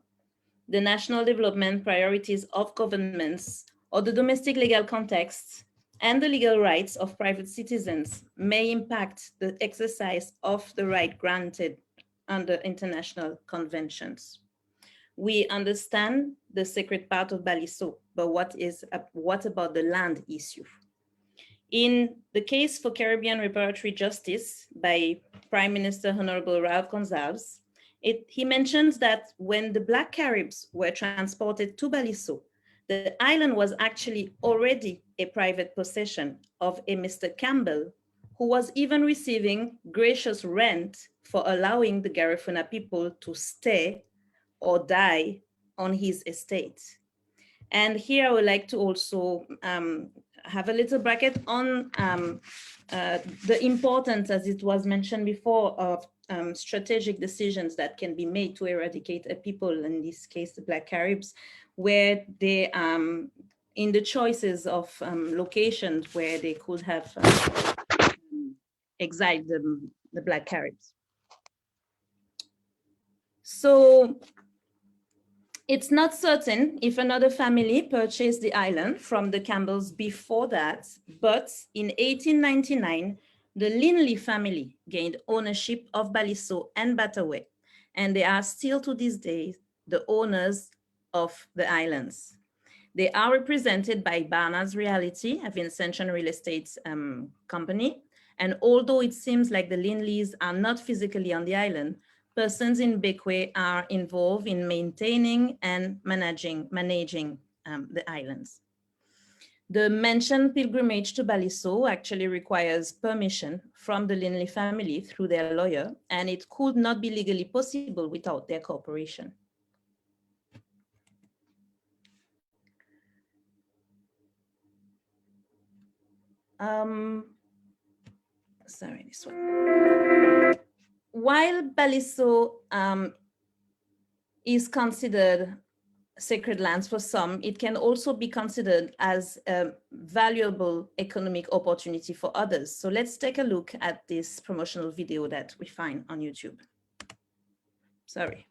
the national development priorities of governments or the domestic legal context and the legal rights of private citizens may impact the exercise of the right granted under international conventions. We understand the sacred part of Baliso, but what about the land issue? In the case for Caribbean reparatory justice by Prime Minister Honorable Ralph Gonsalves, he mentions that when the Black Caribs were transported to Baliso, the island was actually already a private possession of a Mr. Campbell, who was even receiving gracious rent for allowing the Garifuna people to stay or die on his estate. And here I would like to also have a little bracket on the importance, as it was mentioned before, of strategic decisions that can be made to eradicate a people, in this case, the Black Caribs, where they, in the choices of locations where they could have exiled the Black Caribs. So it's not certain if another family purchased the island from the Campbells before that, but in 1899, the Linley family gained ownership of Baliso and Bataway, and they are still to this day the owners of the islands. They are represented by Barnard's Realty, a Vincentian real estate company, and although it seems like the Linleys are not physically on the island, persons in Bekwe are involved in maintaining and managing the islands. The mentioned pilgrimage to Baliso actually requires permission from the Linley family through their lawyer, and it could not be legally possible without their cooperation. Sorry, this one. While Baliso is considered sacred lands for some, it can also be considered as a valuable economic opportunity for others. So let's take a look at this promotional video that we find on YouTube. Sorry.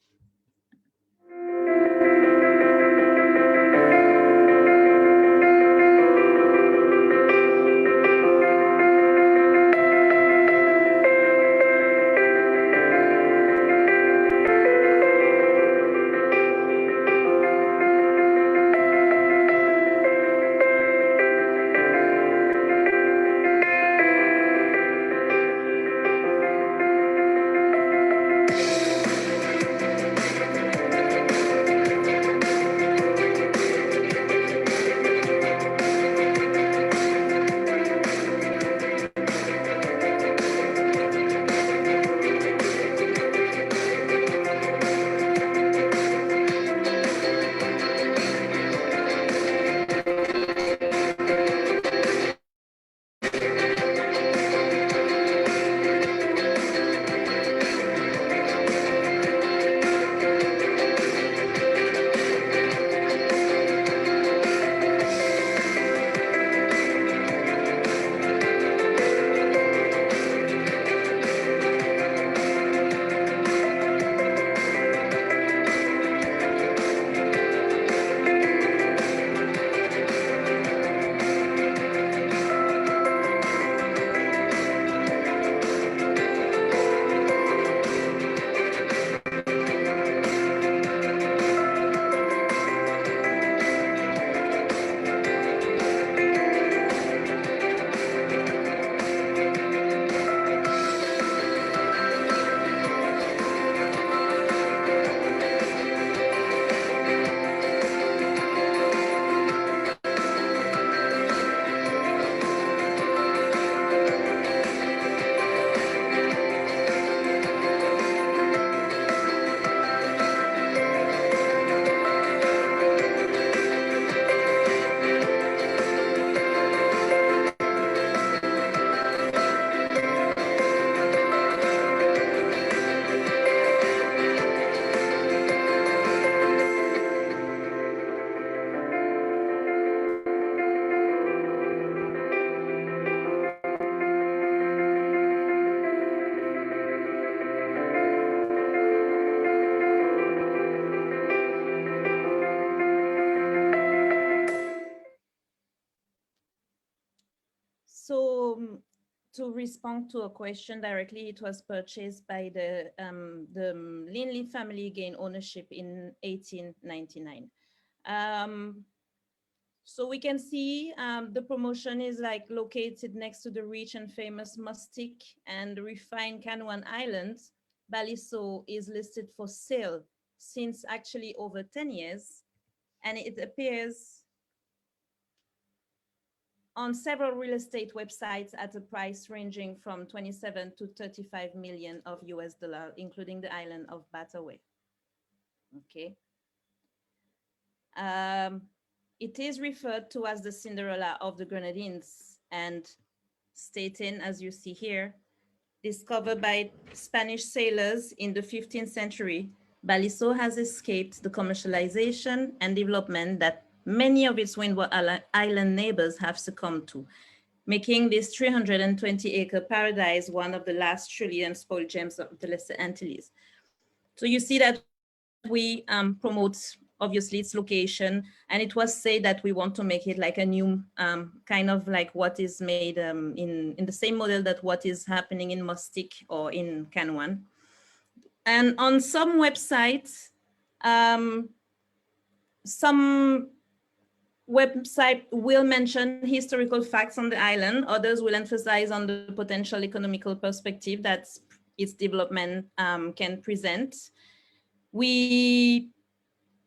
To respond to a question directly, it was purchased by the Linley family, gained ownership in 1899. So we can see the promotion is like located next to the rich and famous Mustic and refined Canouan Islands. Baliso is listed for sale since actually over 10 years, and it appears on several real estate websites at a price ranging from 27 to 35 million of US dollar, including the island of Bataway. Okay. It is referred to as the Cinderella of the Grenadines, and stating, as you see here, discovered by Spanish sailors in the 15th century, Baliso has escaped the commercialization and development that many of its Windward Island neighbors have succumbed to, making this 320-acre paradise one of the last trillion spoiled gems of the Lesser Antilles. So you see that we promote obviously its location, and it was said that we want to make it like a new kind of like what is made in the same model that what is happening in Mustic or in Canouan. And on some websites, some website will mention historical facts on the island. Others will emphasize on the potential economical perspective that its development can present.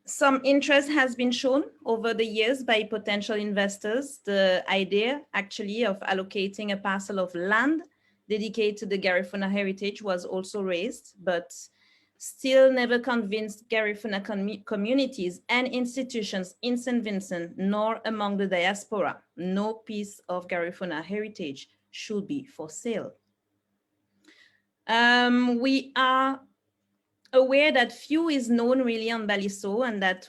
Some interest has been shown over the years by potential investors. The idea actually of allocating a parcel of land dedicated to the Garifuna heritage was also raised, but still never convinced Garifuna communities and institutions in St. Vincent nor among the diaspora. No piece of Garifuna heritage should be for sale. We are aware that few is known really on Baliso, and that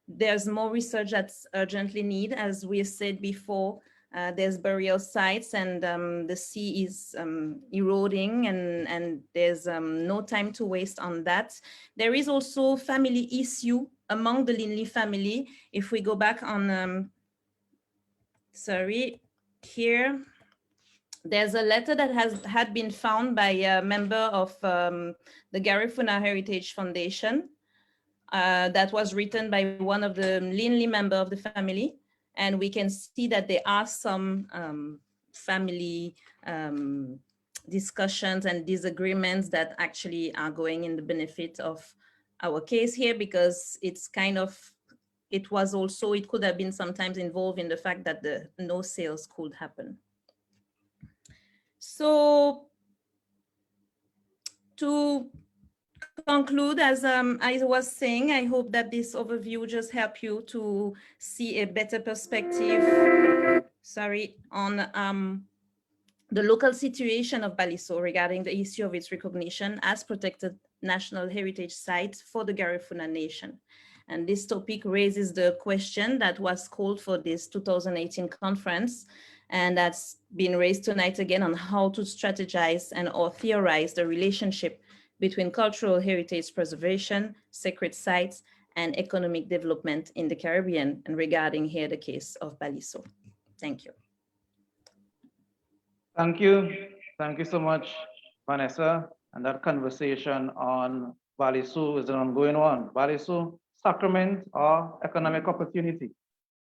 there's more research that's urgently needed. As we said before, there's burial sites, and the sea is eroding, and there's no time to waste on that. There is also family issue among the Linley family. If we go back on, sorry, here, there's a letter that had been found by a member of the Garifuna Heritage Foundation that was written by one of the Linley member of the family. And we can see that there are some family discussions and disagreements that actually are going in the benefit of our case here, because it's kind of, it could have been sometimes involved in the fact that no sales could happen. So to conclude, as I was saying, I hope that this overview just help you to see a better perspective, on the local situation of Baliso regarding the issue of its recognition as protected national heritage site for the Garifuna Nation. And this topic raises the question that was called for this 2018 conference, and that's been raised tonight again, on how to strategize and or theorize the relationship between cultural heritage preservation, sacred sites, and economic development in the Caribbean, and regarding here the case of Baliso. Thank you. Thank you. Thank you so much, Vanessa. And that conversation on Baliso is an ongoing one. Baliso, sacrament or economic opportunity?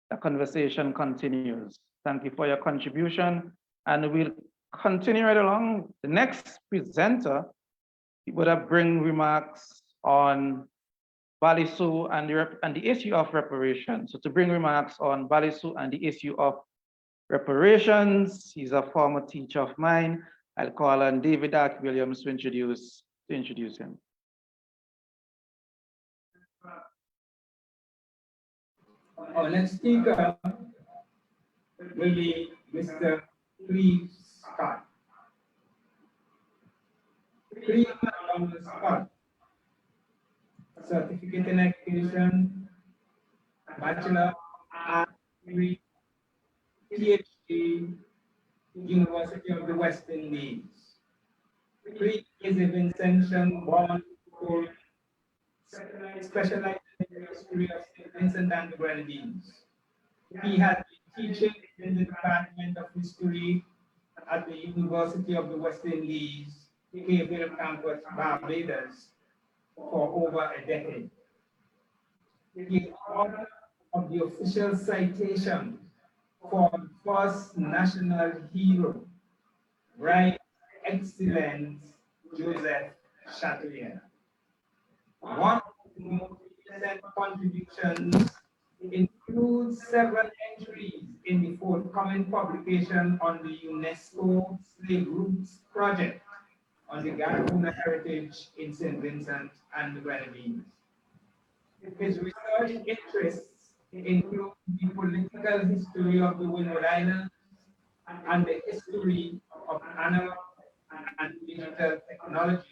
The conversation continues. Thank you for your contribution. And we'll continue right along. The next presenter would have bring remarks on Baliso and the issue of reparations. So to bring remarks on Baliso and the issue of reparations, he's a former teacher of mine. I'll call on David Dark Williams to introduce him. Our next speaker will be Mr. Cleve Scott. Cleve Scott, certificate in education, Bachelor of Arts degree, PhD, University of the West Indies. Cleve is a Vincentian born specialized in the history of St. Vincent and the Grenadines. He has been teaching in the Department of History at the University of the West Indies, Cayville campus, Barbados, for over a decade. He is author of the official citation for the first national hero, Right Excellence Joseph Chatelier. One of his most recent contributions includes several entries in the forthcoming publication on the UNESCO Slave Routes Project on the Garifuna heritage in St. Vincent and the Grenadines. His research interests include the political history of the Windward Islands and the history of analog and digital technologies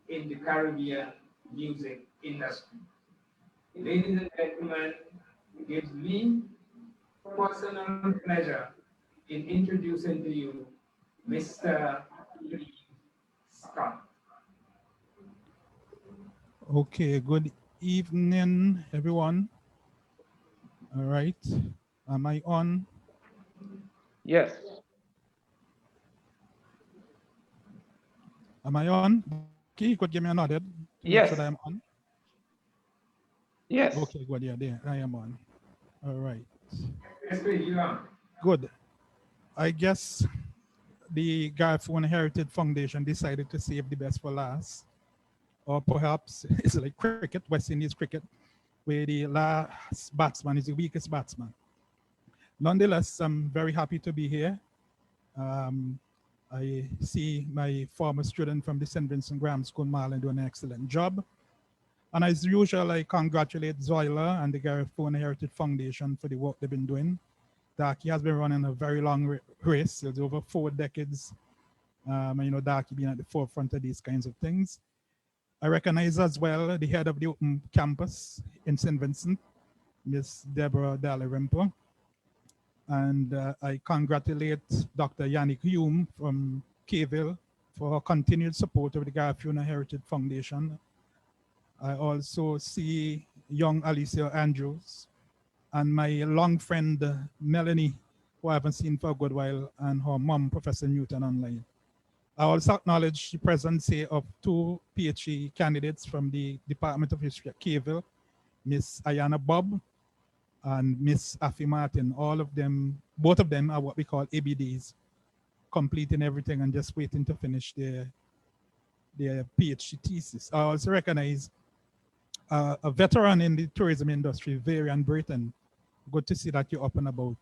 in the Caribbean music industry. Ladies and gentlemen, it gives me personal pleasure in introducing to you Mr. Lee Scott. Okay, good evening, everyone. All right, am I on? Yes. Am I on? Okay, you could give me a nod to make Yes. sure that I'm on. Yes. Okay, good, yeah, there, I am on. All right, Yes, please, you are. good. I guess the Garifuna Heritage Foundation decided to save the best for last. Or perhaps it's like cricket, West Indies cricket, where the last batsman is the weakest batsman. Nonetheless, I'm very happy to be here. I see my former student from the St. Vincent Grammar School, Marlon, doing an excellent job. And as usual, I congratulate Zoila and the Garifuna Heritage Foundation for the work they've been doing. Daki has been running a very long race. It's over 4 decades. And you know, Daki being at the forefront of these kinds of things. I recognize as well the head of the Open Campus in St. Vincent, Miss Deborah Dalrymple. And I congratulate Dr. Yannick Hume from Cayville for her continued support of the Garifuna Heritage Foundation. I also see young Alicia Andrews and my long friend Melanie, who I haven't seen for a good while, and her mom, Professor Newton, online. I also acknowledge the presence here of 2 PhD candidates from the Department of History at Cayville, Miss Ayana Bob and Miss Afi Martin. All of them, both of them are what we call ABDs, completing everything and just waiting to finish their PhD thesis. I also recognize a veteran in the tourism industry, Varian Brayton. Good to see that you're up and about.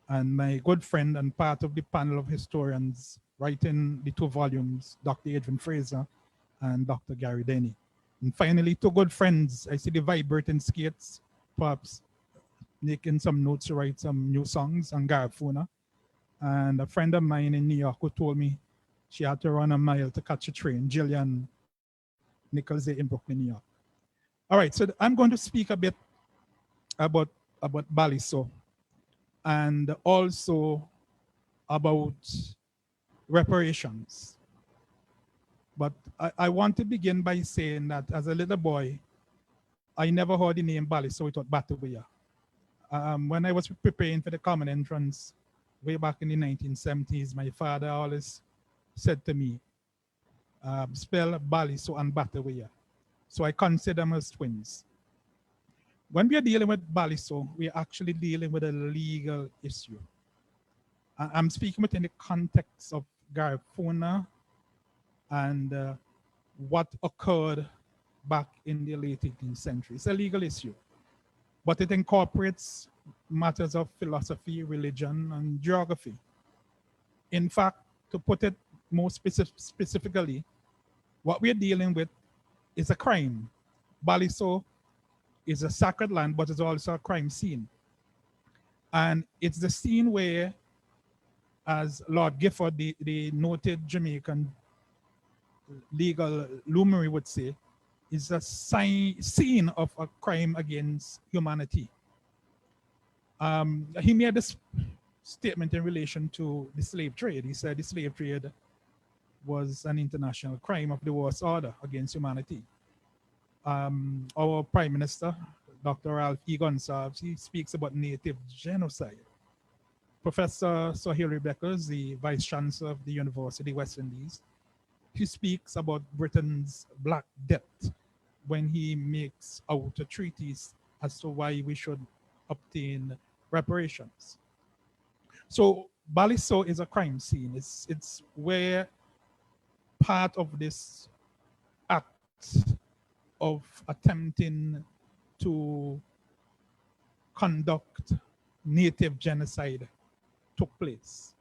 And my good friend and part of the panel of historians writing the 2 volumes, Dr. Adrian Fraser and Dr. Gary Denny. And finally, 2 good friends. I see the vibrating skates, perhaps making some notes to write some new songs on Garifuna. And a friend of mine in New York who told me she had to run a mile to catch a train, Jillian Nichols in Brooklyn, New York. All right, so I'm going to speak a bit about Baliso and also about reparations. But I want to begin by saying that as a little boy, I never heard the name Baliso without Batabuya. When I was preparing for the common entrance way back in the 1970s, my father always said to me, spell Baliso and Batabuya. So I consider them as twins. When we are dealing with Baliso, we are actually dealing with a legal issue. I'm speaking within the context of Garifuna and what occurred back in the late 18th century. It's a legal issue, but it incorporates matters of philosophy, religion, and geography. In fact, to put it more specifically, what we're dealing with is a crime. Baliso is a sacred land, but it's also a crime scene. And it's the scene where, as Lord Gifford, the noted Jamaican legal luminary would say, is a scene of a crime against humanity. He made this statement in relation to the slave trade. He said the slave trade was an international crime of the worst order against humanity. Our Prime Minister, Dr. Ralph E. Gonsalves, he speaks about native genocide. Professor Sir Hilary Beckers, the Vice Chancellor of the University of West Indies, he speaks about Britain's black debt when he makes out a treatise as to why we should obtain reparations. So Baliso is a crime scene. It's where part of this act of attempting to conduct native genocide took place.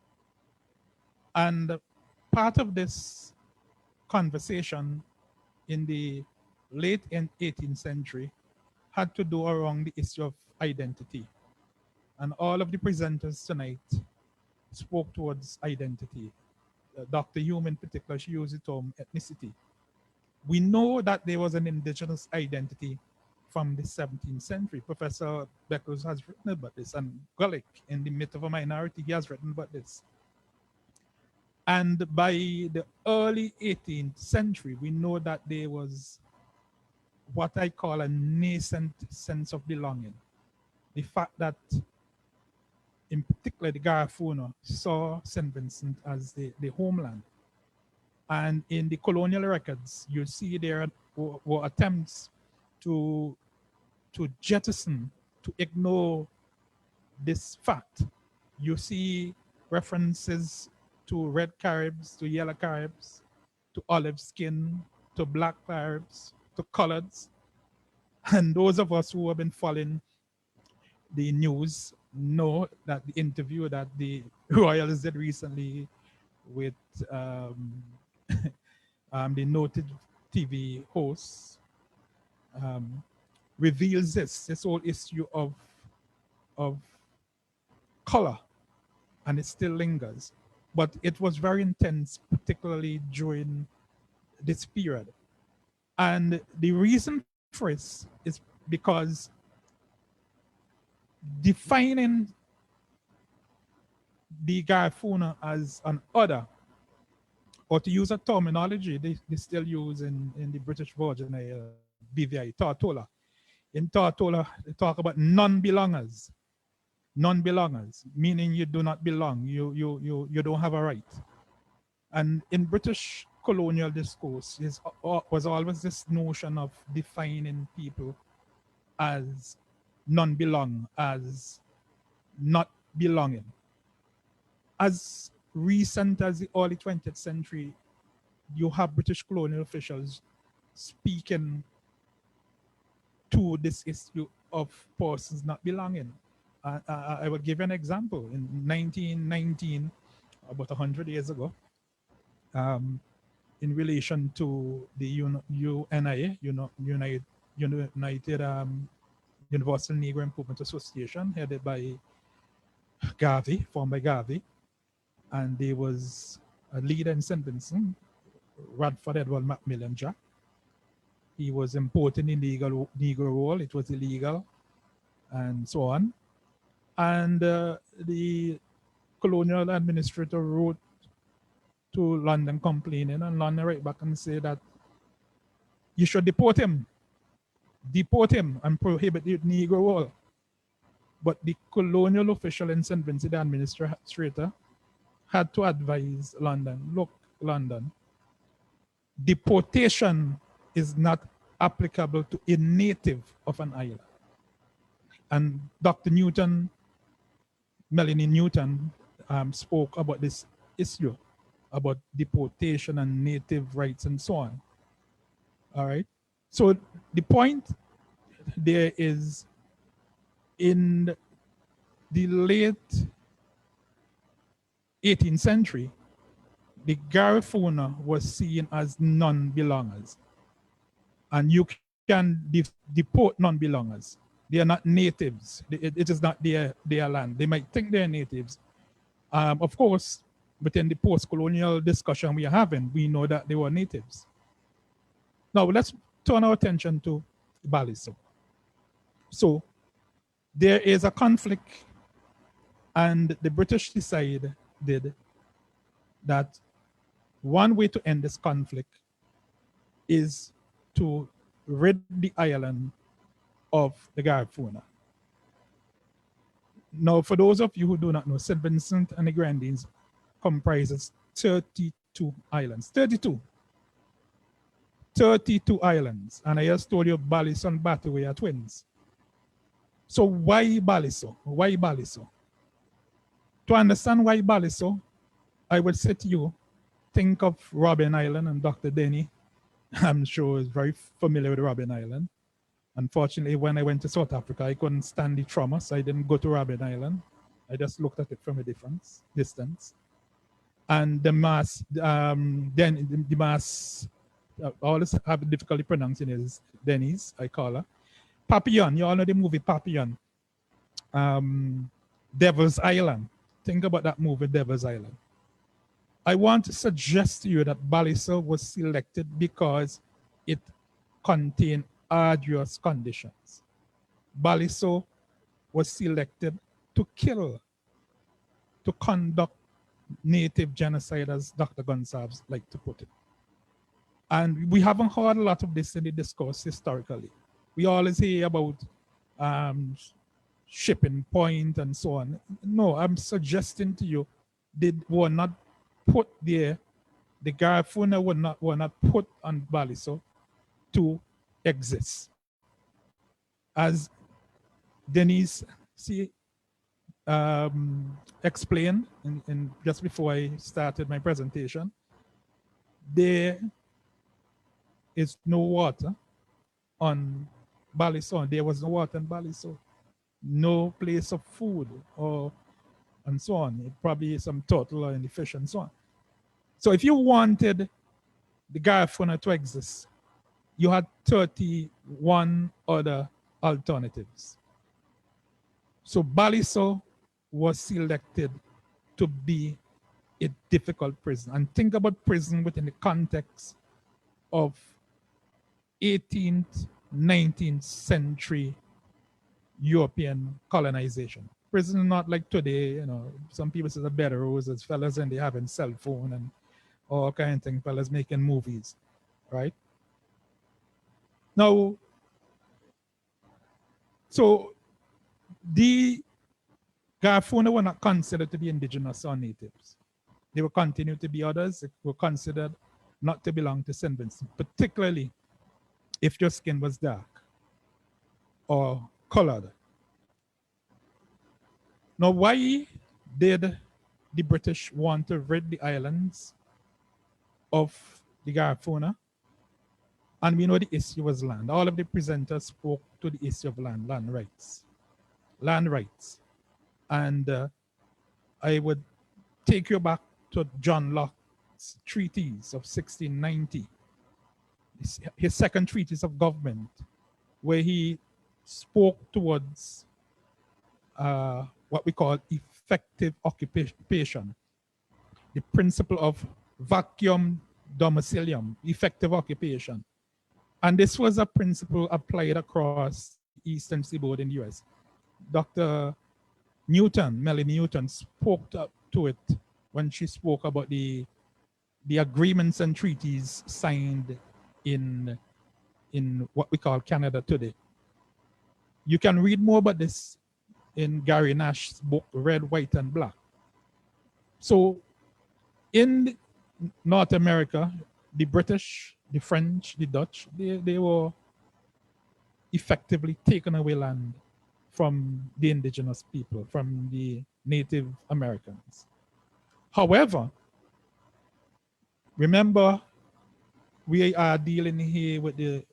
And part of this conversation in the late 18th century had to do around the issue of identity. And all of the presenters tonight spoke towards identity. Dr. Hume in particular, she used the term ethnicity. We know that there was an indigenous identity from the 17th century. Professor Beckers has written about this, and Gulick in The Myth of a Minority, he has written about this. And by the early 18th century, we know that there was what I call a nascent sense of belonging. The fact that, in particular, the Garifuna saw St. Vincent as the homeland. And in the colonial records, you see there were attempts to jettison, to ignore this fact. You see references to red Caribs, to yellow Caribs, to olive skin, to black Caribs, to coloreds. And those of us who have been following the news know that the interview that the Royals did recently with the noted TV host reveals this whole issue of color, and it still lingers. But it was very intense, particularly during this period. And the reason for it is because defining the Garifuna as an other, or to use a terminology they still use in the British Virgin Islands, BVI, Tortola. In Tortola, they talk about non-belongers. Non-belongers, meaning you do not belong, you don't have a right. And in British colonial discourse was always this notion of defining people as non-belong, as not belonging. As recent as the early 20th century, you have British colonial officials speaking to this issue of persons not belonging. I will give you an example. In 1919, about 100 years ago, in relation to the UNIA, United Universal Negro Improvement Association, headed by Garvey, formed by Garvey, and there was a leader in St. Vincent, Radford Edward Macmillan Jack. He was importing illegal Negro roll. It was illegal, and so on. And the colonial administrator wrote to London complaining, and London write back and say that you should deport him and prohibit the Negro roll. But the colonial official in St. Vincent, the administrator, had to advise London, look, London, deportation is not applicable to a native of an island. And Dr. Newton, Melanie Newton, spoke about this issue, about deportation and native rights and so on. All right. So the point there is, in the late 18th century, the Garifuna was seen as non-belongers. And you can deport non-belongers. They are not natives. It is not their land. They might think they're natives. Of course, within the post-colonial discussion we are having, we know that they were natives. Now let's turn our attention to Baliso. So there is a conflict, and the British decided that one way to end this conflict is to rid the island of the Garifuna. Now, for those of you who do not know, St. Vincent and the Grenadines comprises 32 islands. 32. 32 islands. And I just told you Baliso and Bataway are twins. So why Baliso? Why Baliso? To understand why Baliso, I would say to you, think of Robben Island, and Dr. Denny, I'm sure, is very familiar with Robben Island. Unfortunately, when I went to South Africa, I couldn't stand the trauma, so I didn't go to Robben Island. I just looked at it from a distance. And the mass, then the mass, I always have difficulty pronouncing it, is Denny's, I call her. Papillon, you all know the movie Papillon. Devil's Island. Think about that movie, Devil's Island. I want to suggest to you that Baliso was selected because it contained arduous conditions. Baliso was selected to kill, to conduct native genocide, as Dr. Gonsalves like to put it. And we haven't heard a lot of this in the discourse historically. We always hear about shipping point and so on. No, I'm suggesting to you, they were not put there, the Garifuna were not put on Baliso to exist. As Denise explained in just before I started my presentation, there is no water on Baliso. There was no water on Baliso. No place of food and so on. It probably some turtle or any fish and so on. So if you wanted the Garifuna to exist, you had 31 other alternatives. So Baliso was selected to be a difficult prison. And think about prison within the context of 18th, 19th century European colonization. Prison not like today, you know, some people say the better roses, fellas, and they having cell phone and all kind of thing, fellas making movies, right? Now, so the Garifuna were not considered to be indigenous or natives. They will continue to be others. They were considered not to belong to St. Vincent, particularly if your skin was dark or colored. Now, why did the British want to rid the islands of the Garifuna? And we know the issue was land. All of the presenters spoke to the issue of land rights. Land rights. And I would take you back to John Locke's treatise of 1690, his second treatise of government, where he spoke towards what we call effective occupation, the principle of vacuum domicilium, effective occupation. And this was a principle applied across the Eastern Seaboard in the US. Dr. Melanie Newton, spoke to it when she spoke about the agreements and treaties signed in what we call Canada today. You can read more about this in Gary Nash's book, Red, White, and Black. So in North America, the British, the French, the Dutch, they were effectively taken away land from the indigenous people, from the Native Americans. However, remember, we are dealing here with the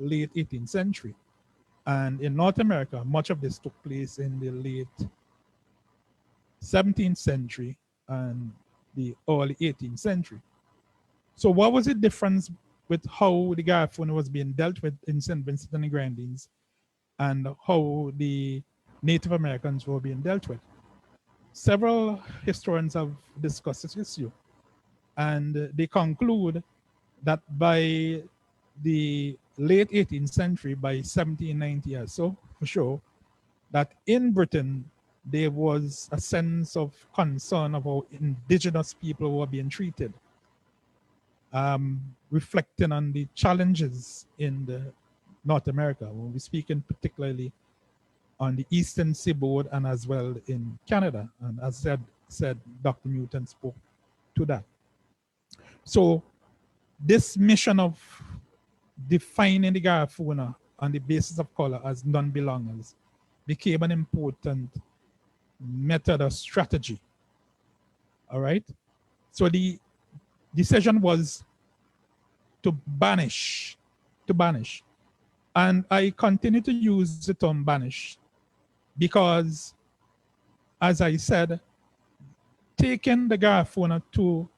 late 18th century. And in North America, much of this took place in the late 17th century and the early 18th century. So what was the difference with how the Garifuna was being dealt with in St. Vincent and the Grenadines and how the Native Americans were being dealt with? Several historians have discussed this issue, and they conclude that by the late 18th century, by 1790 or so, for sure, that in Britain, there was a sense of concern of how indigenous people were being treated, reflecting on the challenges in the North America. When we're speaking particularly on the eastern seaboard and as well in Canada. And as said Dr. Newton spoke to that. So this mission of defining the Garifuna on the basis of color as non-belongers became an important method or strategy. All right. So the decision was to banish. And I continue to use the term banish because, as I said, taking the Garifuna to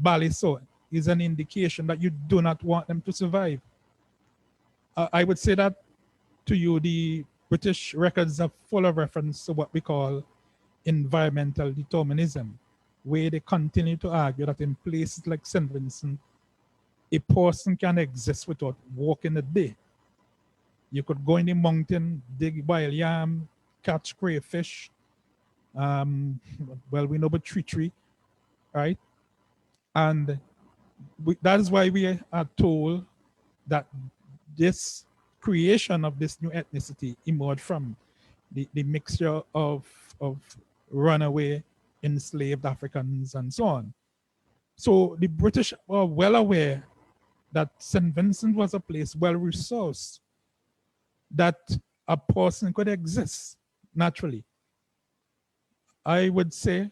Baliso is an indication that you do not want them to survive. I would say that to you, the British records are full of reference to what we call environmental determinism, where they continue to argue that in places like St. Vincent, a person can exist without walking a day. You could go in the mountain, dig wild yam, catch crayfish. Well, we know about tree, right? And that is why we are told that this creation of this new ethnicity emerged from the mixture of runaway, enslaved Africans and so on. So the British were well aware that St. Vincent was a place well resourced, that a person could exist naturally. I would say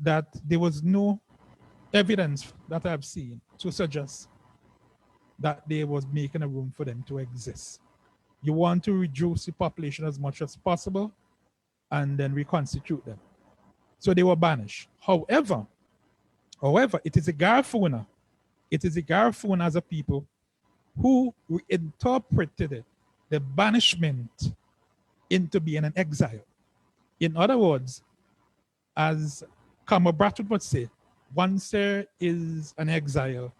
that there was no evidence that I've seen to suggest that they was making a room for them to exist. You want to reduce the population as much as possible and then reconstitute them. So they were banished. However, it is a Garifuna. It is a Garifuna as a people who interpreted the banishment into being an exile. In other words, as Kamal Bradford would say, once there is an exile,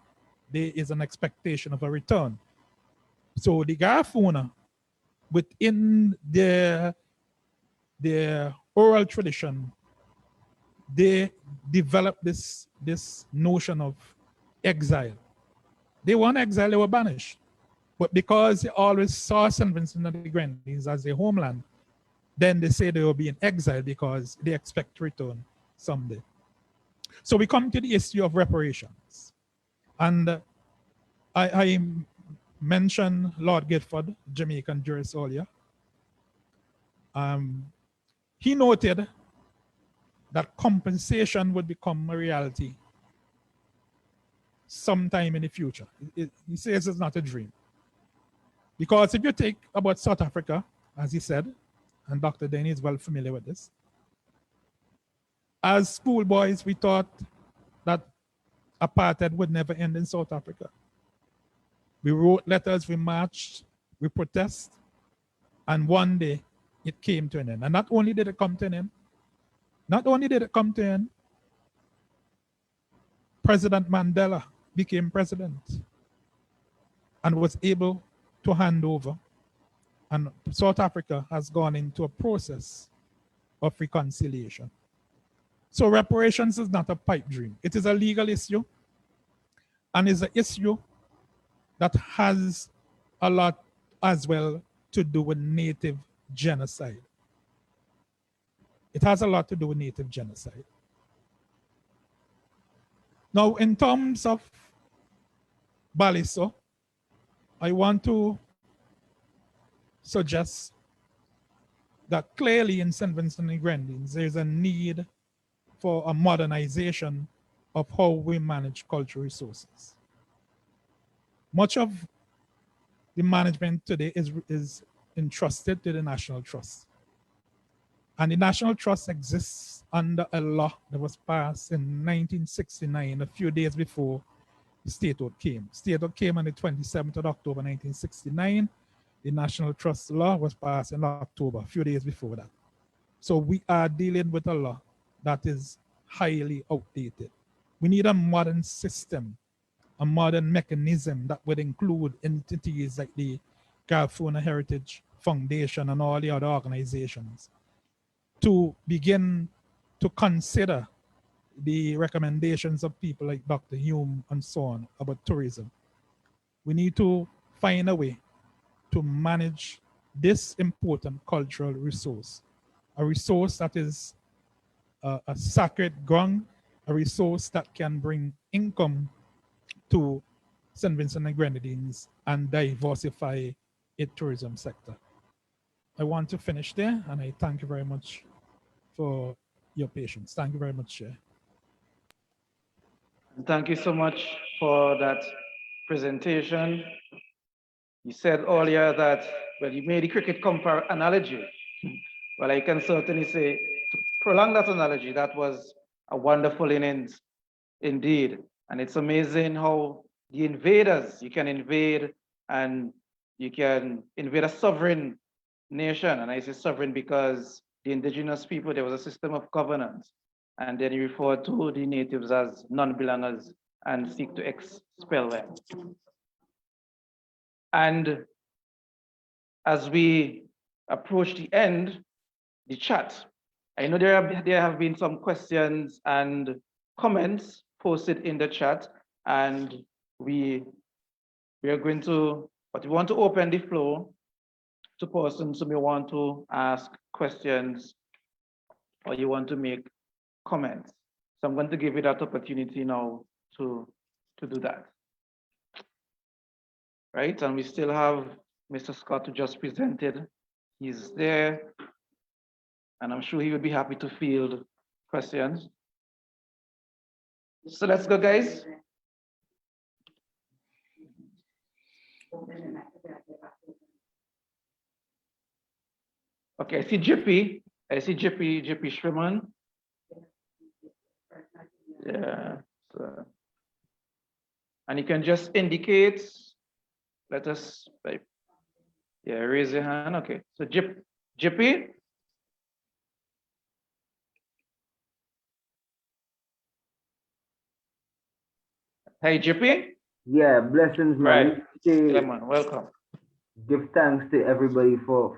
there is an expectation of a return. So the Garifuna, within their oral tradition, they developed this notion of exile. They weren't exiled, they were banished. But because they always saw St. Vincent and the Grenadines as their homeland, then they say they will be in exile because they expect to return someday. So we come to the issue of reparations. And I mentioned Lord Guildford, Jamaican jurist earlier. He noted that compensation would become a reality sometime in the future. He says it's not a dream. Because if you take about South Africa, as he said, and Dr. Denny is well familiar with this, as schoolboys, we thought that apartheid would never end in South Africa. We wrote letters, we marched, we protested, and one day it came to an end. And not only did it come to an end, President Mandela became president and was able to hand over. And South Africa has gone into a process of reconciliation. So reparations is not a pipe dream. It is a legal issue and is an issue that has a lot as well to do with native genocide. It has a lot to do with native genocide. Now, in terms of Baliso, I want to suggest that clearly in St. Vincent and Grenadines, there's a need for a modernization of how we manage cultural resources. Much of the management today is entrusted to the National Trust. And the National Trust exists under a law that was passed in 1969, a few days before the statehood came. Statehood came on the 27th of October, 1969. The National Trust law was passed in October, a few days before that. So we are dealing with a law that is highly outdated. We need a modern system, a modern mechanism that would include entities like the Garifuna Heritage Foundation and all the other organizations to begin to consider the recommendations of people like Dr. Hume and so on about tourism. We need to find a way to manage this important cultural resource, a resource that is a sacred ground, a resource that can bring income to St. Vincent and Grenadines and diversify its tourism sector. I want to finish there, and I thank you very much for your patience. Thank you very much, Chair. Thank you so much for that presentation. You said earlier that, well, you made the cricket analogy. Well, I can certainly say, to prolong that analogy, that was a wonderful innings indeed. And it's amazing how the invaders, you can invade and you can invade a sovereign nation. And I say sovereign because the indigenous people, there was a system of governance. And then you refer to the natives as non-belongers and seek to expel them. And as we approach the end, the chat, I know there have been some questions and comments posted in the chat, and we are going to, but we want to open the floor to persons who may want to ask questions or you want to make comments. So I'm going to give you that opportunity now to do that. Right, and we still have Mr. Scott who just presented. He's there, and I'm sure he would be happy to field questions. So let's go, guys. Okay, I see Jippy. Jippy Shriman. Yeah, so, and you can just indicate, let us, yeah, raise your hand. Okay, so Jippy. Hey, Jippy. Yeah, blessings, man. Right. Yeah, man, welcome. Give thanks to everybody for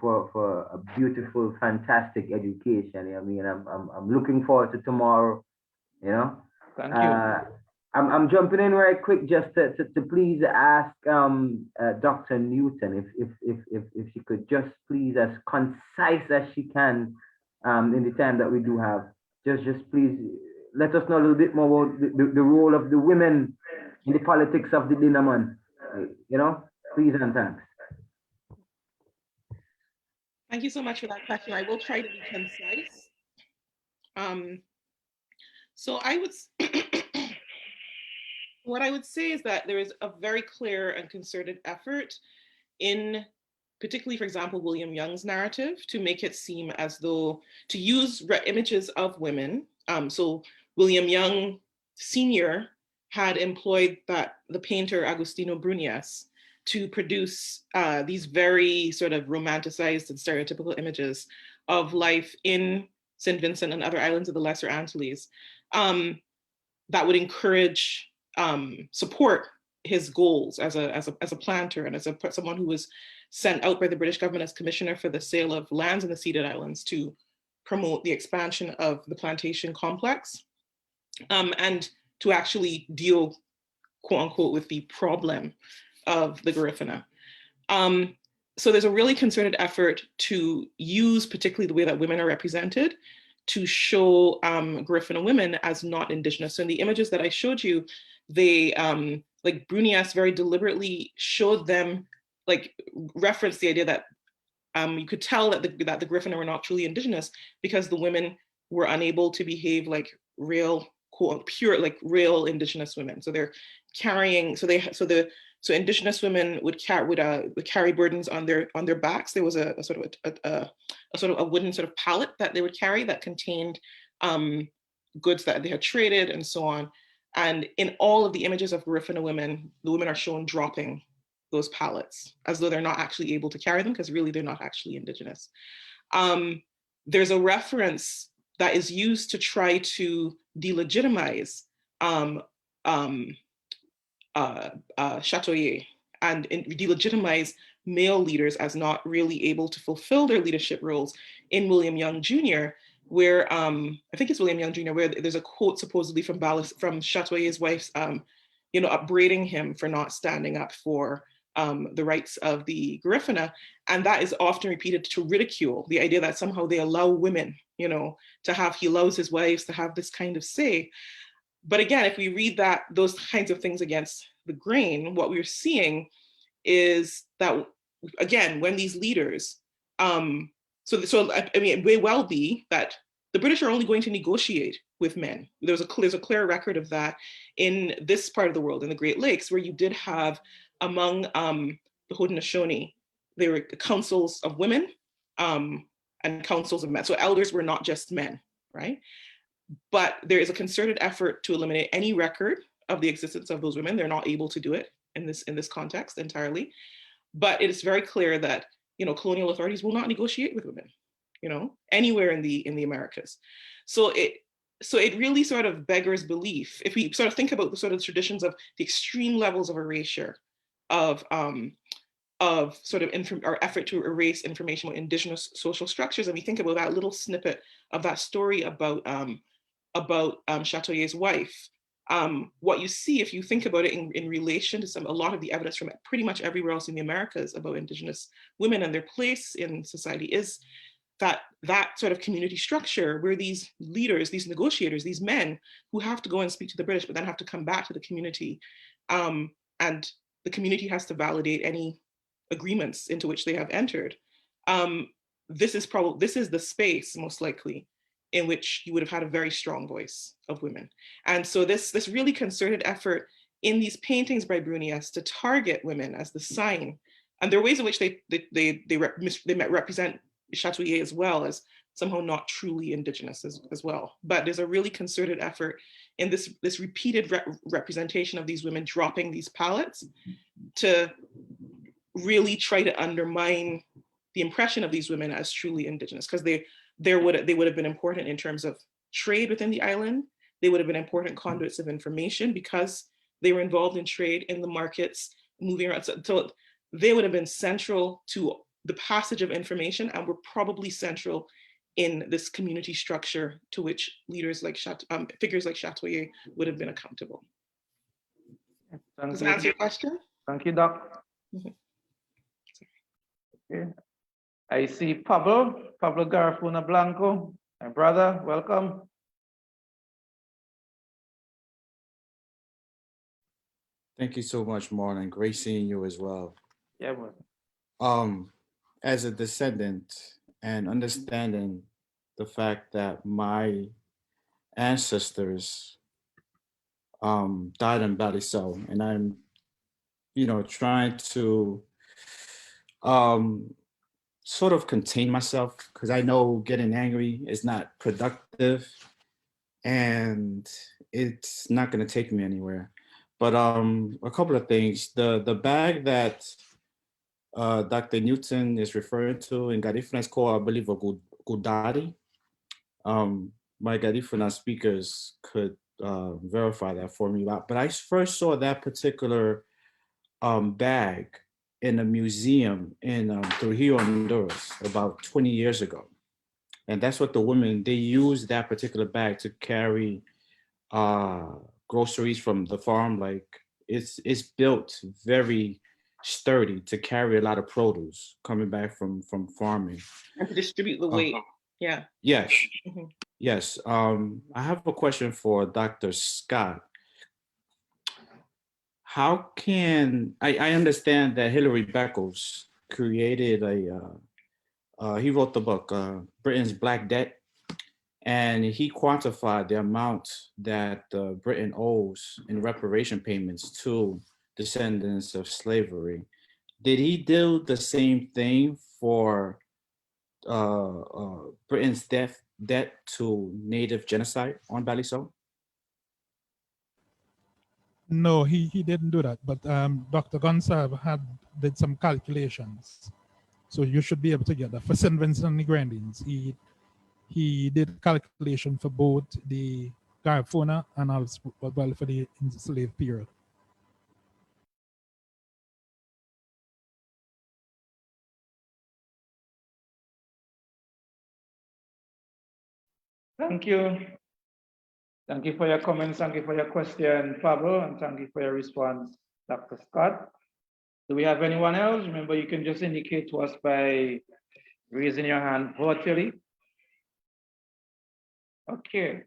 a beautiful, fantastic education. I mean, I'm looking forward to tomorrow. You know. Thank you. I'm jumping in right quick just to please ask Dr. Newton if she could just please, as concise as she can, in the time that we do have, just please let us know a little bit more about the role of the women in the politics of the Dinaman. You know, please and thanks. Thank you so much for that question. I will try to be concise. So I would, what I would say is that there is a very clear and concerted effort in, particularly, for example, William Young's narrative, to make it seem as though, to use images of women. So William Young Sr. had employed the painter Agustino Brunias to produce these very sort of romanticized and stereotypical images of life in St. Vincent and other islands of the Lesser Antilles that would encourage, support his goals as a planter and as someone who was sent out by the British government as commissioner for the sale of lands in the ceded islands to promote the expansion of the plantation complex and to actually deal, quote unquote, with the problem of the Garifuna. So there's a really concerted effort to use particularly the way that women are represented to show Garifuna women as not indigenous. So in the images that I showed you, they, like Brunias very deliberately showed them, like referenced the idea that you could tell that the Garifuna were not truly indigenous because the women were unable to behave like real, quote, pure, like real indigenous women. So they're carrying, so indigenous women would carry burdens on their backs. There was a sort of a wooden sort of pallet that they would carry that contained goods that they had traded and so on. And in all of the images of Garifuna women, the women are shown dropping those pallets as though they're not actually able to carry them because really they're not actually indigenous. There's a reference that is used to try to delegitimize Chatoyer and delegitimize male leaders as not really able to fulfill their leadership roles in William Young Jr., where I think it's William Young Jr., where there's a quote supposedly from Chatoyer's wife's, upbraiding him for not standing up for the rights of the Garifuna, and that is often repeated to ridicule the idea that somehow they allow women, you know, to have, he allows his wives to have this kind of say. But again, if we read that, those kinds of things against the grain, what we're seeing is that, again, when these leaders, I mean, it may well be that the British are only going to negotiate with men. There's a clear record of that in this part of the world, in the Great Lakes, where you did have among the Haudenosaunee, there were councils of women and councils of men. So elders were not just men, right? But there is a concerted effort to eliminate any record of the existence of those women. They're not able to do it in this context entirely. But it is very clear that, you know, colonial authorities will not negotiate with women, you know, anywhere in the Americas. So it really sort of beggars belief if we sort of think about the sort of traditions of the extreme levels of erasure of sort of our effort to erase information about indigenous social structures, and we think about that little snippet of that story about Chatoyer's wife. What you see, if you think about it in relation to a lot of the evidence from pretty much everywhere else in the Americas about indigenous women and their place in society, is that sort of community structure where these leaders, these negotiators, these men who have to go and speak to the British, but then have to come back to the community, and the community has to validate any agreements into which they have entered. This is the space, most likely, in which you would have had a very strong voice of women. And so this really concerted effort in these paintings by Brunias to target women as the sign, and there are ways in which they represent Chatoyer as well as somehow not truly indigenous as well. But there's a really concerted effort in this repeated representation of these women dropping these palettes to really try to undermine the impression of these women as truly indigenous, because they would have been important in terms of trade within the island. They would have been important conduits of information because they were involved in trade in the markets, moving around. So they would have been central to the passage of information, and were probably central in this community structure to which leaders like figures like Chatoyer would have been accountable. Does that answer your question? Thank you, Doc. Okay. I see Pablo Garifuna Blanco, my brother, welcome. Thank you so much, Marlon. Great seeing you as well. Yeah, man. As a descendant and understanding the fact that my ancestors died in Balisau, and I'm, trying to sort of contain myself, because I know getting angry is not productive and it's not going to take me anywhere. But a couple of things. The bag that Dr. Newton is referring to in Garifuna is called, I believe, a Gudari. My Garifuna speakers could verify that for me. But I first saw that particular bag in a museum in Trujillo, Honduras, about 20 years ago. And that's what the women, they use that particular bag to carry groceries from the farm. Like it's built very sturdy to carry a lot of produce coming back from farming. And to distribute the weight, yeah. Yes, yes. I have a question for Dr. Scott. How can, I understand that Hilary Beckles created he wrote the book, Britain's Black Debt, and he quantified the amount that Britain owes in reparation payments to descendants of slavery. Did he do the same thing for Britain's debt to Native genocide on Balisau? No, he didn't do that, but Dr. Gonsalve did some calculations. So you should be able to get that. For St. Vincent and the Grenadines, he did calculation for both the Garifuna and also well for the enslaved period. Thank you. Thank you for your comments. Thank you for your question, Pablo, and thank you for your response, Dr. Scott. Do we have anyone else? Remember, you can just indicate to us by raising your hand virtually. Okay.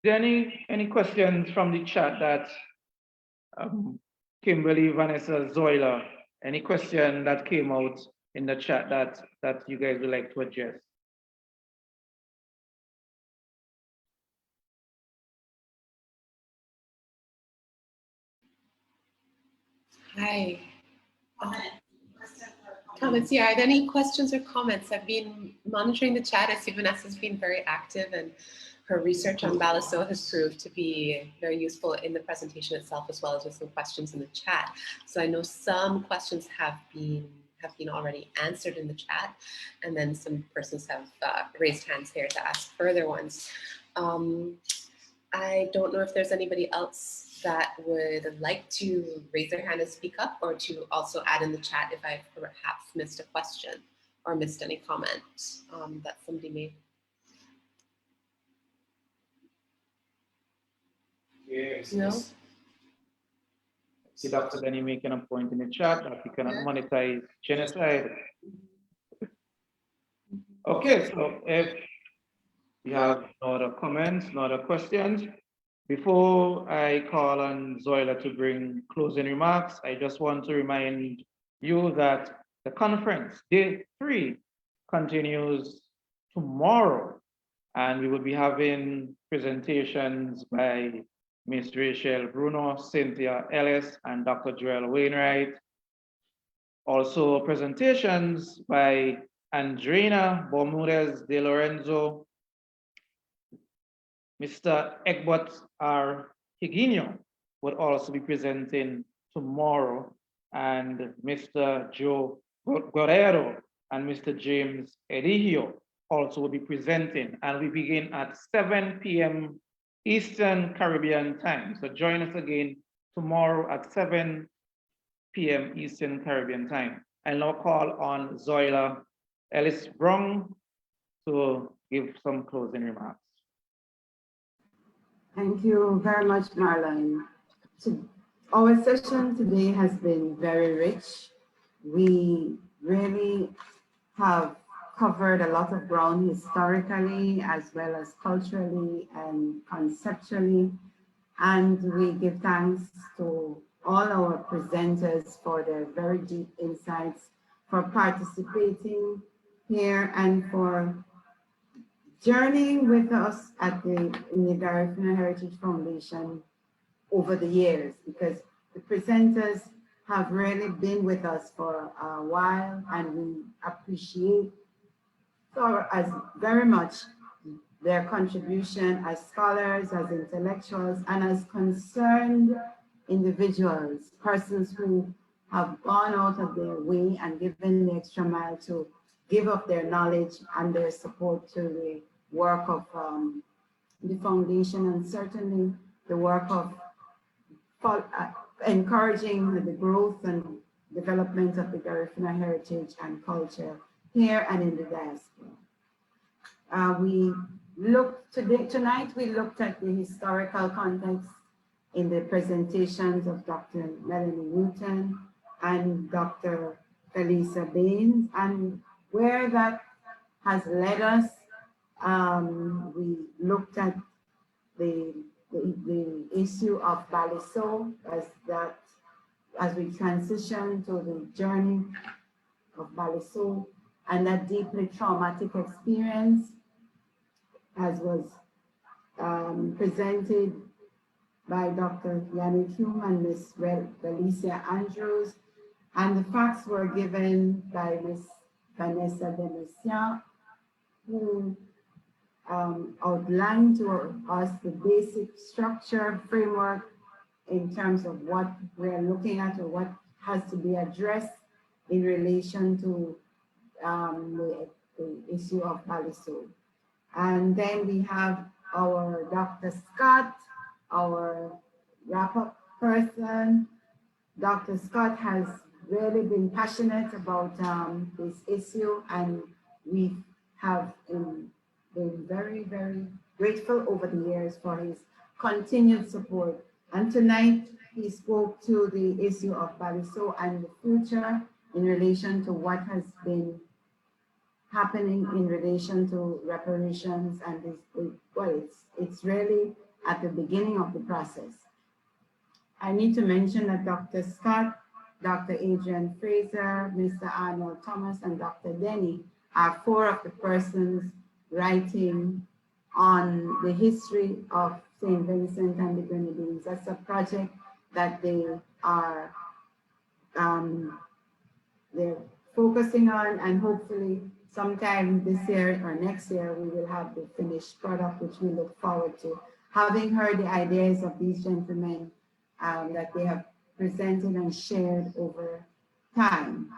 Any questions from the chat that Kimberly, Vanessa, Zoila, any question that came out in the chat that you guys would like to address? Hi. Comments, yeah, are there any questions or comments? I've been monitoring the chat. I see Vanessa's been very active and her research on Baliso has proved to be very useful in the presentation itself, as well as with some questions in the chat. So I know some questions have been already answered in the chat, and then some persons have raised hands here to ask further ones. I don't know if there's anybody else that would like to raise their hand and speak up, or to also add in the chat if I've perhaps missed a question or missed any comment that somebody made. Yes. No? See Dr. Denny making a point in the chat that we cannot monetize genocide. Okay, so if you have no other comments, no other questions, before I call on Zoila to bring closing remarks, I just want to remind you that the conference, day 3, continues tomorrow, and we will be having presentations by Ms. Rachel Bruno, Cynthia Ellis, and Dr. Joel Wainwright. Also presentations by Andrina Bermudez de Lorenzo, Mr. Egbert R. Higuino would also be presenting tomorrow, and Mr. Joe Guerrero and Mr. James Edigio also will be presenting, and we begin at 7 p.m. Eastern Caribbean time. So join us again tomorrow at 7 p.m. Eastern Caribbean time. I'll now call on Zoila Ellis-Brong to give some closing remarks. Thank you very much, Marlon. Our session today has been very rich. We really have covered a lot of ground historically, as well as culturally and conceptually. And we give thanks to all our presenters for their very deep insights, for participating here, and for journeying with us in the Garifuna Heritage Foundation over the years, because the presenters have really been with us for a while, and we appreciate as very much their contribution as scholars, as intellectuals, and as concerned individuals, persons who have gone out of their way and given the extra mile to give up their knowledge and their support to the work of the foundation, and certainly the work of encouraging the growth and development of the Garifuna heritage and culture here and in the diaspora. Tonight we looked at the historical context in the presentations of Dr. Melanie Newton and Dr. Felisa Baines, and where that has led us. We looked at the issue of Baliso as we transition to the journey of Baliso, and that deeply traumatic experience, as was presented by Dr. Yannick Hume and Ms. Felicia Andrews, and the facts were given by Ms. Vanessa Demessian, who outlined to us the basic structure framework in terms of what we're looking at, or what has to be addressed in relation to the issue of Baliso. And then we have our Dr. Scott, our wrap-up person. Dr. Scott has really been passionate about this issue, and we have been very, very grateful over the years for his continued support. And tonight he spoke to the issue of Baliso and the future in relation to what has been happening in relation to reparations, and it's really at the beginning of the process. I need to mention that Dr. Scott, Dr. Adrian Fraser, Mr. Arnold Thomas, and Dr. Denny are four of the persons writing on the history of St. Vincent and the Grenadines. That's a project that they are they're focusing on, and hopefully sometime this year or next year we will have the finished product, which we look forward to. Having heard the ideas of these gentlemen that they have presented and shared over time.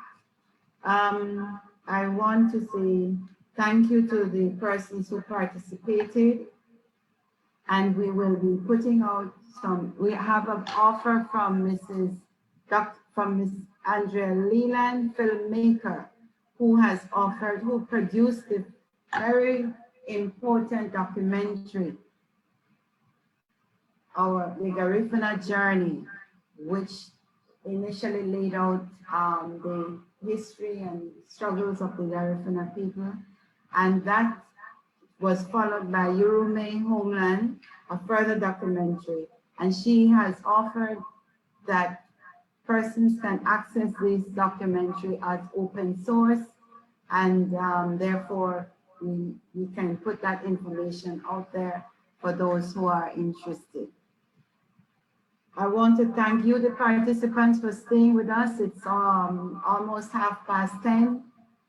I want to say thank you to the persons who participated, and we will be putting out we have an offer from Miss Andrea Leland, filmmaker, who has offered, who produced a very important documentary, the Garifuna journey, which initially laid out the history and struggles of the Garifuna people. And that was followed by Yurume Homeland, a further documentary. And she has offered that persons can access this documentary as open source, and therefore we can put that information out there for those who are interested. I want to thank you, the participants, for staying with us. It's almost 10:30,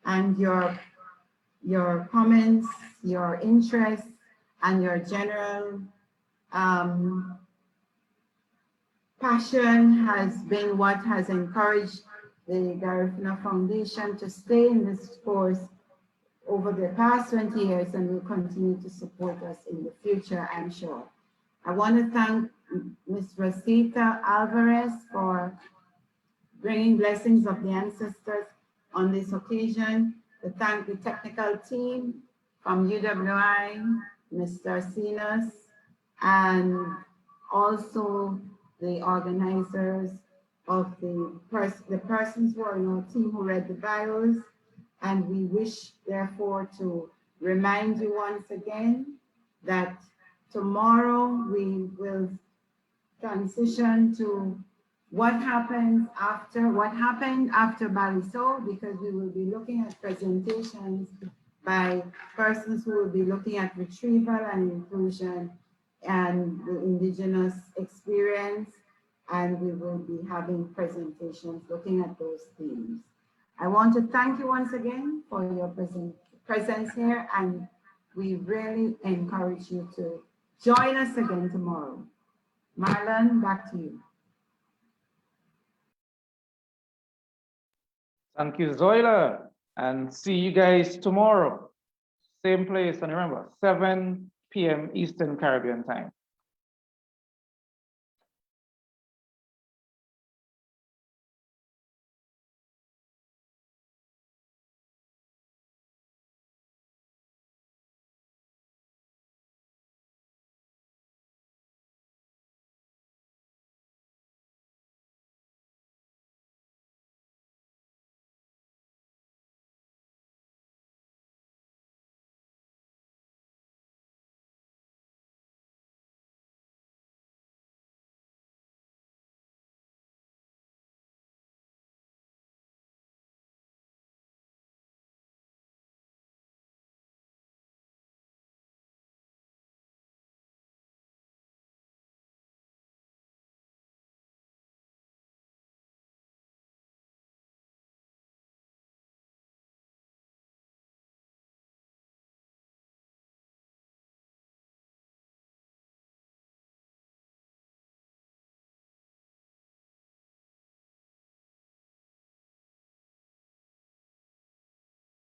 and your comments, your interest, and your general passion has been what has encouraged the Garifuna Foundation to stay in this course over the past 20 years, and will continue to support us in the future, I'm sure. I want to thank Ms. Rosita Alvarez for bringing blessings of the ancestors on this occasion, to thank the technical team from UWI, Mr. Sinas, and also the organizers of the persons who are in our team who read the bios. And we wish, therefore, to remind you once again that tomorrow we will transition to what happened after Baliso, because we will be looking at presentations by persons who will be looking at retrieval and inclusion and the indigenous experience, and we will be having presentations looking at those themes. I want to thank you once again for your presence here, and we really encourage you to join us again tomorrow. Marlon, back to you. Thank you, Zoila, and see you guys tomorrow. Same place, and remember, 7 p.m. Eastern Caribbean time.